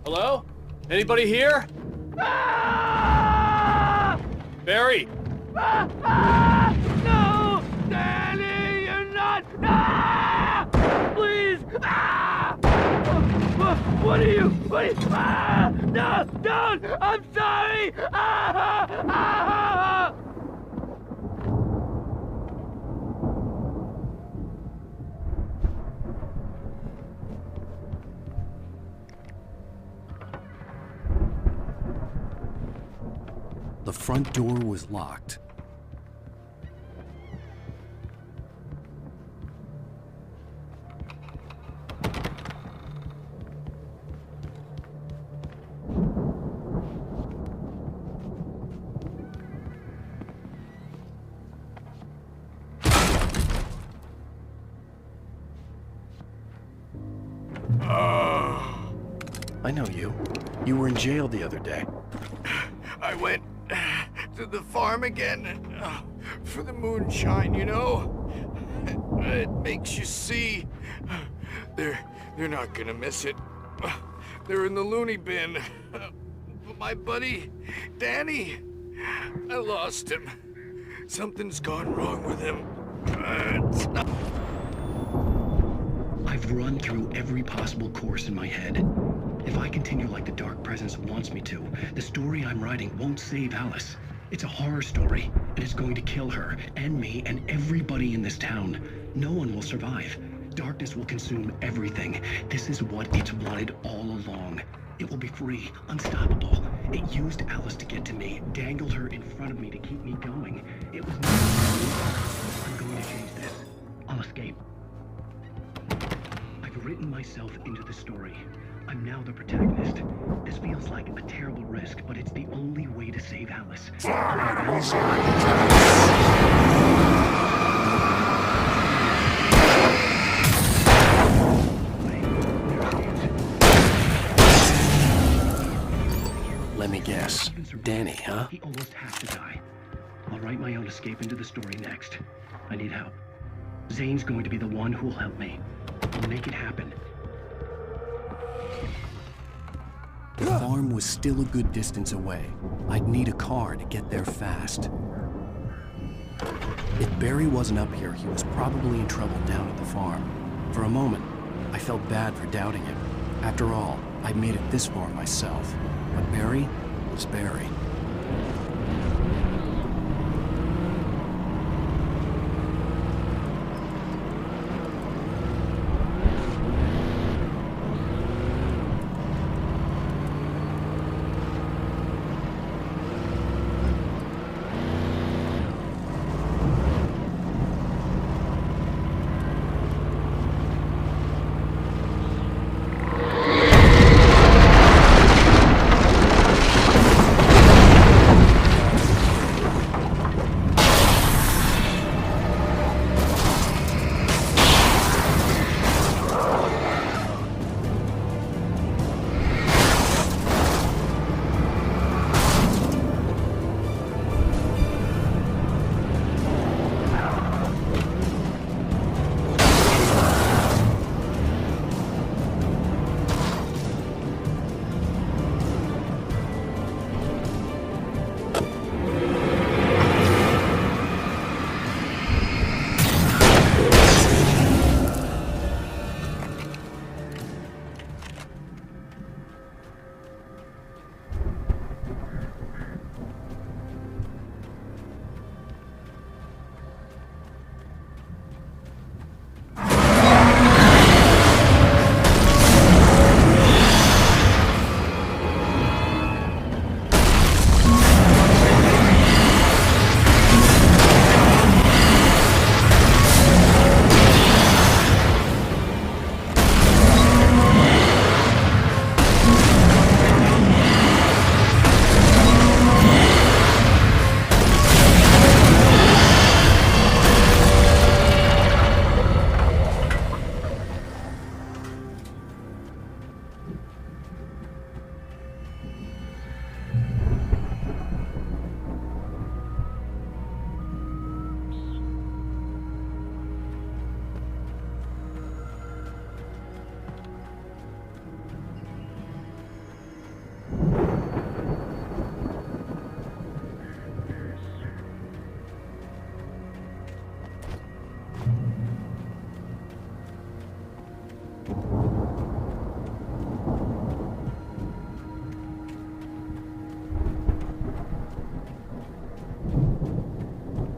Hello? Anybody here? Barry! No! Danny, you're not! Please! What are you? No! Don't! I'm sorry! The front door was locked. I know you. You were in jail the other day. I went to the farm again for the moonshine, you know? It makes you see. They're not gonna miss it. They're in the loony bin. my buddy, Danny. I lost him. Something's gone wrong with him. It's not... I've run through every possible course in my head. If I continue like the Dark Presence wants me to, the story I'm writing won't save Alice. It's a horror story, and it's going to kill her, and me, and everybody in this town. No one will survive. Darkness will consume everything. This is what it's wanted all along. It will be free, unstoppable. It used Alice to get to me, dangled her in front of me to keep me going. It was not... I'm going to change this. I'll escape. I've written myself into the story. I'm now the protagonist. This feels like a terrible risk, but it's the only way to save Alice. Let me guess. Danny, huh? He almost has to die. I'll write my own escape into the story next. I need help. Zane's going to be the one who'll help me. I'll make it happen. The farm was still a good distance away. I'd need a car to get there fast. If Barry wasn't up here, he was probably in trouble down at the farm. For a moment, I felt bad for doubting him. After all, I'd made it this far myself. But Barry was Barry.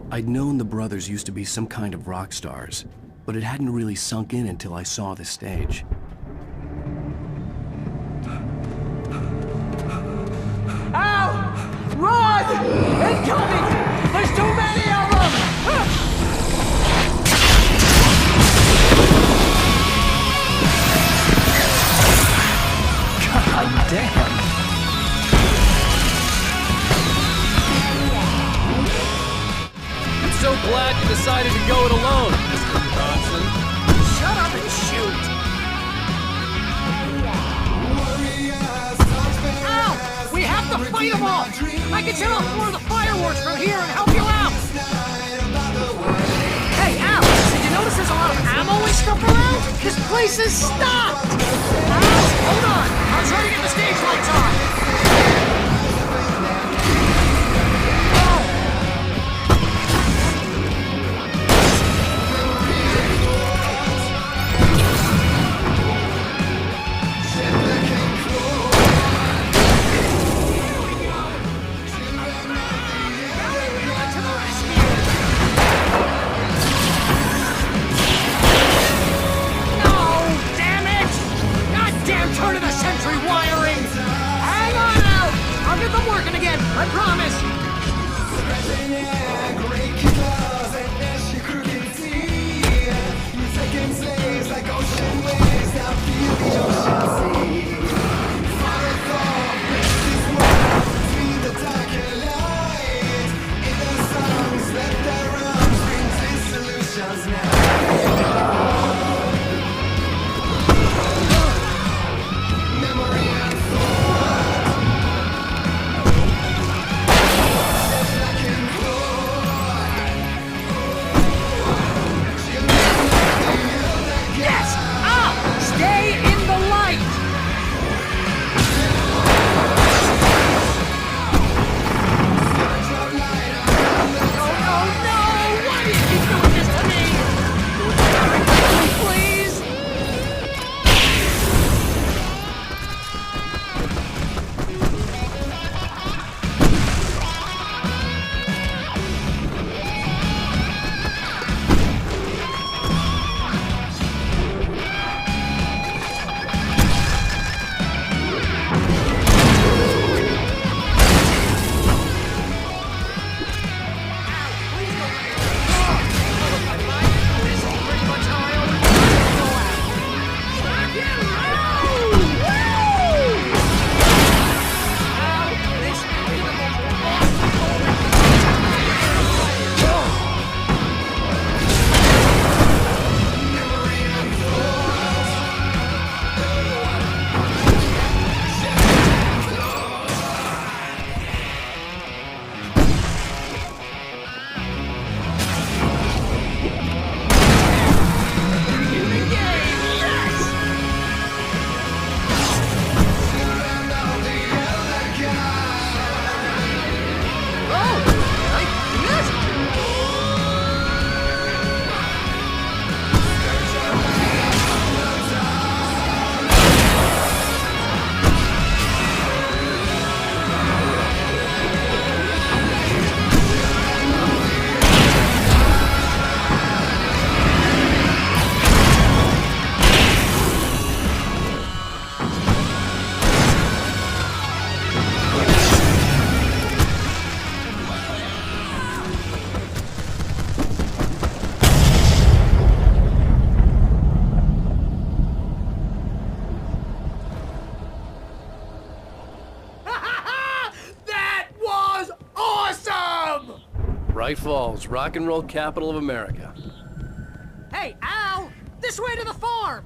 I'd known the brothers used to be some kind of rock stars, but it hadn't really sunk in until I saw the stage. Ow! Run! Incoming! There's too many of them! God damn! I'm so glad you decided to go it alone, Mr. Johnson. Shut up and shoot! Ow! We have to fight them all! I can set off more of the fireworks from here and help you out! Hey, Al! Did you notice there's a lot of ammo and stuff around? This place is stocked! Al, hold on! I'll try to get the stage lights on! Bright Falls, rock and roll capital of America. Hey, Al! This way to the farm!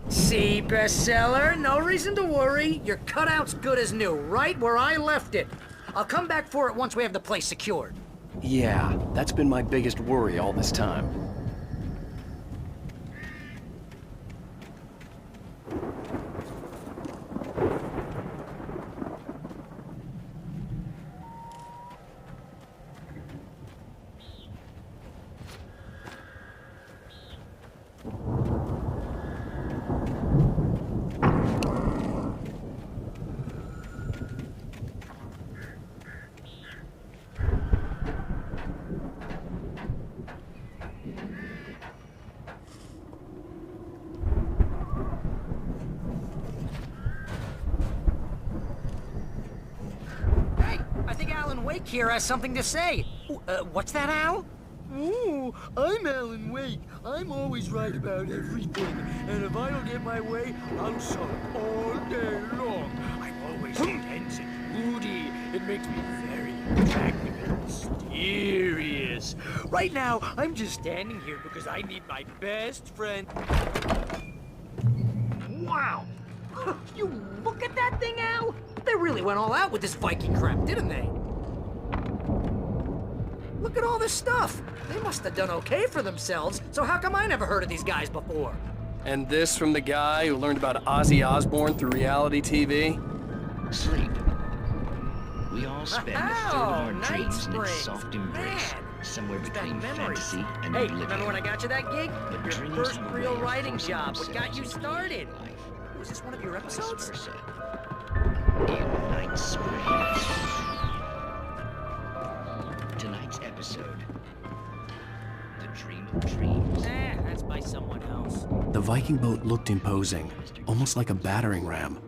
See, bestseller, no reason to worry. Your cutout's good as new, right where I left it. I'll come back for it once we have the place secured. Yeah, that's been my biggest worry all this time. Wake here has something to say. What's that, Al? Ooh, I'm Alan Wake. I'm always right about everything. And if I don't get my way, I'll sulk all day long. I'm always tense and moody. It makes me very attractive and mysterious. Right now, I'm just standing here because I need my best friend. Wow! You look at that thing, Al! They really went all out with this Viking crap, didn't they? Look at all this stuff. They must have done okay for themselves, so how come I never heard of these guys before? And this from the guy who learned about Ozzy Osbourne through reality TV? Sleep. We all spend a third of our dreams in its soft embrace, somewhere between fantasy and Hey, oblivion. remember when I got you that gig? But Your dreams first are real way writing forcing job. What got you themselves into started? life. Was this one of your episodes? Vice versa. In Night Springs. Tonight's episode, The Dream of Dreams. That's by someone else. The Viking boat looked imposing, almost like a battering ram.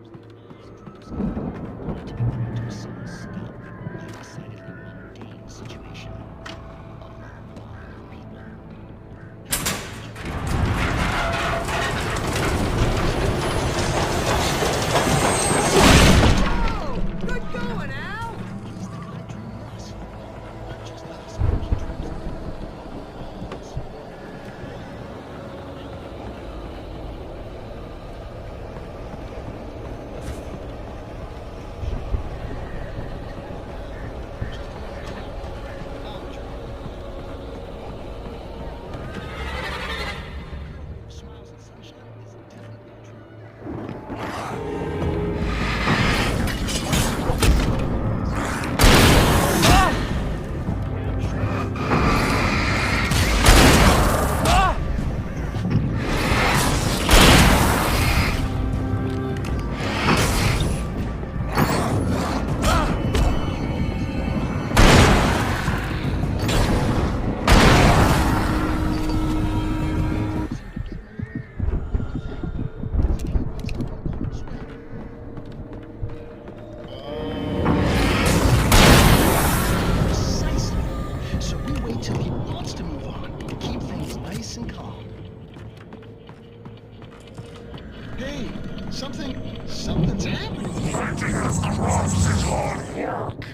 Something's happening. Fighting as corrupts is hard work.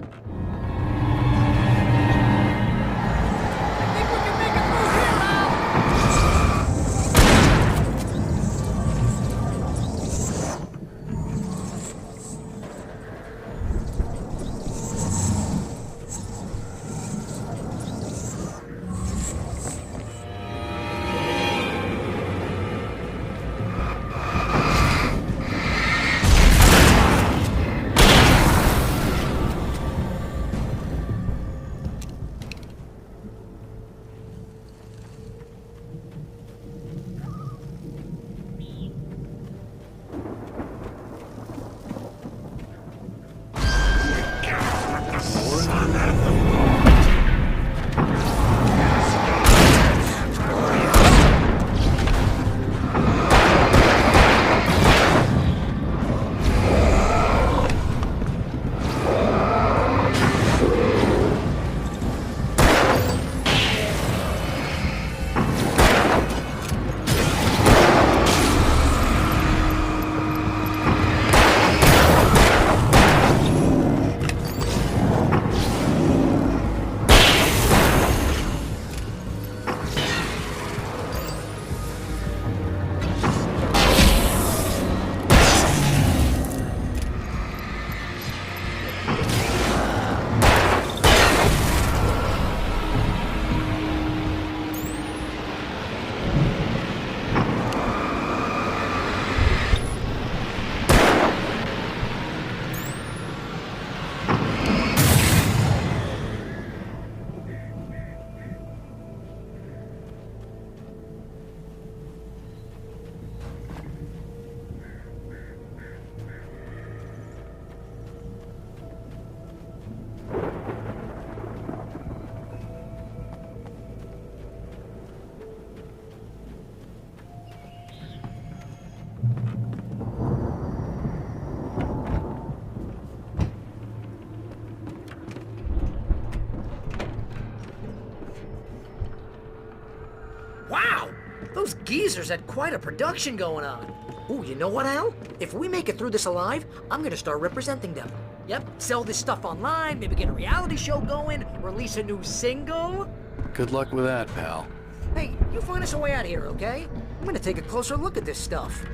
geezers had quite a production going on. Ooh, you know what, Al? If we make it through this alive, I'm gonna start representing them. Yep, sell this stuff online, maybe get a reality show going, release a new single. Good luck with that, pal. Hey, you find us a way out of here, okay? I'm gonna take a closer look at this stuff.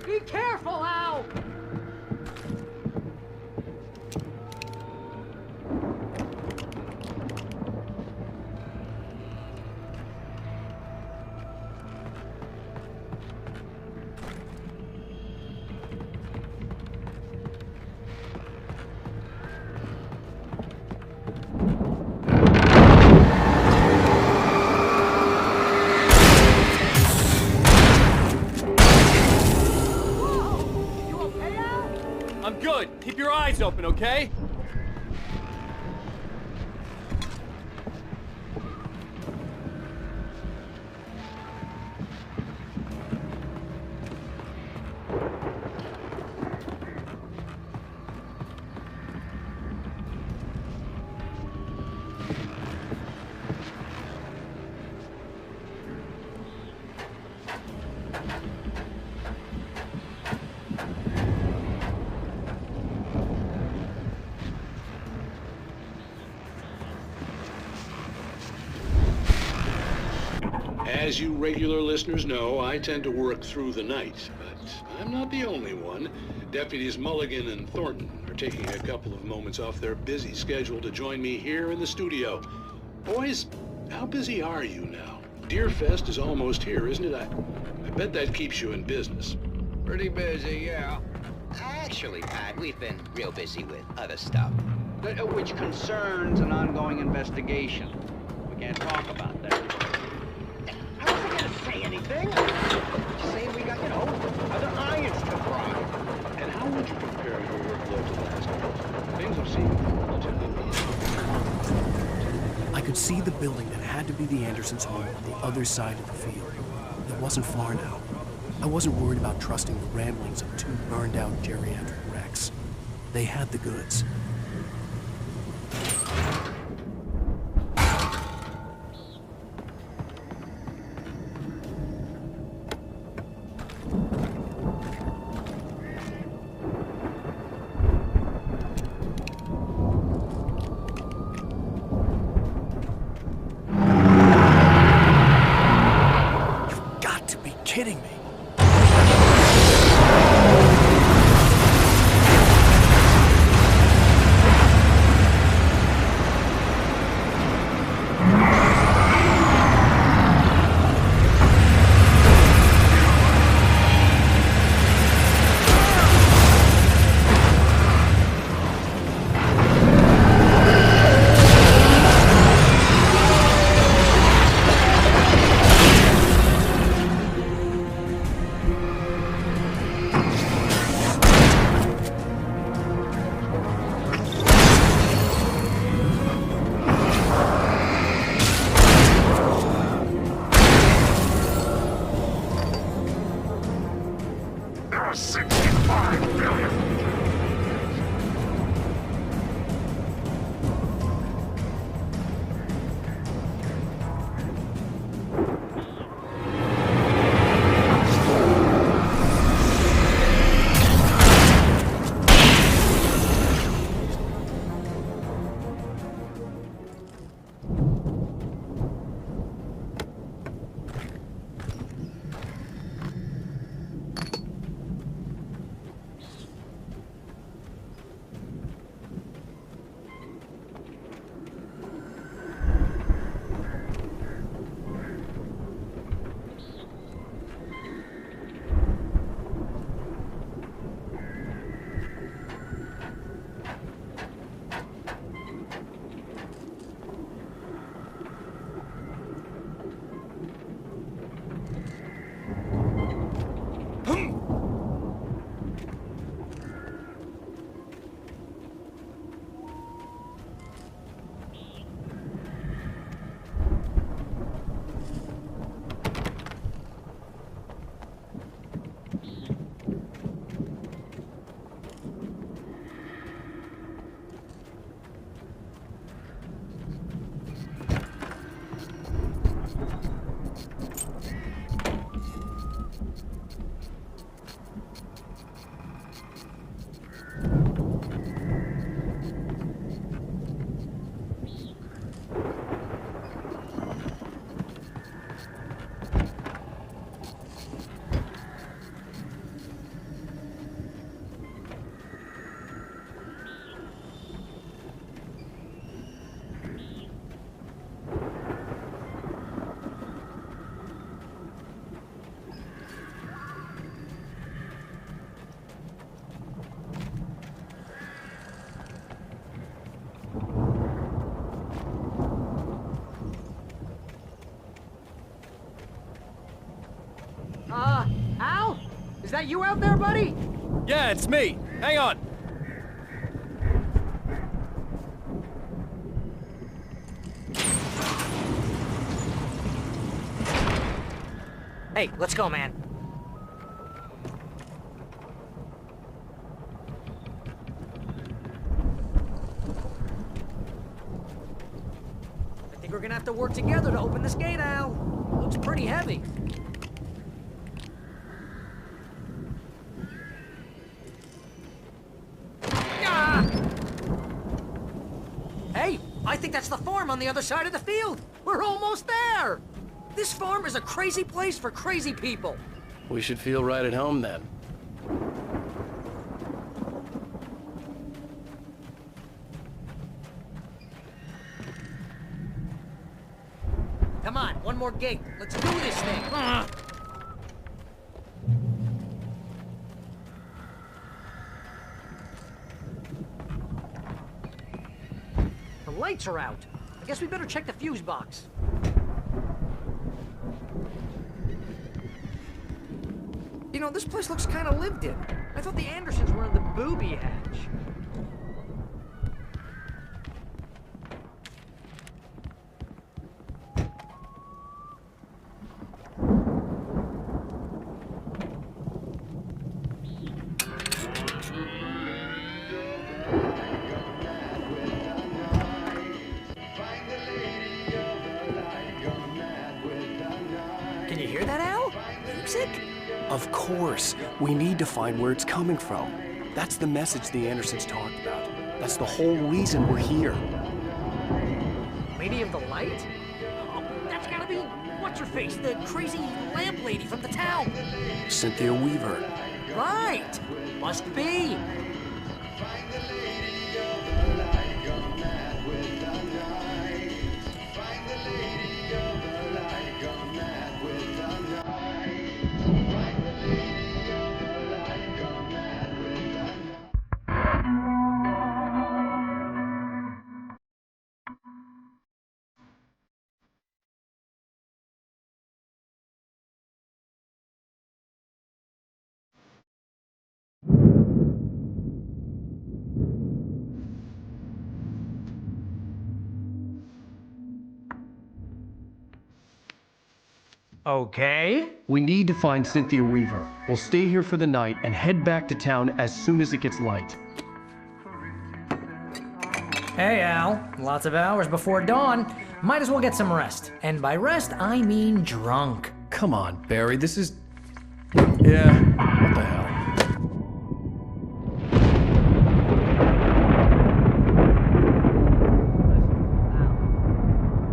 Be careful, Al! I'm good. Keep your eyes open, okay? As you regular listeners know, I tend to work through the night, but I'm not the only one. Deputies Mulligan and Thornton are taking a couple of moments off their busy schedule to join me here in the studio. Boys, how busy are you now? Deerfest is almost here, isn't it? I bet that keeps you in business. Pretty busy, yeah. Actually, Pat, we've been real busy with other stuff. Which concerns an ongoing investigation. We can't talk about that. I wasn't gonna say anything. Just saying we got, other irons to fry. And how would you compare your workload to last week? Things have seemed relatively easy. I could see the building that had to be the Andersons' home on the other side of the field. It wasn't far now. I wasn't worried about trusting the ramblings of two burned-out geriatric wrecks. They had the goods. Kidding me. Al? Is that you out there, buddy? Yeah, it's me. Hang on. Hey, let's go, man. I think we're gonna have to work together to open this gate, Al. It looks pretty heavy. Ah! Hey, I think that's the farm on the other side of the field. We're almost there. This farm is a crazy place for crazy people. We should feel right at home then. Come on, one more gate. Let's do this thing. The lights are out. I guess we better check the fuse box. You know, this place looks kind of lived in. I thought the Andersons were in the booby hatch. Can you hear that, Al? Music? Of course. We need to find where it's coming from. That's the message the Andersons talked about. That's the whole reason we're here. Lady of the Light? Oh, that's gotta be what's-her-face, the crazy lamp lady from the town. Cynthia Weaver. Right! Must be. Okay. We need to find Cynthia Weaver. We'll stay here for the night and head back to town as soon as it gets light. Hey, Al. Lots of hours before dawn. Might as well get some rest. And by rest, I mean drunk. Come on, Barry, this is... Yeah, what the hell?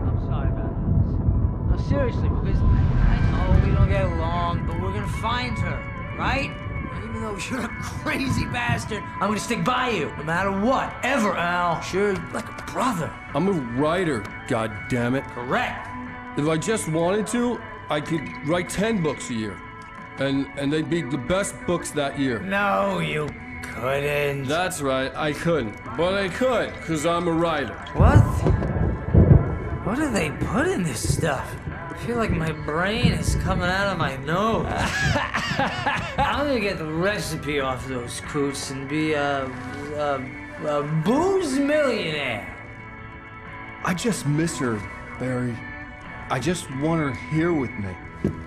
I'm sorry about this. No, seriously, because I know we don't get along, but we're gonna find her, right? And even though you're a crazy bastard, I'm gonna stick by you, no matter what, ever, Al. Sure, like a brother. I'm a writer, goddammit. Correct. If I just wanted to, I could write 10 books a year. And they'd be the best books that year. No, you couldn't. That's right, I couldn't. But I could, because I'm a writer. What? What do they put in this stuff? I feel like my brain is coming out of my nose. I'm gonna get the recipe off those coots and be a booze millionaire. I just miss her, Barry. I just want her here with me.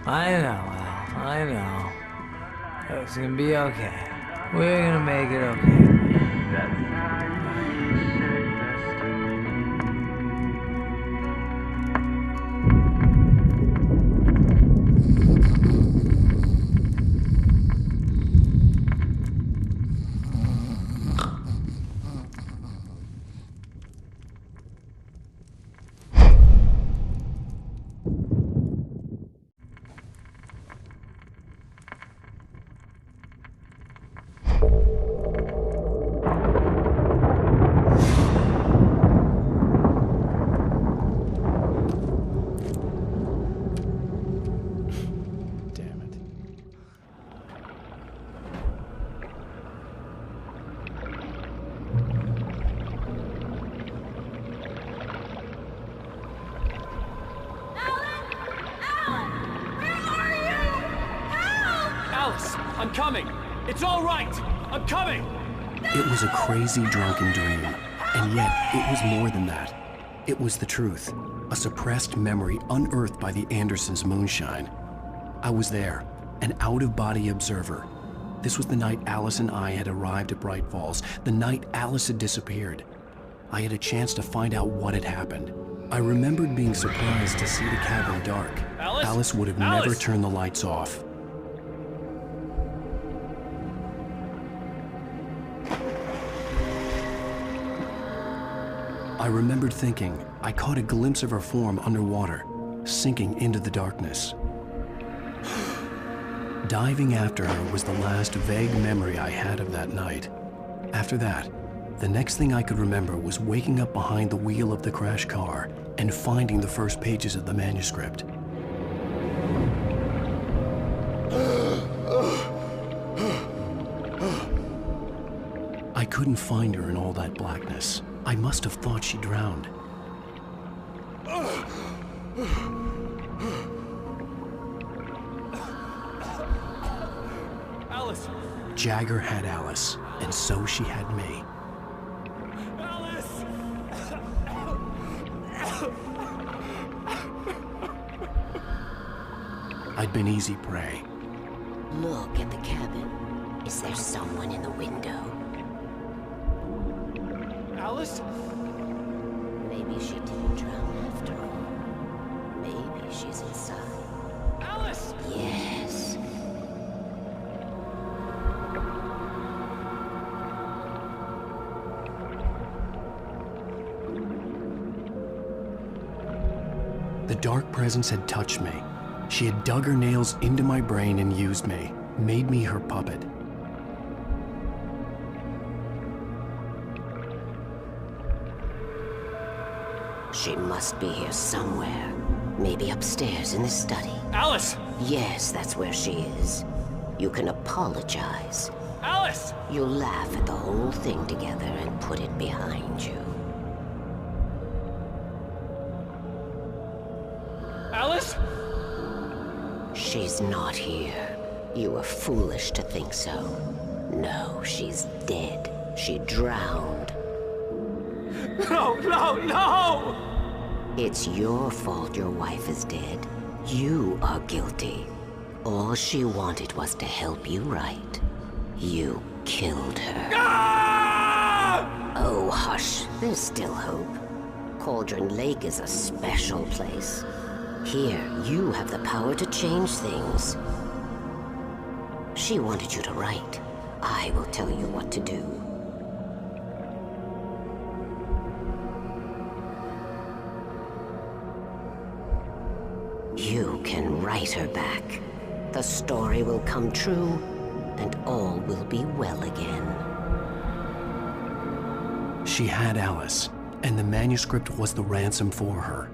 I know, Al. I know. It's gonna be okay. We're gonna make it okay. I'm coming! It's all right! I'm coming! It was a crazy drunken dream, and yet it was more than that. It was the truth, a suppressed memory unearthed by the Andersons' moonshine. I was there, an out-of-body observer. This was the night Alice and I had arrived at Bright Falls, the night Alice had disappeared. I had a chance to find out what had happened. I remembered being surprised to see the cabin dark. Alice would have never turned the lights off. I remembered thinking I caught a glimpse of her form underwater, sinking into the darkness. Diving after her was the last vague memory I had of that night. After that, the next thing I could remember was waking up behind the wheel of the crashed car and finding the first pages of the manuscript. I couldn't find her in all that blackness. I must have thought she drowned. Alice! Jagger had Alice, and so she had me. Alice! I'd been easy prey. Look at the cabin. Is there someone in the window? Alice? Maybe she didn't drown after all. Maybe she's inside. Alice! Yes. The dark presence had touched me. She had dug her nails into my brain and used me, made me her puppet. She must be here somewhere. Maybe upstairs in the study. Alice! Yes, that's where she is. You can apologize. Alice! You laugh at the whole thing together and put it behind you. Alice? She's not here. You were foolish to think so. No, she's dead. She drowned. No, no, no! It's your fault your wife is dead. You are guilty. All she wanted was to help you right. You killed her. Ah! Oh, hush. There's still hope. Cauldron Lake is a special place. Here, you have the power to change things. She wanted you to write. I will tell you what to do. You can write her back. The story will come true, and all will be well again. She had Alice, and the manuscript was the ransom for her.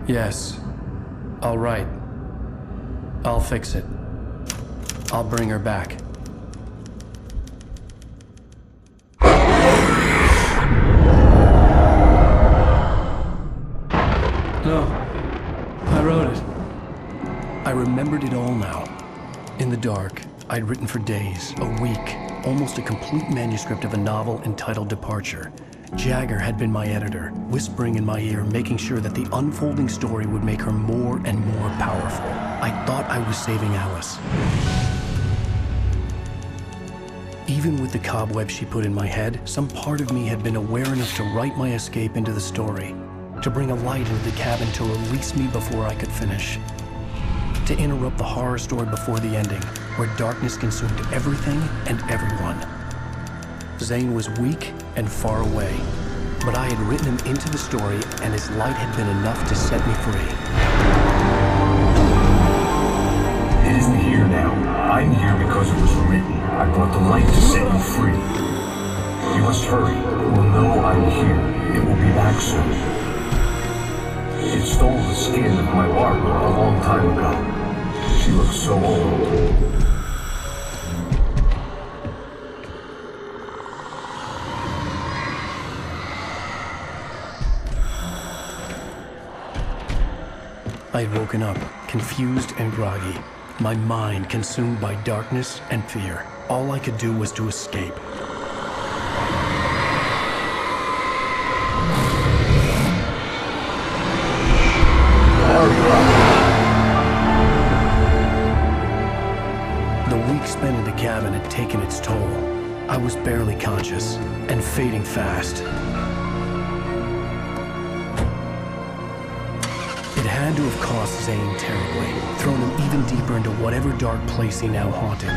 Yes. All right. I'll fix it. I'll bring her back. No. I wrote it. I remembered it all now. In the dark, I'd written for days, a week, almost a complete manuscript of a novel entitled Departure. Jagger had been my editor, whispering in my ear, making sure that the unfolding story would make her more and more powerful. I thought I was saving Alice. Even with the cobwebs she put in my head, some part of me had been aware enough to write my escape into the story, to bring a light into the cabin to release me before I could finish, to interrupt the horror story before the ending, where darkness consumed everything and everyone. Zane was weak and far away, but I had written him into the story, and his light had been enough to set me free. It isn't here now. I'm here because it was written. I brought the light to set you free. You must hurry. It will know I'm here. It will be back soon. It stole the skin of my Barbara a long time ago. She looks so old. I had woken up, confused and groggy, my mind consumed by darkness and fear. All I could do was to escape. The week spent in the cabin had taken its toll. I was barely conscious and fading fast. It had to have cost Zane terribly, thrown him even deeper into whatever dark place he now haunted.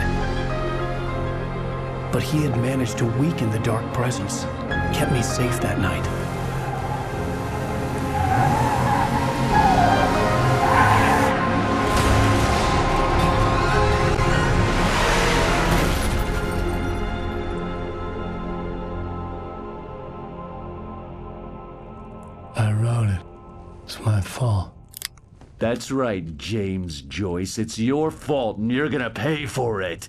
But he had managed to weaken the dark presence, kept me safe that night. I wrote it. It's my fault. That's right, James Joyce. It's your fault, and you're gonna pay for it.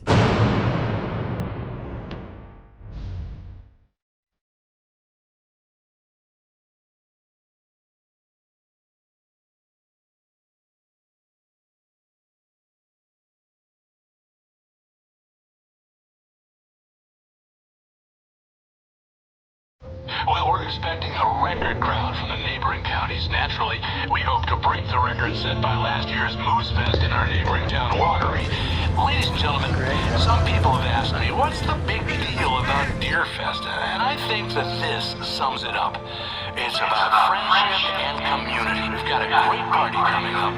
Well, we're expecting a record crowd from the neighboring counties. Naturally, we hope to break the record set by last year's Moose Fest in our neighboring town, Watery. Ladies and gentlemen, some people have asked me, what's the big deal about Deer Fest? And I think that this sums it up. It's about friendship and community. We've got a great party coming up.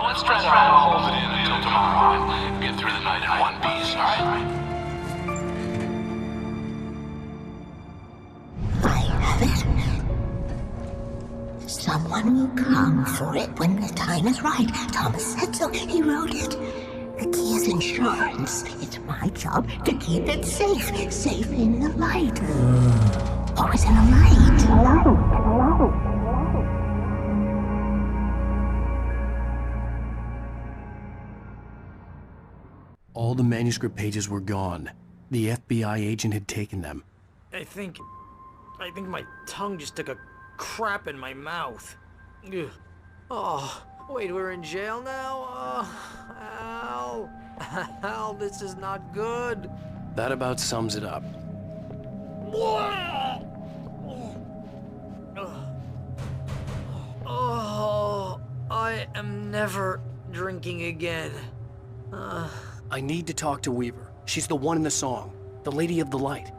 Let's try to hold it in until tomorrow and get through the night in one piece, all right? Someone will come for it when the time is right. Thomas said so. He wrote it. The key is insurance. It's my job to keep it safe. Safe in the light. Always in the light. Hello. All the manuscript pages were gone. The FBI agent had taken them. I think my tongue just took a crap in my mouth. Ugh. Oh, wait, we're in jail now? Oh, Al, this is not good. That about sums it up. Oh, I am never drinking again. I need to talk to Weaver. She's the one in the song. The Lady of the Light.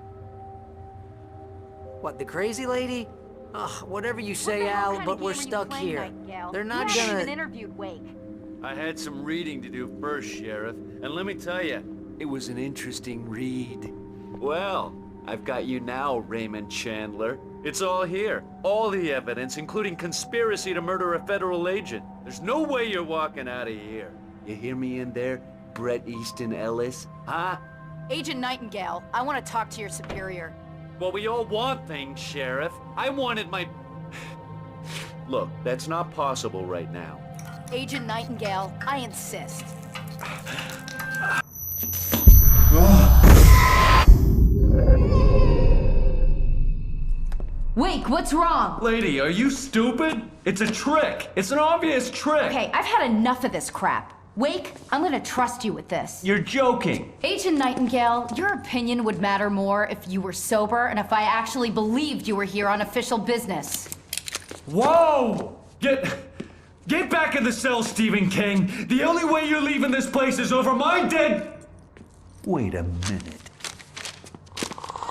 What, the crazy lady? Whatever you say, Al, but we're stuck here. They're not gonna... You even interviewed Wake. I had some reading to do first, Sheriff, and let me tell you, it was an interesting read. Well, I've got you now, Raymond Chandler. It's all here. All the evidence, including conspiracy to murder a federal agent. There's no way you're walking out of here. You hear me in there, Bret Easton Ellis? Huh? Agent Nightingale, I want to talk to your superior. Well, we all want things, Sheriff. I wanted my... Look, that's not possible right now. Agent Nightingale, I insist. Wake, what's wrong? Lady, are you stupid? It's a trick. It's an obvious trick. Okay, I've had enough of this crap. Wake, I'm gonna trust you with this. You're joking. Agent Nightingale, your opinion would matter more if you were sober and if I actually believed you were here on official business. Whoa! Get back in the cell, Stephen King. The only way you're leaving this place is over my dead... Wait a minute.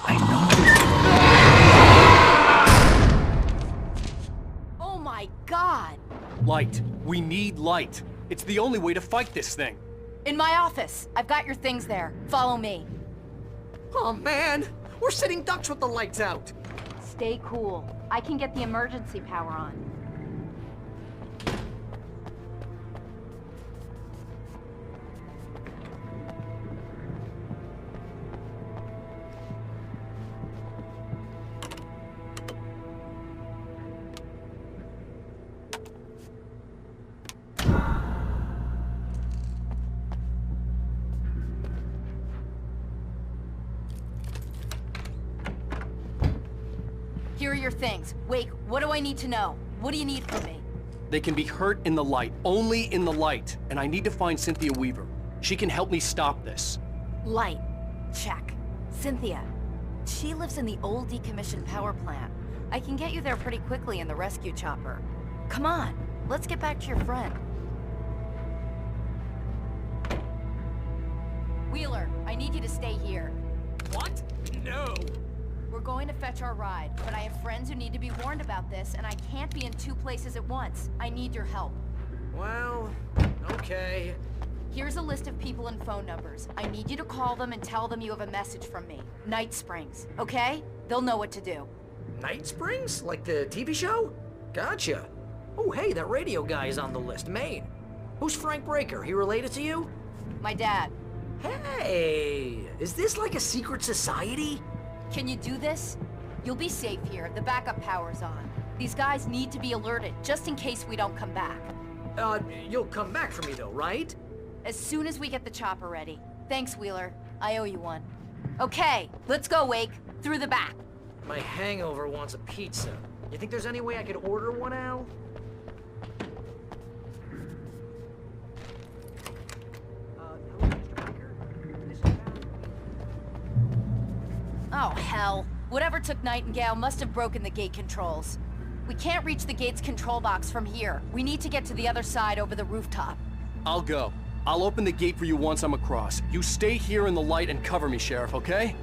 I know... Oh my God! Light. We need light. It's the only way to fight this thing. In my office. I've got your things there. Follow me. Oh man, we're sitting ducks with the lights out. Stay cool. I can get the emergency power on. Here are your things. Wake, what do I need to know? What do you need from me? They can be hurt in the light, only in the light. And I need to find Cynthia Weaver. She can help me stop this. Light. Check. Cynthia. She lives in the old decommissioned power plant. I can get you there pretty quickly in the rescue chopper. Come on, let's get back to your friend. Wheeler, I need you to stay here. What? No. We're going to fetch our ride, but I have friends who need to be warned about this, and I can't be in 2 places at once. I need your help. Well, okay. Here's a list of people and phone numbers. I need you to call them and tell them you have a message from me. Night Springs, okay? They'll know what to do. Night Springs? Like the TV show? Gotcha. Oh, hey, that radio guy is on the list, Maine. Who's Frank Breaker? He related to you? My dad. Hey, is this like a secret society? Can you do this? You'll be safe here. The backup power's on. These guys need to be alerted, just in case we don't come back. You'll come back for me though, right? As soon as we get the chopper ready. Thanks, Wheeler. I owe you one. Okay, let's go, Wake. Through the back. My hangover wants a pizza. You think there's any way I could order one, Al? Oh, hell. Whatever took Nightingale must have broken the gate controls. We can't reach the gate's control box from here. We need to get to the other side over the rooftop. I'll go. I'll open the gate for you once I'm across. You stay here in the light and cover me, Sheriff, okay?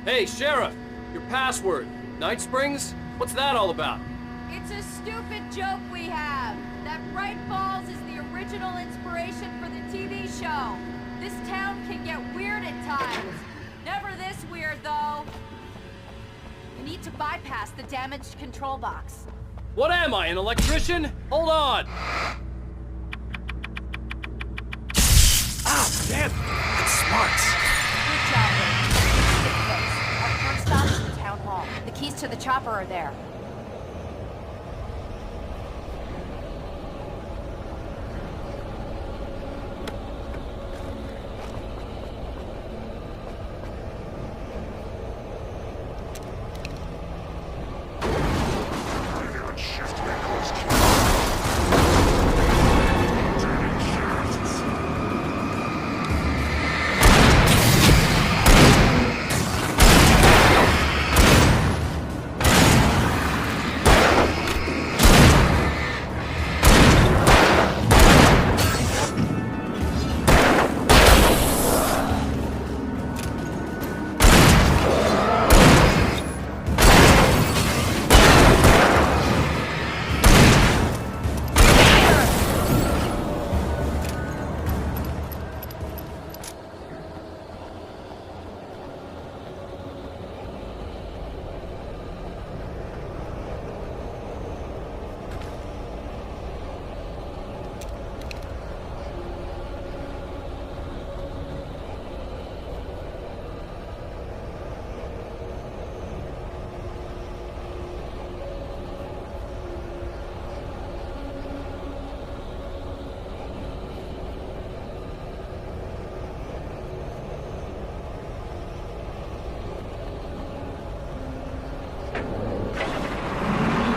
Hey, Sheriff! Your password. Night Springs? What's that all about? It's a stupid joke we have. That Bright Falls is the original inspiration for the TV show. This town can get weird at times. Never this weird, though. We need to bypass the damaged control box. What am I, an electrician? Hold on! Ah, damn! That's smart. Good job, Rick. Our first stop is the town hall. The keys to the chopper are there.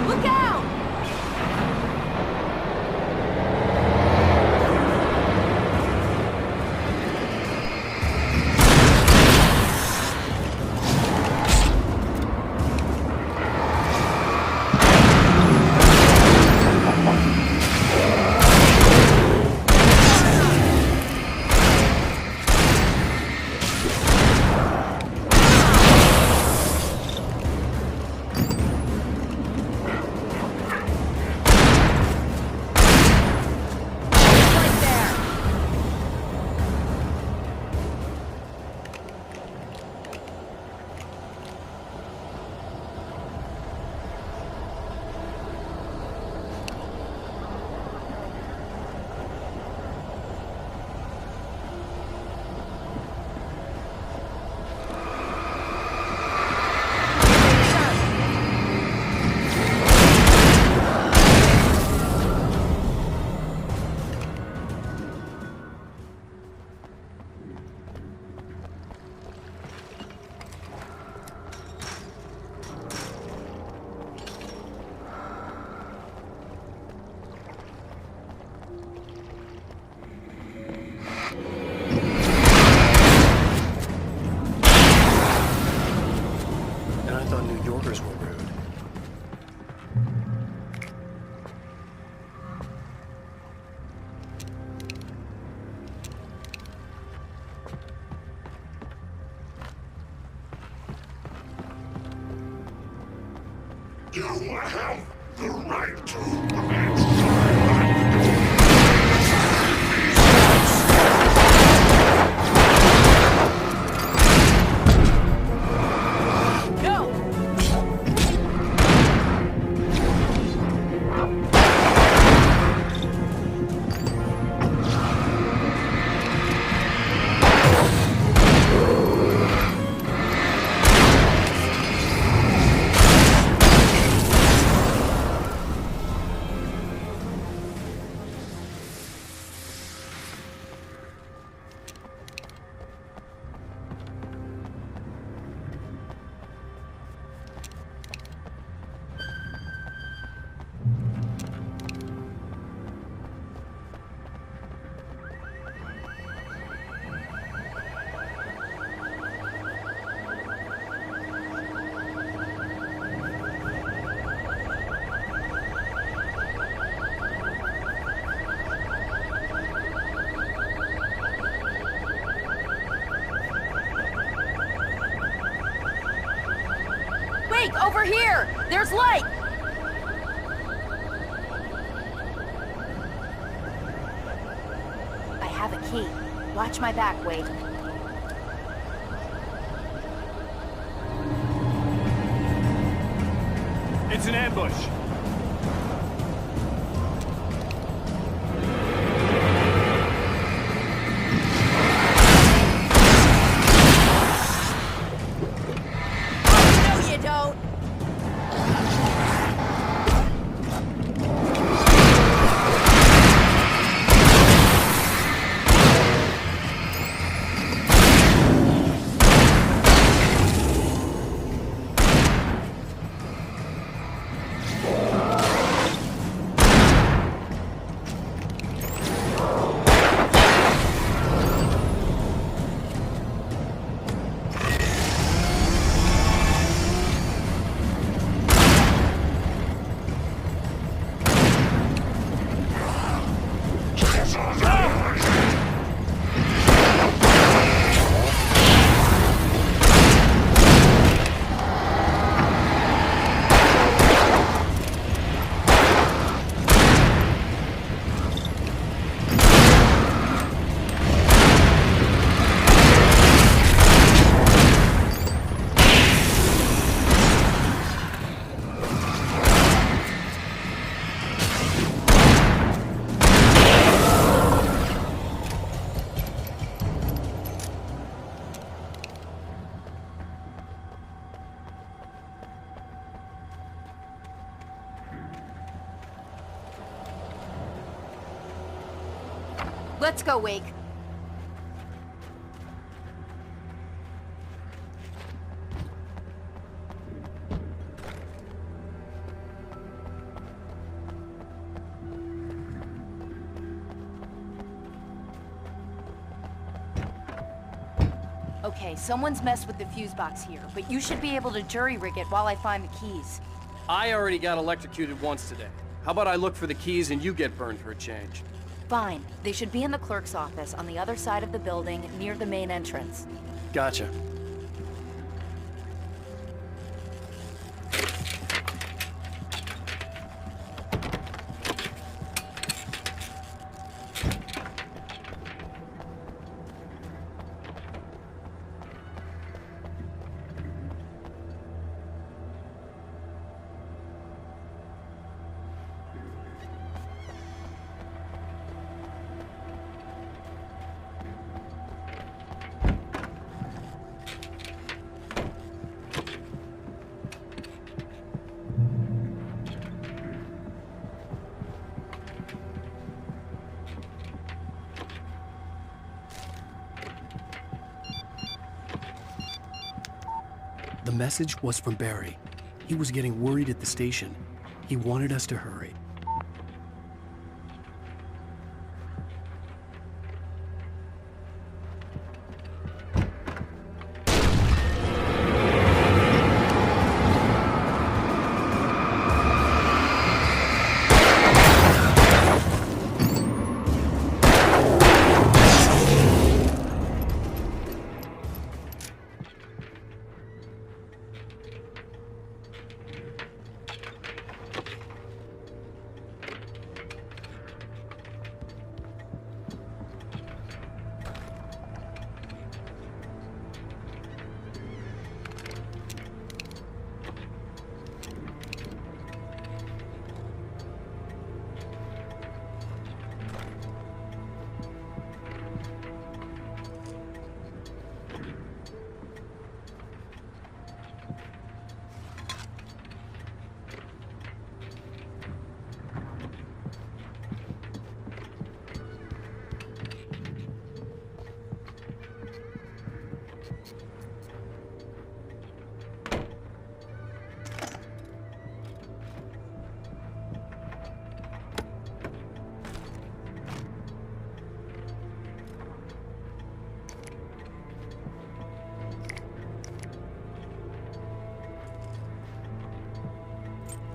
Look out! And I thought New Yorkers were rude. You have the right to Wake, over here! There's light! I have a key. Watch my back, Wade. It's an ambush. No, you don't! Let's go, Wake. Okay, someone's messed with the fuse box here, but you should be able to jury-rig it while I find the keys. I already got electrocuted once today. How about I look for the keys and you get burned for a change? Fine. They should be in the clerk's office on the other side of the building, near the main entrance. Gotcha. The message was from Barry. He was getting worried at the station. He wanted us to hurry.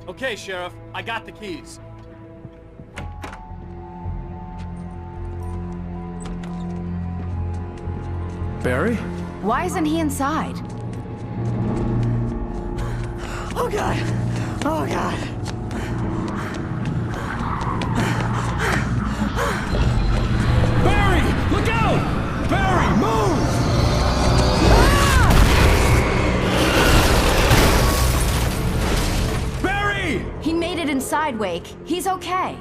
Okay, Sheriff, I got the keys. Barry? Why isn't he inside? Oh God! Oh God! Barry! Look out! Barry, move! Barry! He made it inside, Wake. He's okay.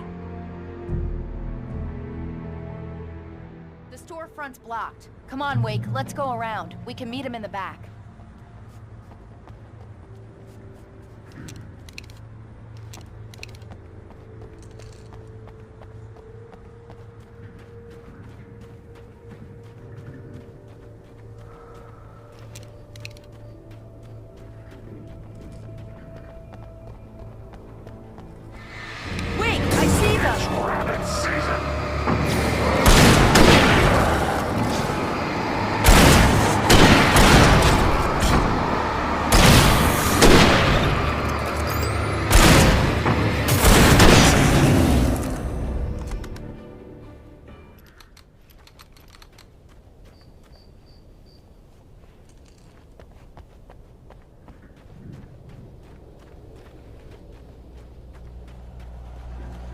The storefront's blocked. Come on, Wake, let's go around. We can meet him in the back. Wake, I see them! Rabbit season.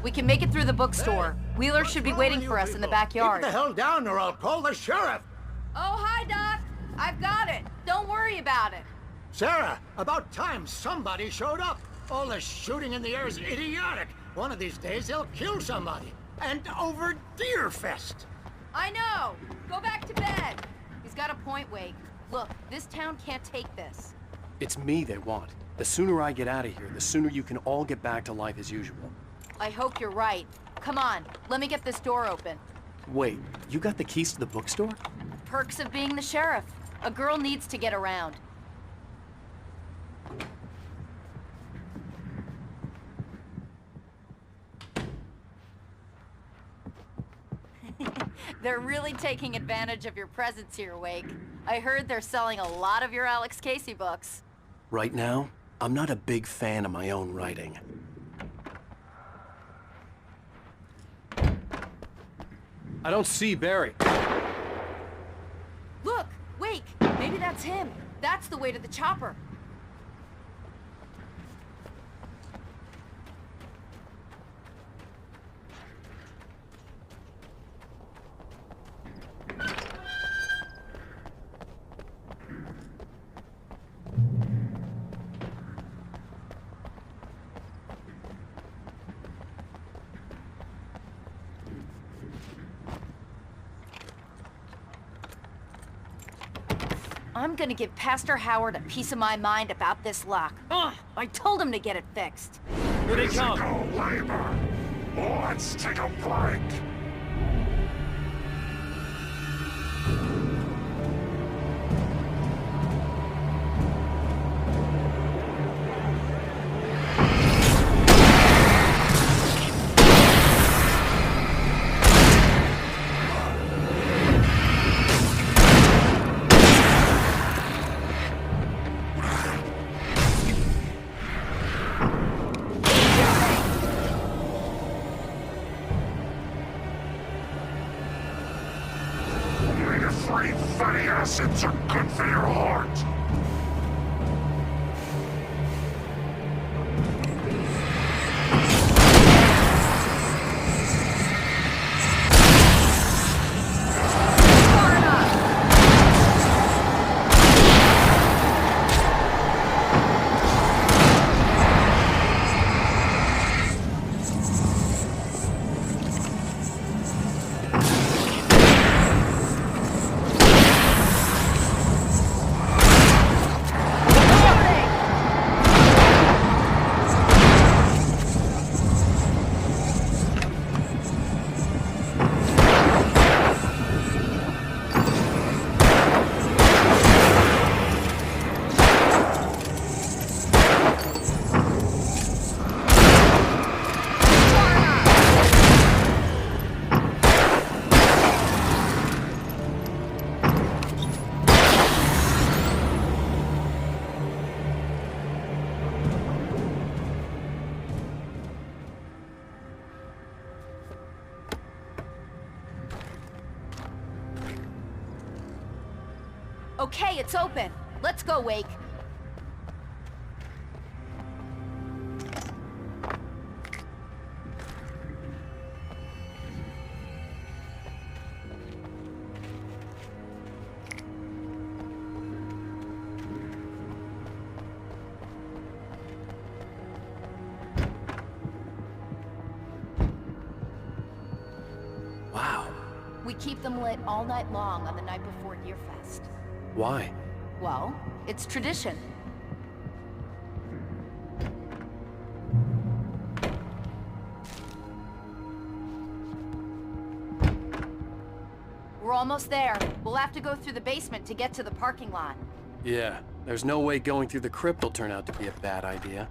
We can make it through the bookstore. Wheeler should be waiting for us in the backyard. Keep the hell down or I'll call the sheriff. Oh, hi, Doc. I've got it. Don't worry about it. Sarah, about time somebody showed up. All this shooting in the air is idiotic. One of these days they'll kill somebody. And over Deerfest. I know. Go back to bed. He's got a point, Wake. Look, this town can't take this. It's me they want. The sooner I get out of here, the sooner you can all get back to life as usual. I hope you're right. Come on, let me get this door open. Wait, you got the keys to the bookstore? Perks of being the sheriff. A girl needs to get around. They're really taking advantage of your presence here, Wake. I heard they're selling a lot of your Alex Casey books. Right now, I'm not a big fan of my own writing. I don't see Barry. Look! Wake! Maybe that's him. That's the way to the chopper. I'm gonna give Pastor Howard a piece of my mind about this lock. Ugh! I told him to get it fixed. Here they come. Physical labor. Let's take a break. Omega-3 fatty acids are good for your heart. Okay, it's open. Let's go, Wake. Wow. We keep them lit all night long on the night before Yearfest. Why? Well, it's tradition. We're almost there. We'll have to go through the basement to get to the parking lot. Yeah, there's no way going through the crypt will turn out to be a bad idea.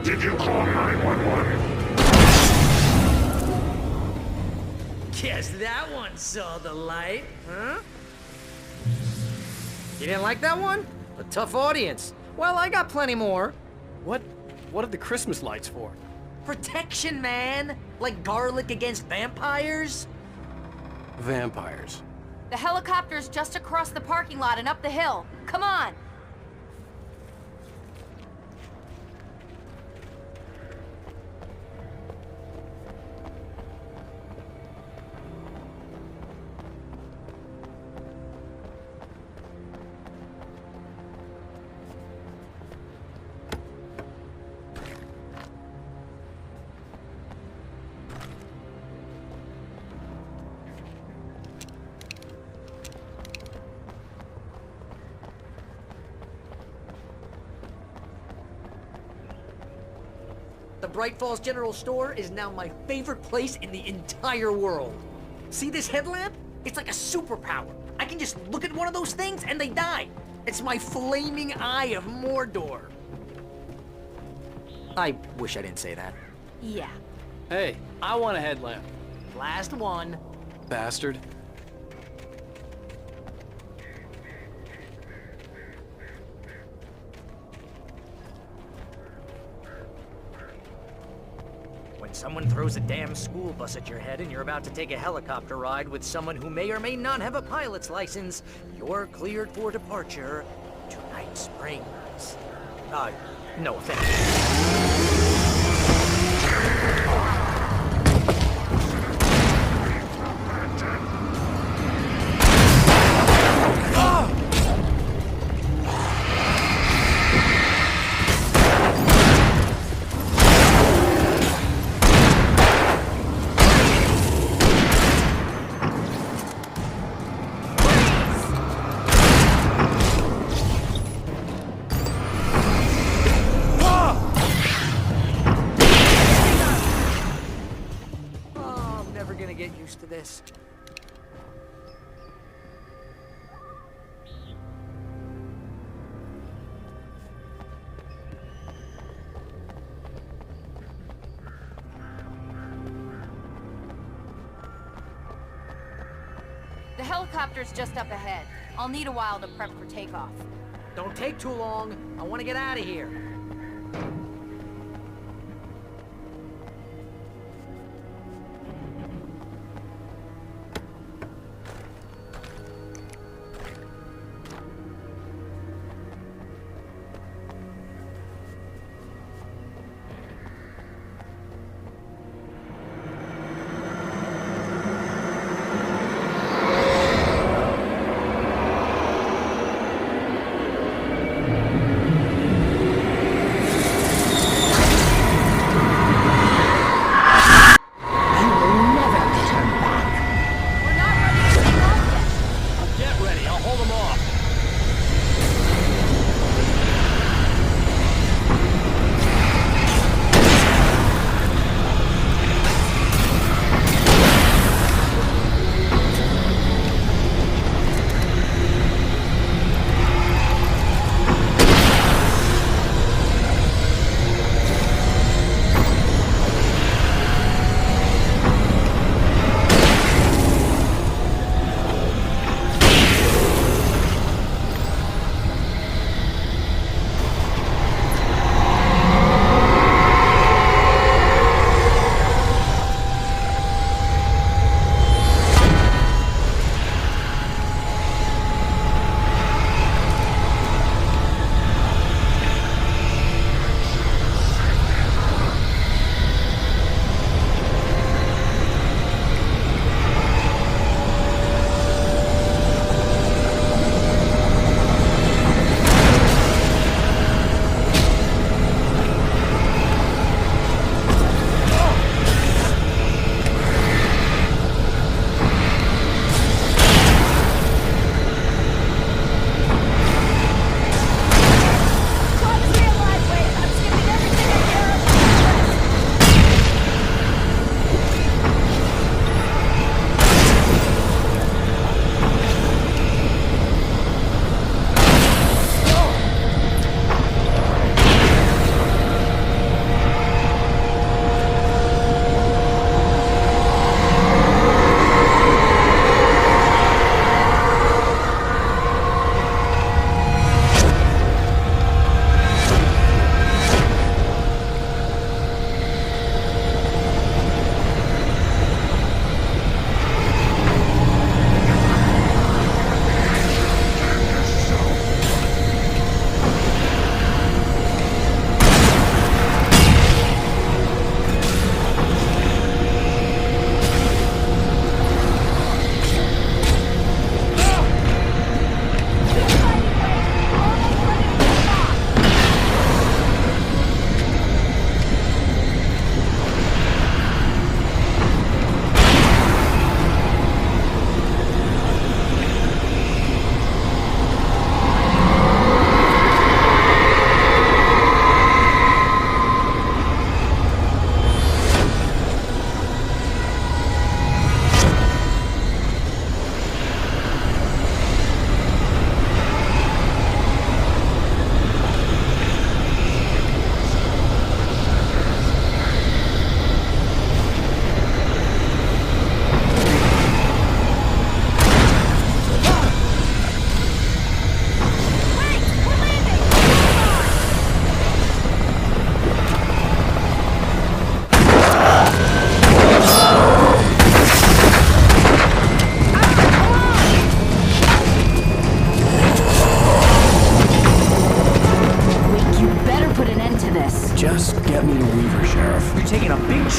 Did you call 911? Guess that one saw the light, huh? You didn't like that one? A tough audience. Well, I got plenty more. What are the Christmas lights for? Protection, man! Like garlic against vampires? Vampires. The helicopter's just across the parking lot and up the hill. Come on! The Bright Falls General Store is now my favorite place in the entire world. See this headlamp? It's like a superpower. I can just look at one of those things and they die. It's my flaming eye of Mordor. I wish I didn't say that. Yeah. Hey, I want a headlamp. Last one. Bastard. When someone throws a damn school bus at your head and you're about to take a helicopter ride with someone who may or may not have a pilot's license, you're cleared for departure to Night Springs. No offense. Get used to this. The helicopter's just up ahead. I'll need a while to prep for takeoff. Don't take too long. I want to get out of here.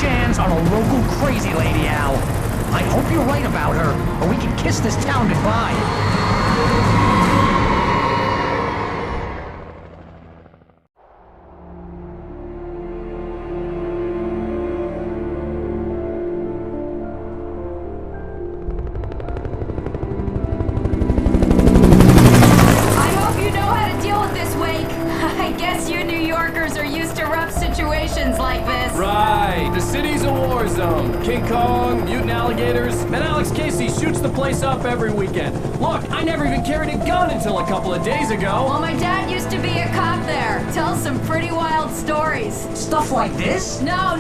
chance on a local crazy lady, Al. I hope you're right about her, or we can kiss this town goodbye. Like this. Right, the city's a war zone. King Kong, mutant alligators, and Alex Casey shoots the place up every weekend. Look, I never even carried a gun until a couple of days ago. Well, my dad used to be a cop there. Tells some pretty wild stories. Stuff like this? No,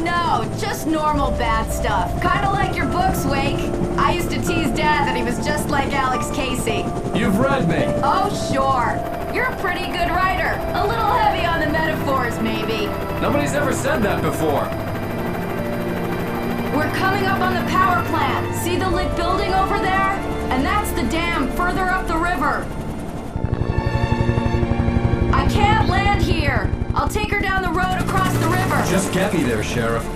just normal bad stuff. Kinda like your books, Wake. I used to tease Dad that he was just like Alex Casey. You've read me. Oh, sure. You're a pretty good writer. A little heavy on the metaphors, maybe. Nobody's ever said that before. We're coming up on the power plant. See the lit building over there? And that's the dam further up the river. I can't land here. I'll take her down the road across the river. Just get me there, Sheriff.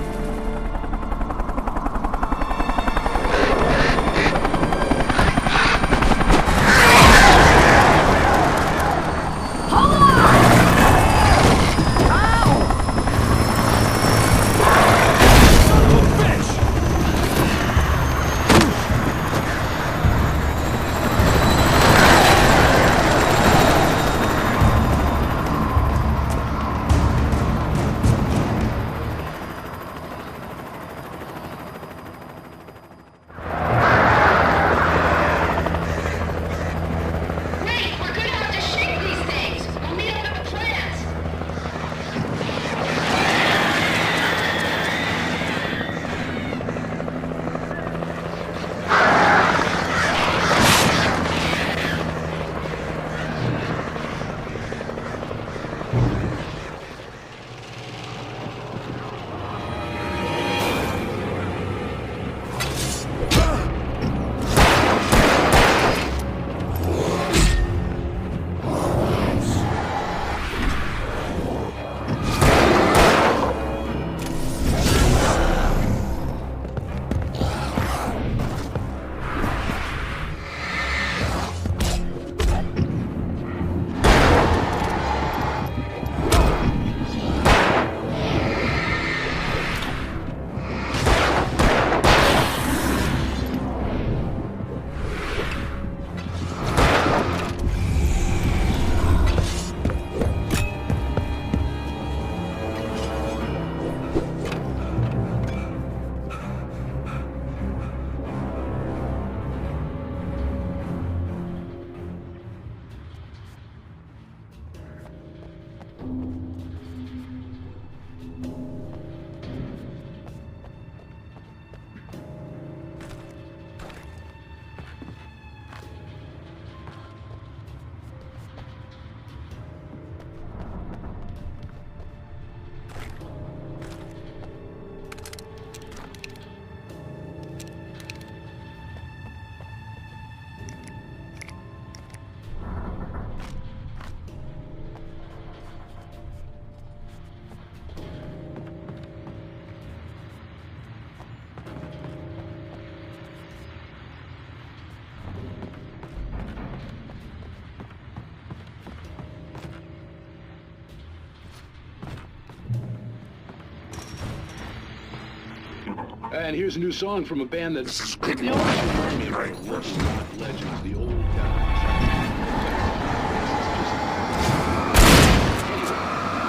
And here's a new song from a band that's the only army of the local rock legends, the old guys.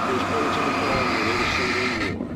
Here's Bullet to the Ball and the latest single in war.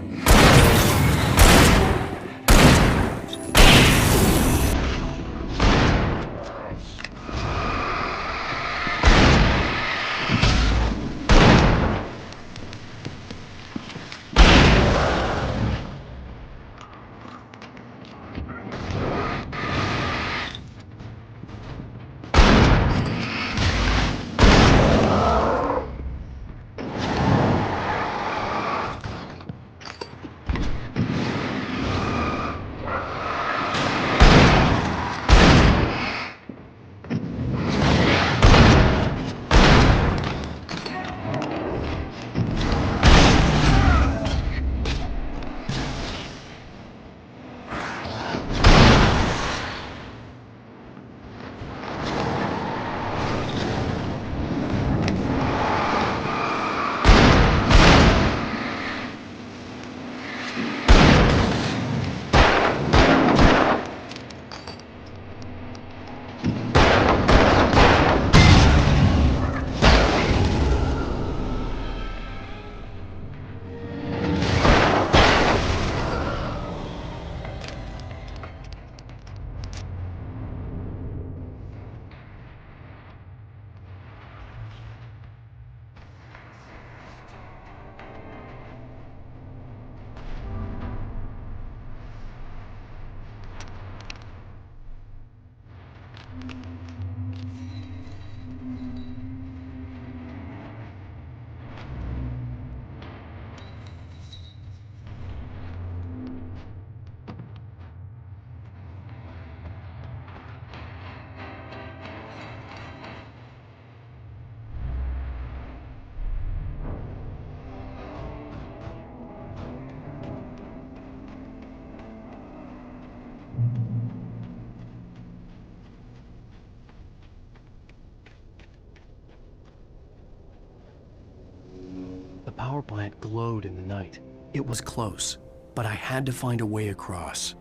power plant glowed in the night. It was close, but I had to find a way across.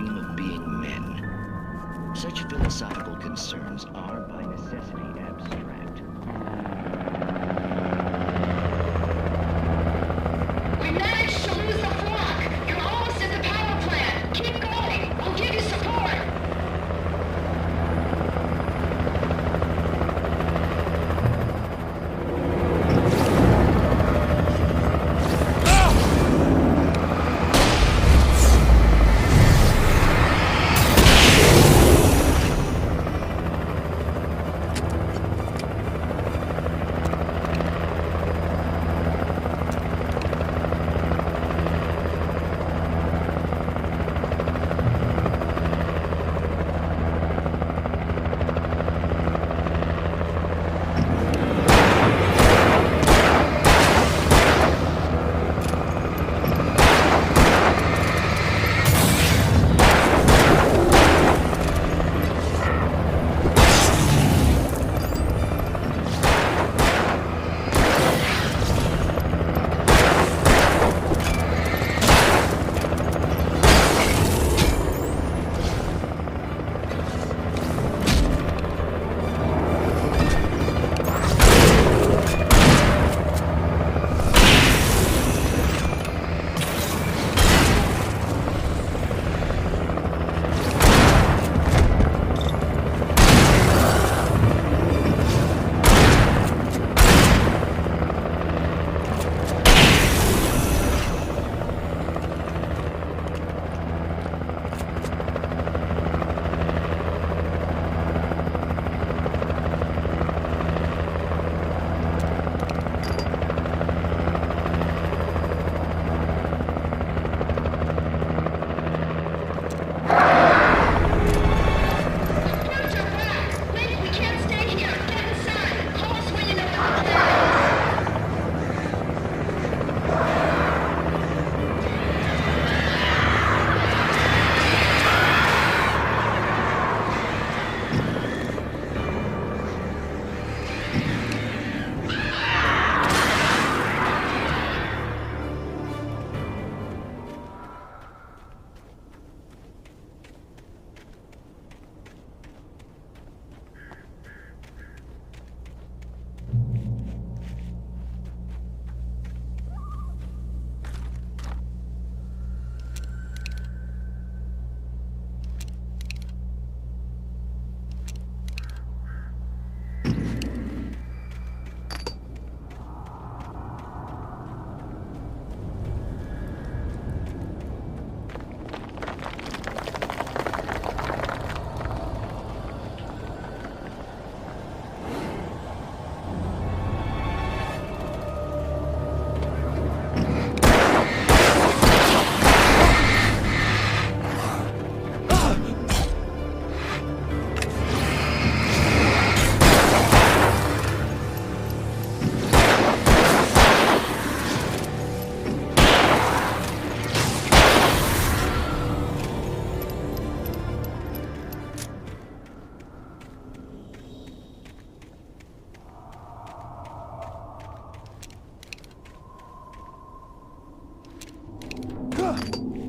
dream of being men. Such philosophical concerns are by necessity abstract. We managed to lose the flock! You're almost at the power plant! Keep going! I'll give you support!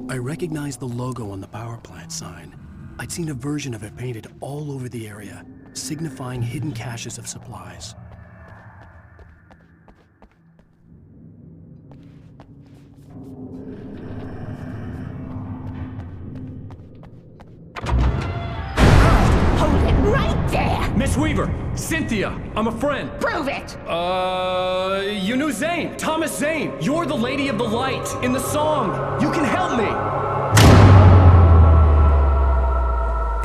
I recognized the logo on the power plant sign. I'd seen a version of it painted all over the area, signifying hidden caches of supplies. Hold it right there! Miss Weaver! Cynthia! I'm a friend! Prove it! You knew Zane! Thomas Zane! You're the Lady of the Light in the song! You can help me!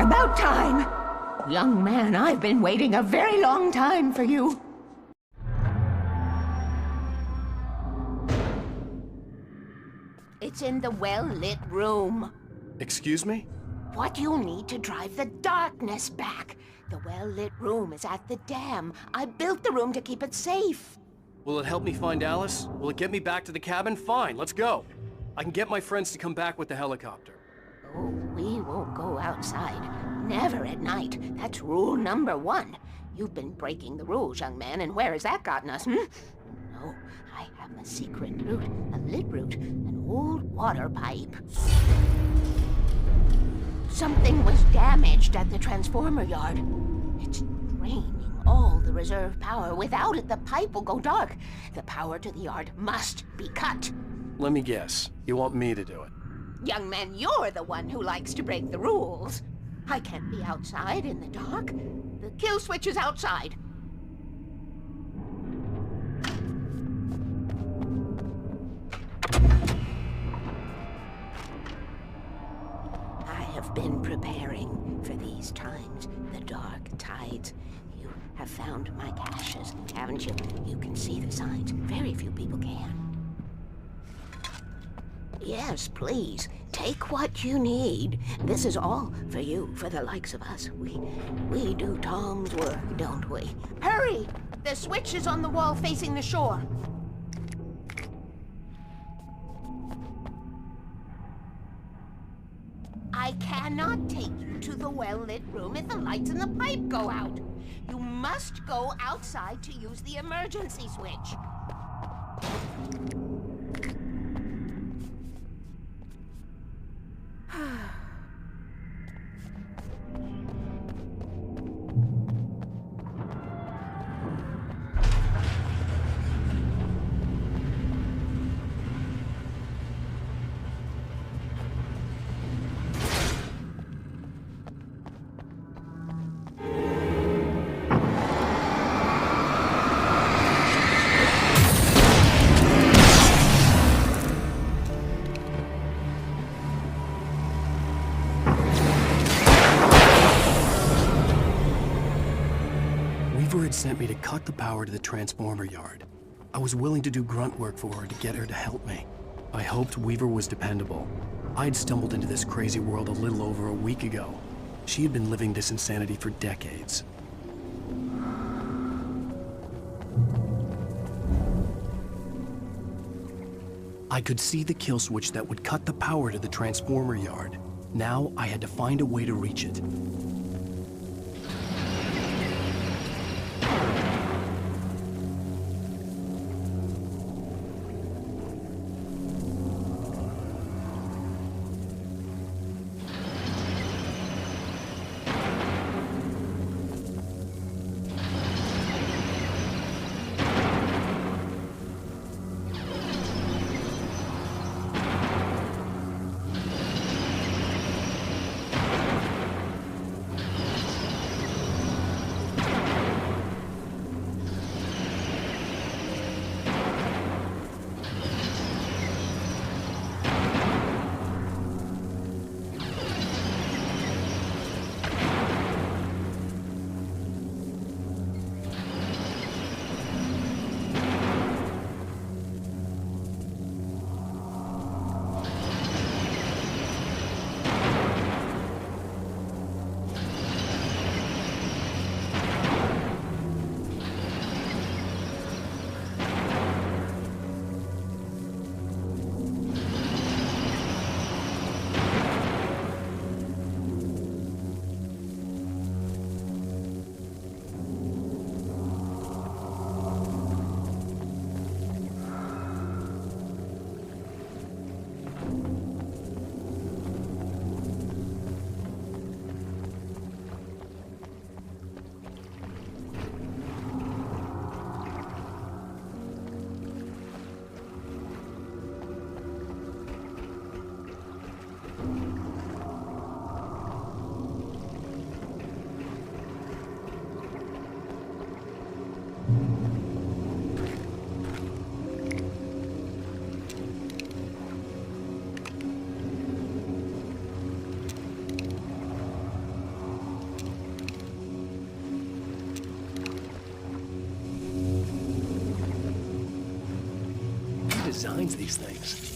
About time! Young man, I've been waiting a very long time for you. It's in the well-lit room. Excuse me? What you need to drive the darkness back. The well-lit room is at the dam. I built the room to keep it safe. Will it help me find Alice? Will it get me back to the cabin? Fine, let's go. I can get my friends to come back with the helicopter. Oh, we won't go outside. Never at night. That's rule number 1. You've been breaking the rules, young man, and where has that gotten us, No, I have a secret route, a lit route, an old water pipe. Something was damaged at the transformer yard. It's draining all the reserve power. Without it, the pipe will go dark. The power to the yard must be cut. Let me guess. You want me to do it? Young man, you're the one who likes to break the rules. I can't be outside in the dark. The kill switch is outside. I have been preparing for these times, the dark tides. You have found my caches, haven't you? You can see the signs. Very few people can. Yes, please. Take what you need. This is all for you, for the likes of us. We do Tom's work, don't we? Hurry! The switch is on the wall facing the shore. I cannot take you to the well-lit room if the lights in the pipe go out. You must go outside to use the emergency switch. Sent me to cut the power to the transformer yard. I was willing to do grunt work for her to get her to help me. I hoped Weaver was dependable. I'd stumbled into this crazy world a little over a week ago. She had been living this insanity for decades. I could see the kill switch that would cut the power to the transformer yard. Now I had to find a way to reach it. Designs these things.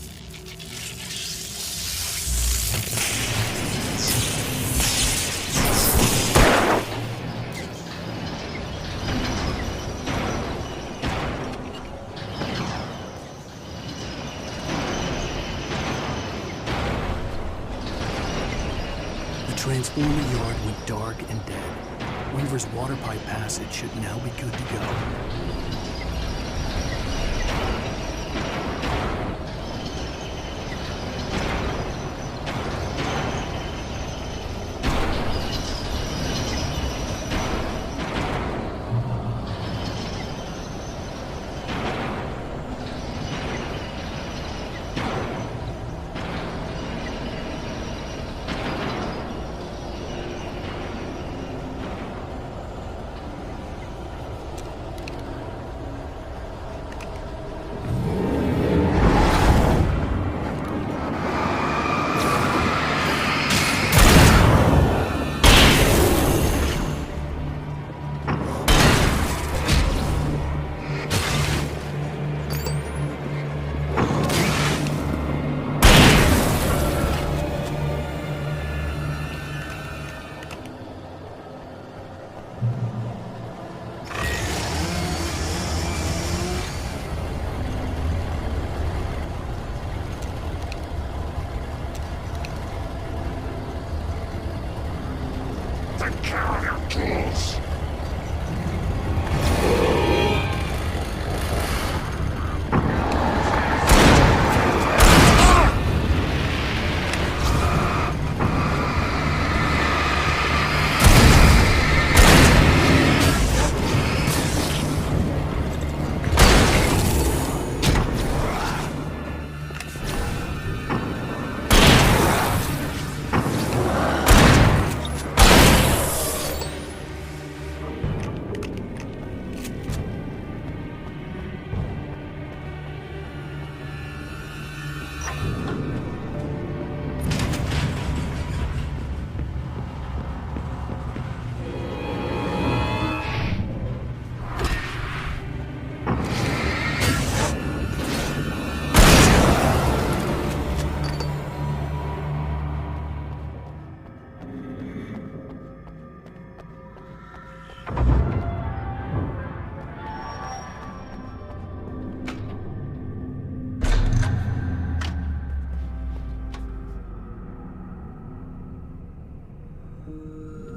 The transformer yard went dark and dead. Weaver's water pipe passage should now be good to go. the characters.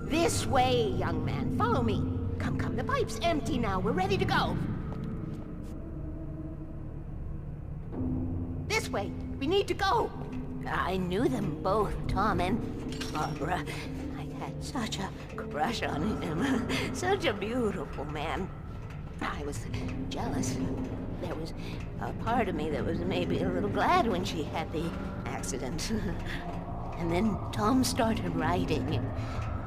This way, young man. Follow me. Come, come. The pipe's empty now. We're ready to go. This way. We need to go. I knew them both, Tom and Barbara. I had such a crush on him. Such a beautiful man. I was jealous. There was a part of me that was maybe a little glad when she had the accident. And then Tom started writing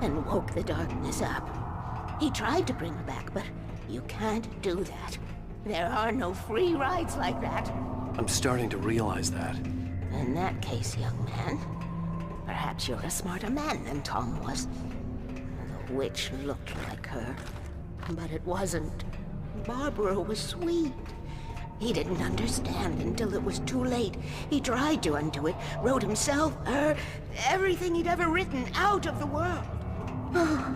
and woke the darkness up. He tried to bring her back, but you can't do that. There are no free rides like that. I'm starting to realize that. In that case, young man, perhaps you're a smarter man than Tom was. The witch looked like her, but it wasn't. Barbara was sweet. He didn't understand until it was too late. He tried to undo it, wrote himself, her, everything he'd ever written out of the world. Oh,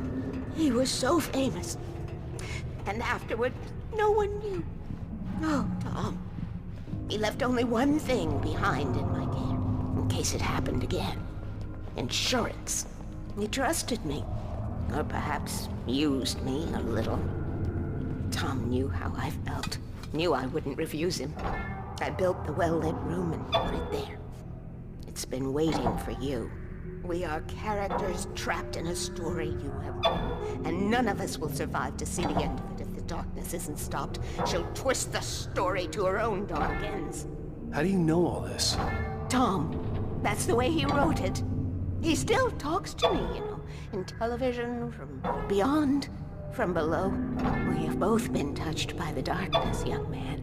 he was so famous. And afterward, no one knew. Oh, Tom. He left only one thing behind in my care, in case it happened again. Insurance. He trusted me. Or perhaps used me a little. Tom knew how I felt. Knew I wouldn't refuse him. I built the well-lit room and put it there. It's been waiting for you. We are characters trapped in a story you have written, and none of us will survive to see the end of it if the darkness isn't stopped. She'll twist the story to her own dark ends. How do you know all this? Tom, that's the way he wrote it. He still talks to me, you know, in television, from beyond, from below. We have both been touched by the darkness, young man.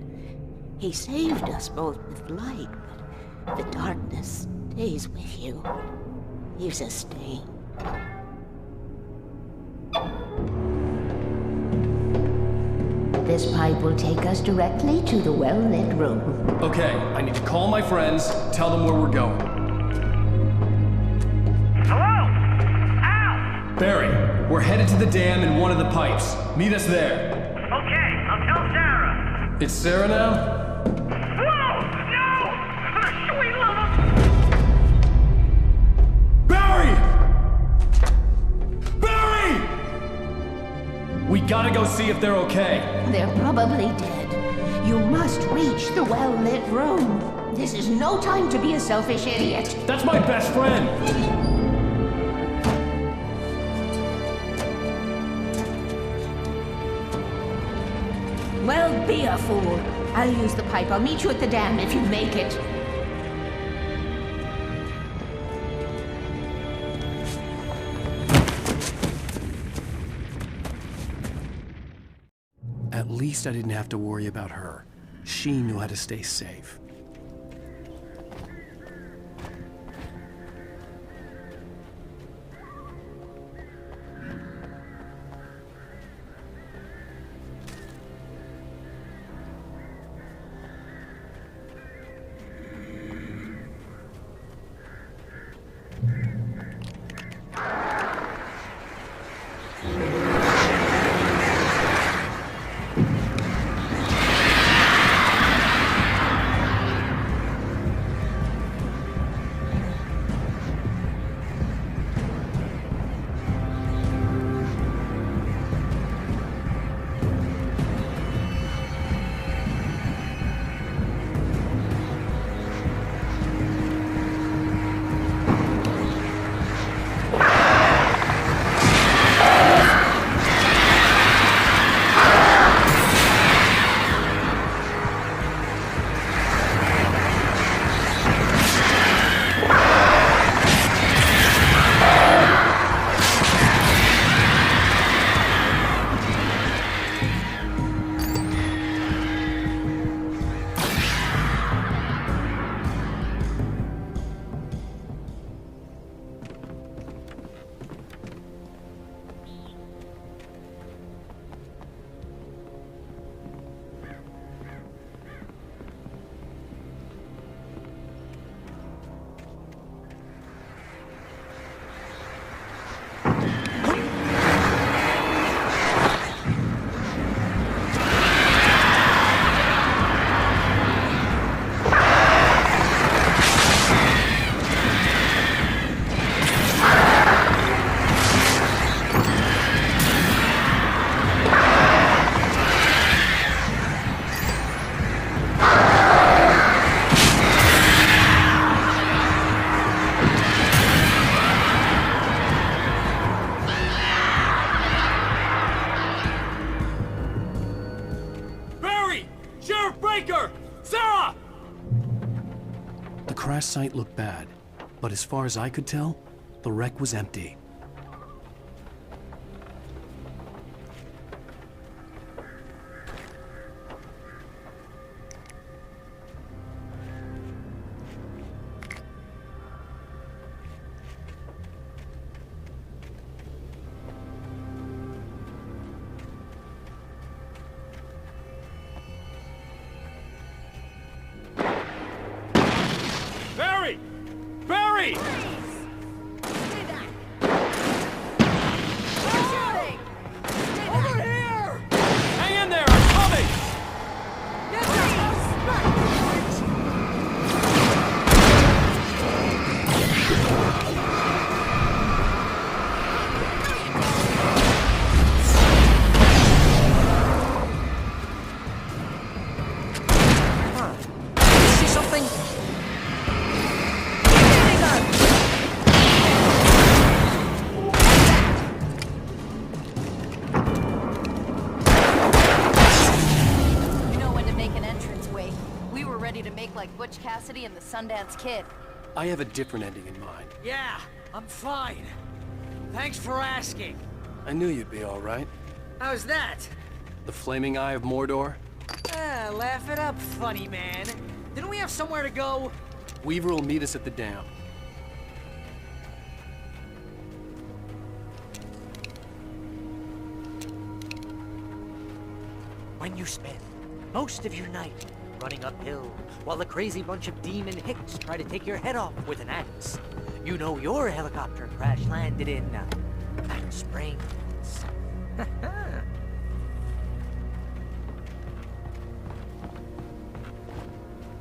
He saved us both with light, but the darkness stays with you. Leaves a stain. This pipe will take us directly to the well-lit room. Okay, I need to call my friends, tell them where we're going. Hello? Al! Barry, we're headed to the dam in one of the pipes. Meet us there. Okay, I'll tell Sarah. It's Sarah now? Whoa! No! Sweet little... Barry! Barry! We gotta go see if they're okay. They're probably dead. You must reach the well-lit room. This is no time to be a selfish idiot. That's my best friend! Well, be a fool. I'll use the pipe. I'll meet you at the dam if you make it. At least I didn't have to worry about her. She knew how to stay safe. crash site looked bad, but as far as I could tell, the wreck was empty. Barry! Barry! Over here! Hang in there, I'm coming! See something? You know when to make an entrance, Wake. We were ready to make like Butch Cassidy and the Sundance Kid. I have a different ending in mind. Yeah, I'm fine. Thanks for asking. I knew you'd be all right. How's that? The flaming eye of Mordor? Laugh it up, funny man. Didn't we have somewhere to go? Weaver will meet us at the dam. When you spend most of your night running uphill while a crazy bunch of demon hicks try to take your head off with an axe, you know your helicopter crash landed in Matt Springs.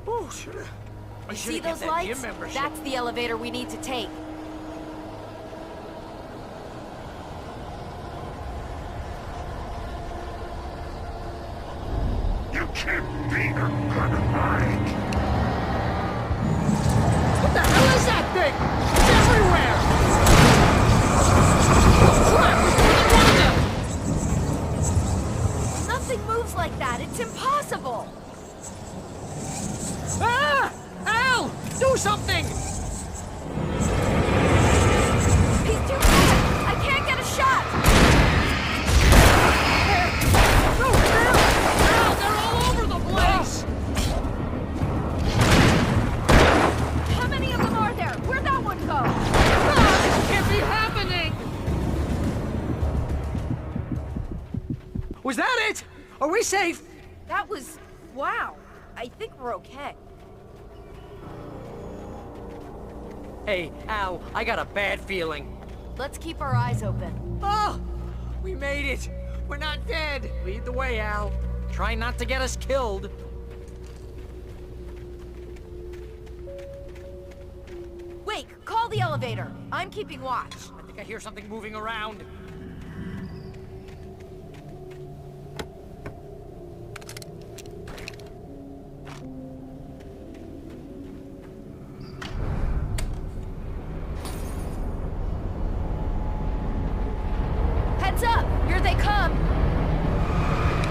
Oh, shit. I See should've kept those that lights? gym membership. That's the elevator we need to take. You can't be a good mind. What the hell is that thing? It's everywhere! Crap! Nothing moves like that. It's impossible. Ah! Al! Do something! He's too fast. I can't get a shot. No, Al! Al, they're all over the place! How many of them are there? Where'd that one go? Ah, this can't be happening! Was that it? Are we safe? That was... wow. I think we're okay. Hey, Al, I got a bad feeling. Let's keep our eyes open. Oh! We made it! We're not dead! Lead the way, Al. Try not to get us killed. Wake, call the elevator. I'm keeping watch. I think I hear something moving around. Heads up! Here they come!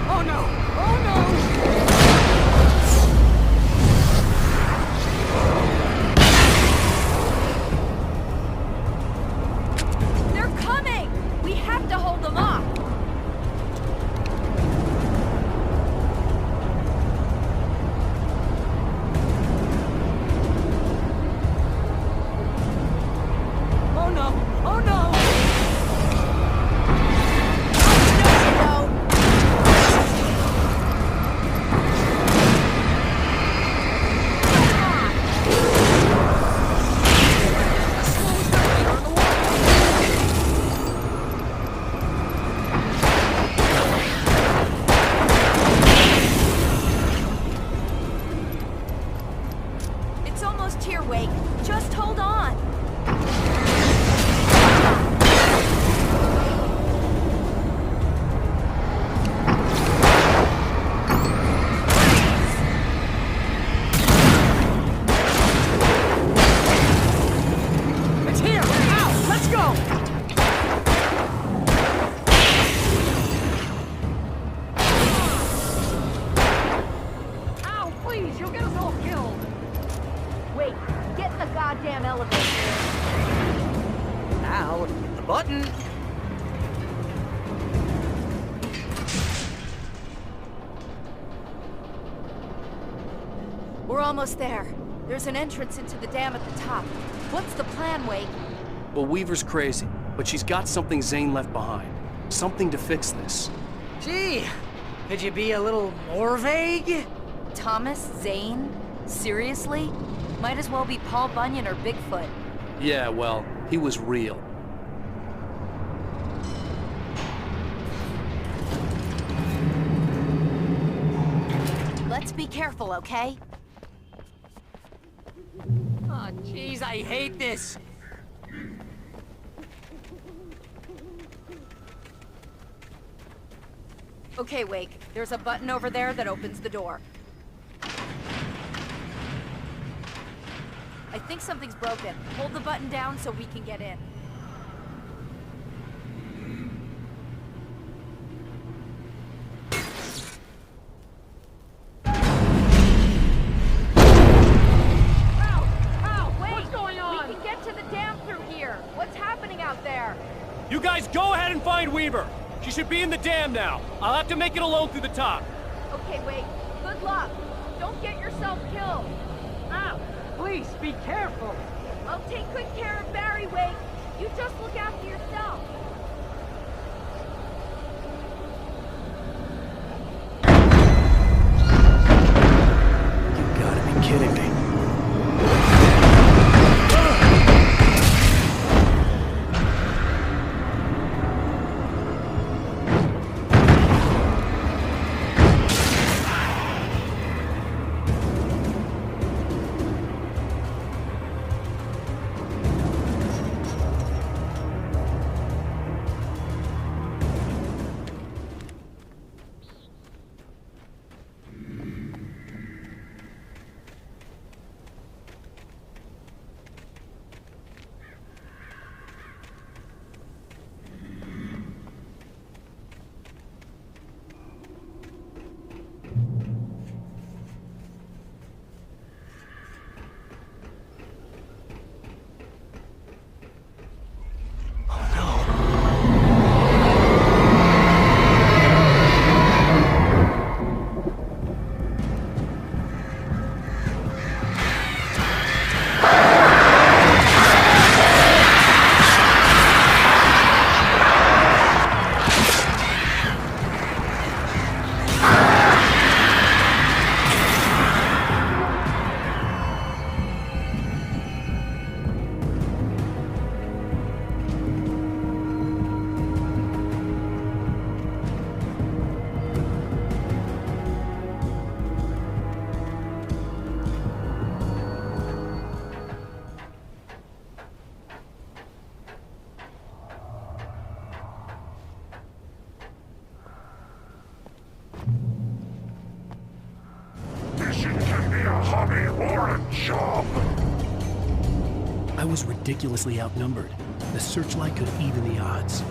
Oh no! Oh no! They're coming! We have to hold them off! Oh no! Oh no! No! button. We're almost there. There's an entrance into the dam at the top. What's the plan, Wake? Well, Weaver's crazy, but she's got something Zane left behind. Something to fix this. Gee, could you be a little more vague? Thomas Zane? Seriously? Might as well be Paul Bunyan or Bigfoot. Yeah, well, he was real. Let's be careful, okay? Oh, jeez, I hate this. Okay, Wake. There's a button over there that opens the door. I think something's broken. Hold the button down so we can get in. You guys go ahead and find Weaver. She should be in the dam now. I'll have to make it alone through the top. Okay, Wake. Good luck. Don't get yourself killed. Ow! Please, be careful. I'll take good care of Barry, Wake. You just look after yourself. You gotta be kidding me. I was ridiculously outnumbered. The searchlight could even the odds.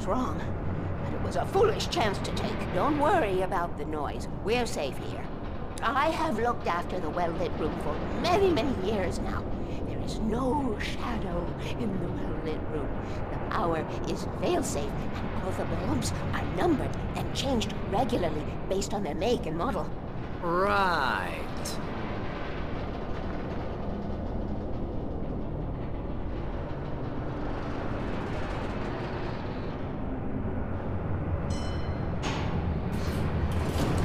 was wrong. But it was a foolish chance to take. Don't worry about the noise. We're safe here. I have looked after the well-lit room for many, many years now. There is no shadow in the well-lit room. The power is fail-safe, and all the bulbs are numbered and changed regularly based on their make and model. Right.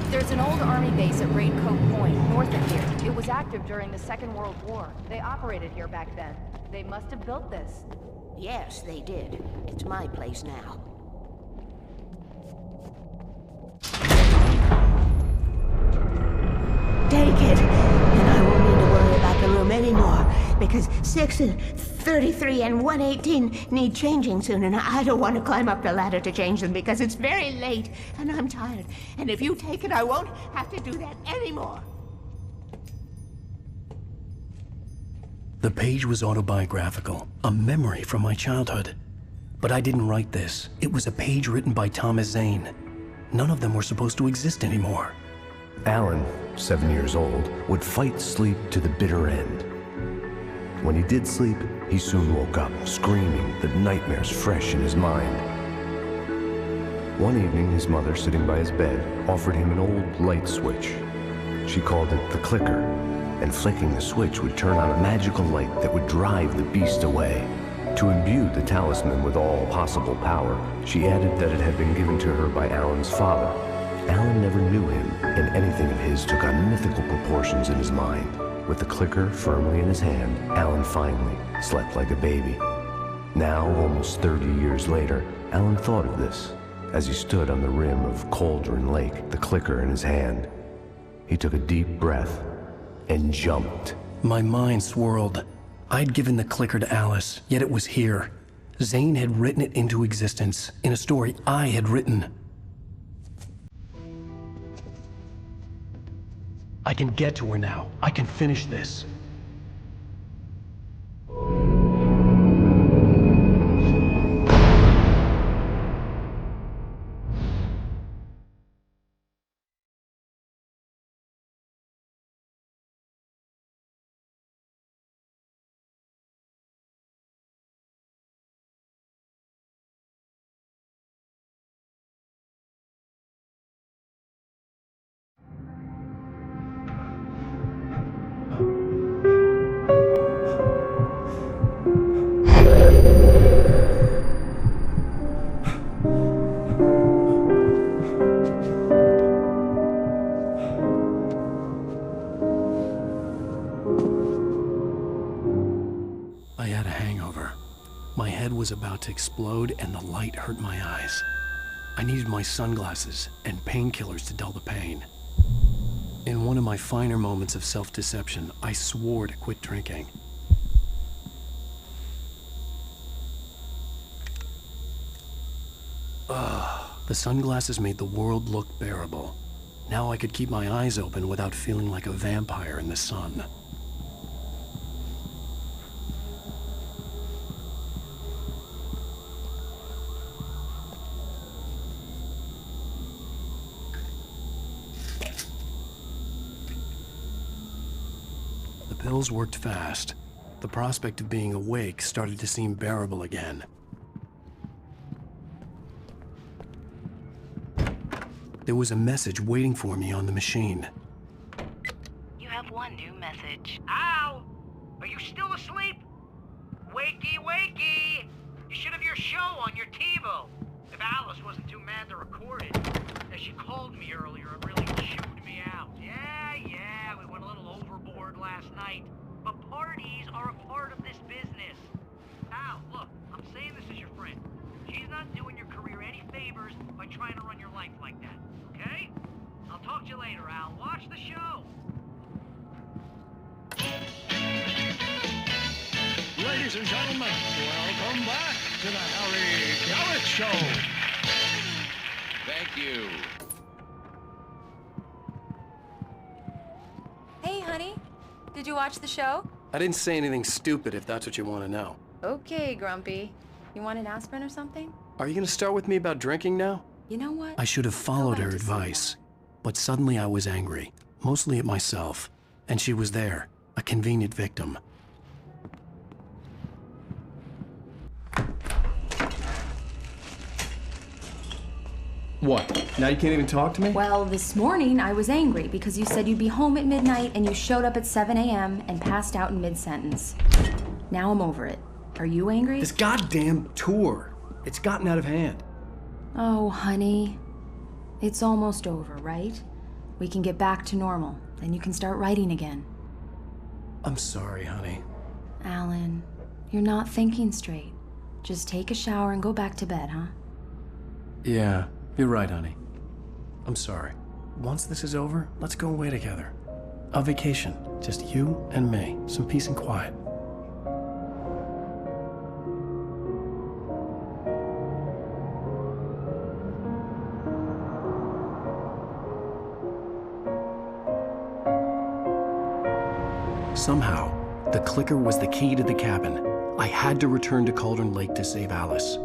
There's an old army base at Raincoat Point, north of here. It was active during the Second World War. They operated here back then. They must have built this. Yes, they did. It's my place now. Take it, and I won't need to worry about the room anymore, because 6 and 33 and 118 need changing soon, and I don't want to climb up the ladder to change them because it's very late, and I'm tired. And if you take it, I won't have to do that anymore. The page was autobiographical, a memory from my childhood. But I didn't write this. It was a page written by Thomas Zane. None of them were supposed to exist anymore. Alan, 7 years old, would fight sleep to the bitter end. When he did sleep, he soon woke up, screaming, the nightmares fresh in his mind. One evening, his mother, sitting by his bed, offered him an old light switch. She called it the clicker, and flicking the switch would turn on a magical light that would drive the beast away. To imbue the talisman with all possible power, she added that it had been given to her by Alan's father. Alan never knew him, and anything of his took on mythical proportions in his mind. With the clicker firmly in his hand, Alan finally slept like a baby. Now, almost 30 years later, Alan thought of this as he stood on the rim of Cauldron Lake, the clicker in his hand. He took a deep breath and jumped. My mind swirled. I'd given the clicker to Alice, yet it was here. Zane had written it into existence in a story I had written. I can get to her now. I can finish this. Was about to explode and the light hurt my eyes. I needed my sunglasses and painkillers to dull the pain. In one of my finer moments of self-deception, I swore to quit drinking. The sunglasses made the world look bearable. Now I could keep my eyes open without feeling like a vampire in the sun. The pills worked fast. The prospect of being awake started to seem bearable again. There was a message waiting for me on the machine. You have one new message. Ow! Are you still asleep? Wakey, wakey! You should have your show on your TiVo. If Alice wasn't too mad to record it. As she called me earlier and really chewed me out. Yeah, we went a little overboard last night. But parties are a part of this business. Al, look, I'm saying this as your friend. She's not doing your career any favors by trying to run your life like that, okay? I'll talk to you later, Al. Watch the show. Ladies and gentlemen, welcome back to the Harry Garrett Show. Thank you. Hey, honey. Did you watch the show? I didn't say anything stupid if that's what you want to know. Okay, Grumpy. You want an aspirin or something? Are you gonna start with me about drinking now? You know what? I should have followed her advice, but suddenly I was angry, mostly at myself, and she was there, a convenient victim. What? Now you can't even talk to me? Well, this morning I was angry because you said you'd be home at midnight and you showed up at 7 a.m. and passed out in mid-sentence. Now I'm over it. Are you angry? This goddamn tour. It's gotten out of hand. Oh, honey. It's almost over, right? We can get back to normal. Then you can start writing again. I'm sorry, honey. Alan, you're not thinking straight. Just take a shower and go back to bed, huh? Yeah, you're right, honey. I'm sorry. Once this is over, let's go away together. A vacation. Just you and me. Some peace and quiet. Somehow, the clicker was the key to the cabin. I had to return to Cauldron Lake to save Alice.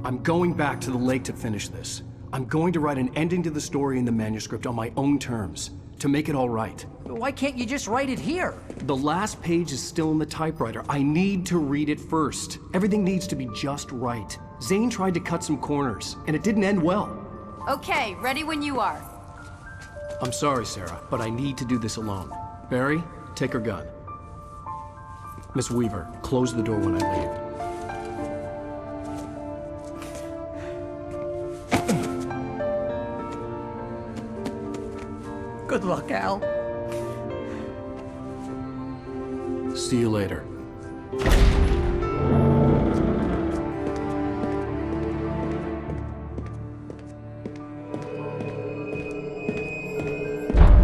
I'm going back to the lake to finish this. I'm going to write an ending to the story in the manuscript on my own terms, to make it all right. Why can't you just write it here? The last page is still in the typewriter. I need to read it first. Everything needs to be just right. Zane tried to cut some corners, and it didn't end well. Okay, ready when you are. I'm sorry, Sarah, but I need to do this alone. Barry, take her gun. Miss Weaver, close the door when I leave. Good luck, Al. See you later.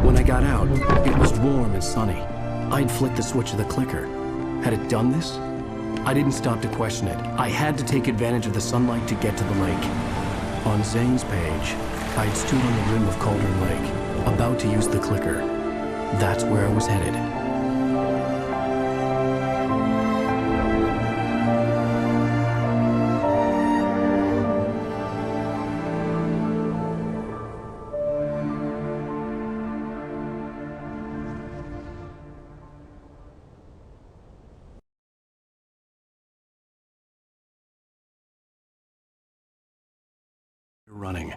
When I got out, it was warm and sunny. I'd flicked the switch of the clicker. Had it done this? I didn't stop to question it. I had to take advantage of the sunlight to get to the lake. On Zane's page, I'd stood on the rim of Cauldron Lake, about to use the clicker. That's where I was headed. Running.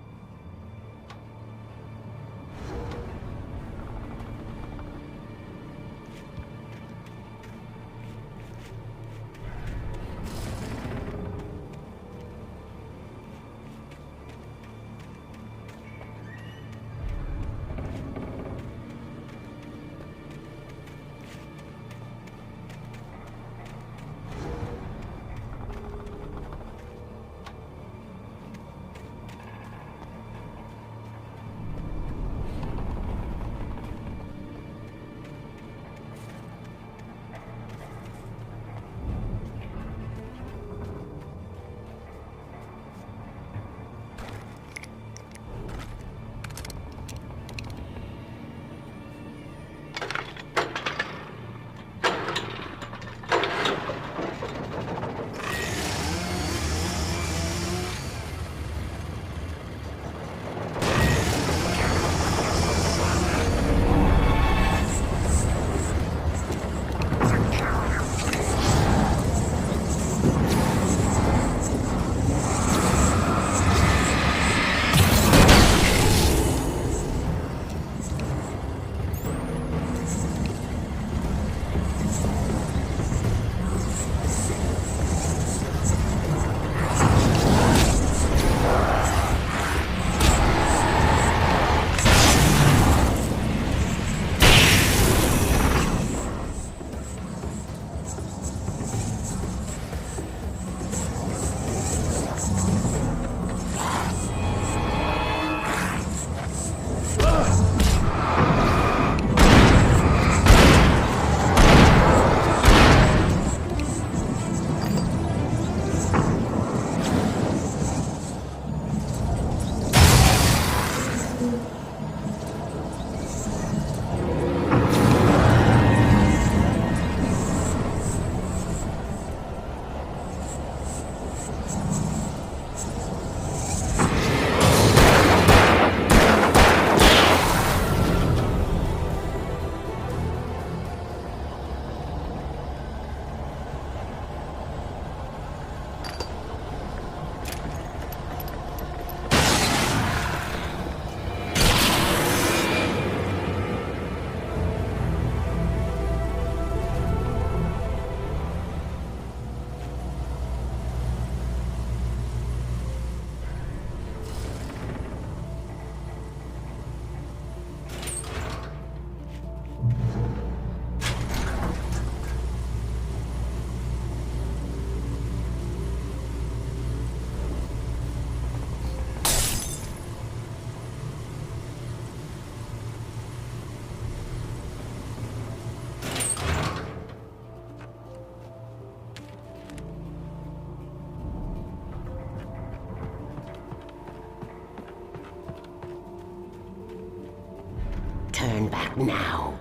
back now.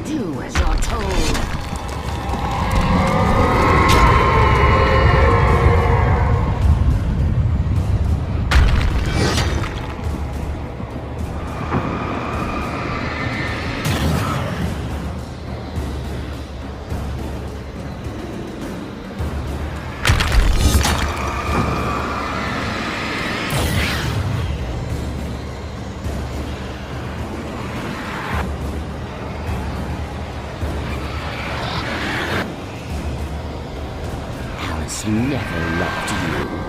Do as you're told. Alice never loved you.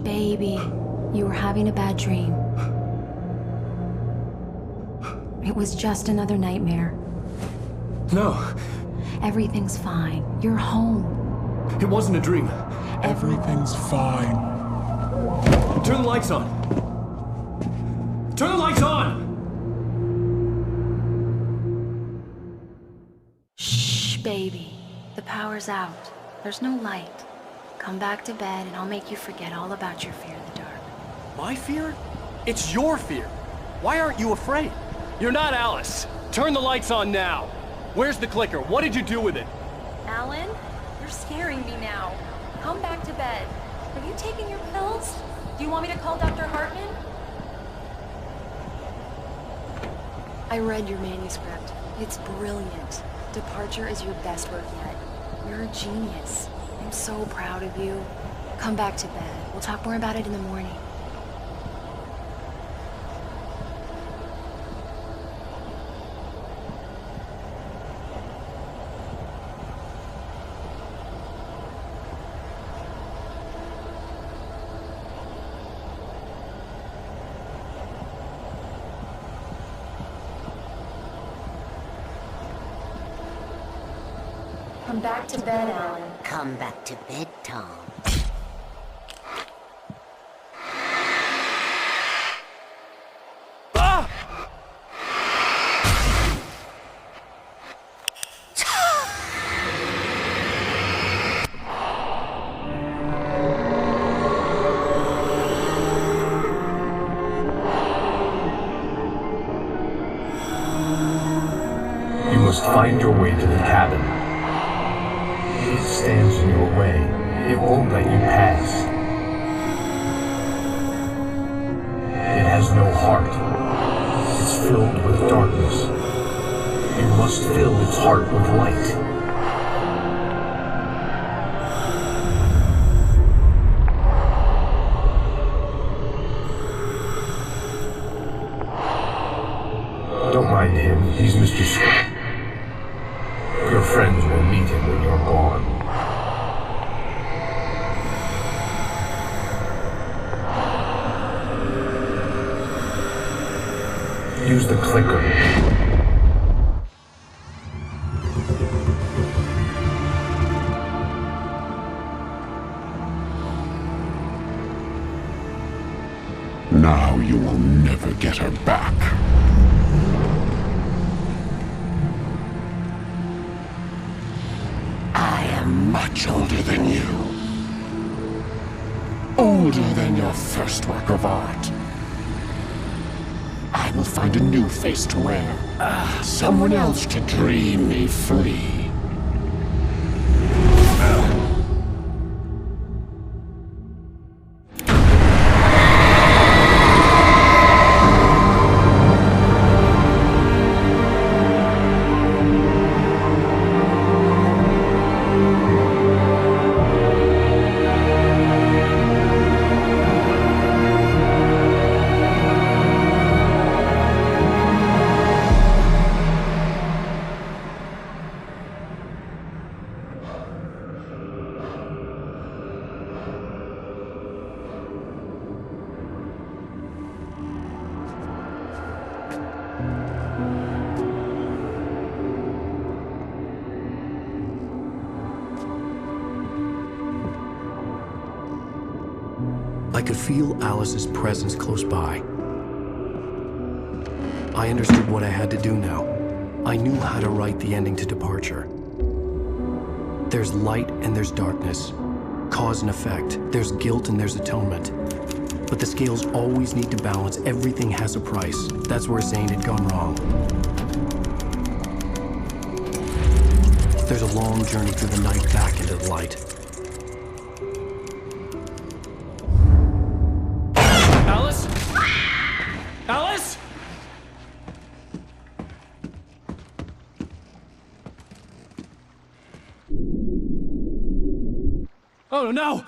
Baby, you were having a bad dream. It was just another nightmare. No. Everything's fine. You're home. It wasn't a dream. Everything's fine. Turn the lights on. Turn the lights on! Shh, baby. The power's out. There's no light. Come back to bed and I'll make you forget all about your fear of the dark. My fear? It's your fear. Why aren't you afraid? You're not Alice. Turn the lights on now. Where's the clicker? What did you do with it? Alan, you're scaring me now. Come back to bed. Have you taken your pills? Do you want me to call Dr. Hartman? I read your manuscript. It's brilliant. Departure is your best work yet. You're a genius. I'm so proud of you. Come back to bed. We'll talk more about it in the morning. Come back to bed, Alan. Come back to bed, Tom. You must find your way to the cabin. It stands in your way. It won't let you pass. It has no heart. It's filled with darkness. You must fill its heart with light. Don't mind him. He's Mr. Scott. Your friends will meet him when you're gone. Use the clicker. Now you will never get her back. I am much older than you. Older than your first work of art. I will find a new face to wear. Someone else to dream me free. I could feel Alice's presence close by. I understood what I had to do now. I knew how to write the ending to Departure. There's light and there's darkness. Cause and effect. There's guilt and there's atonement. But the scales always need to balance. Everything has a price. That's where Zane had gone wrong. There's a long journey through the night back into the light. Alice? Alice? Oh no!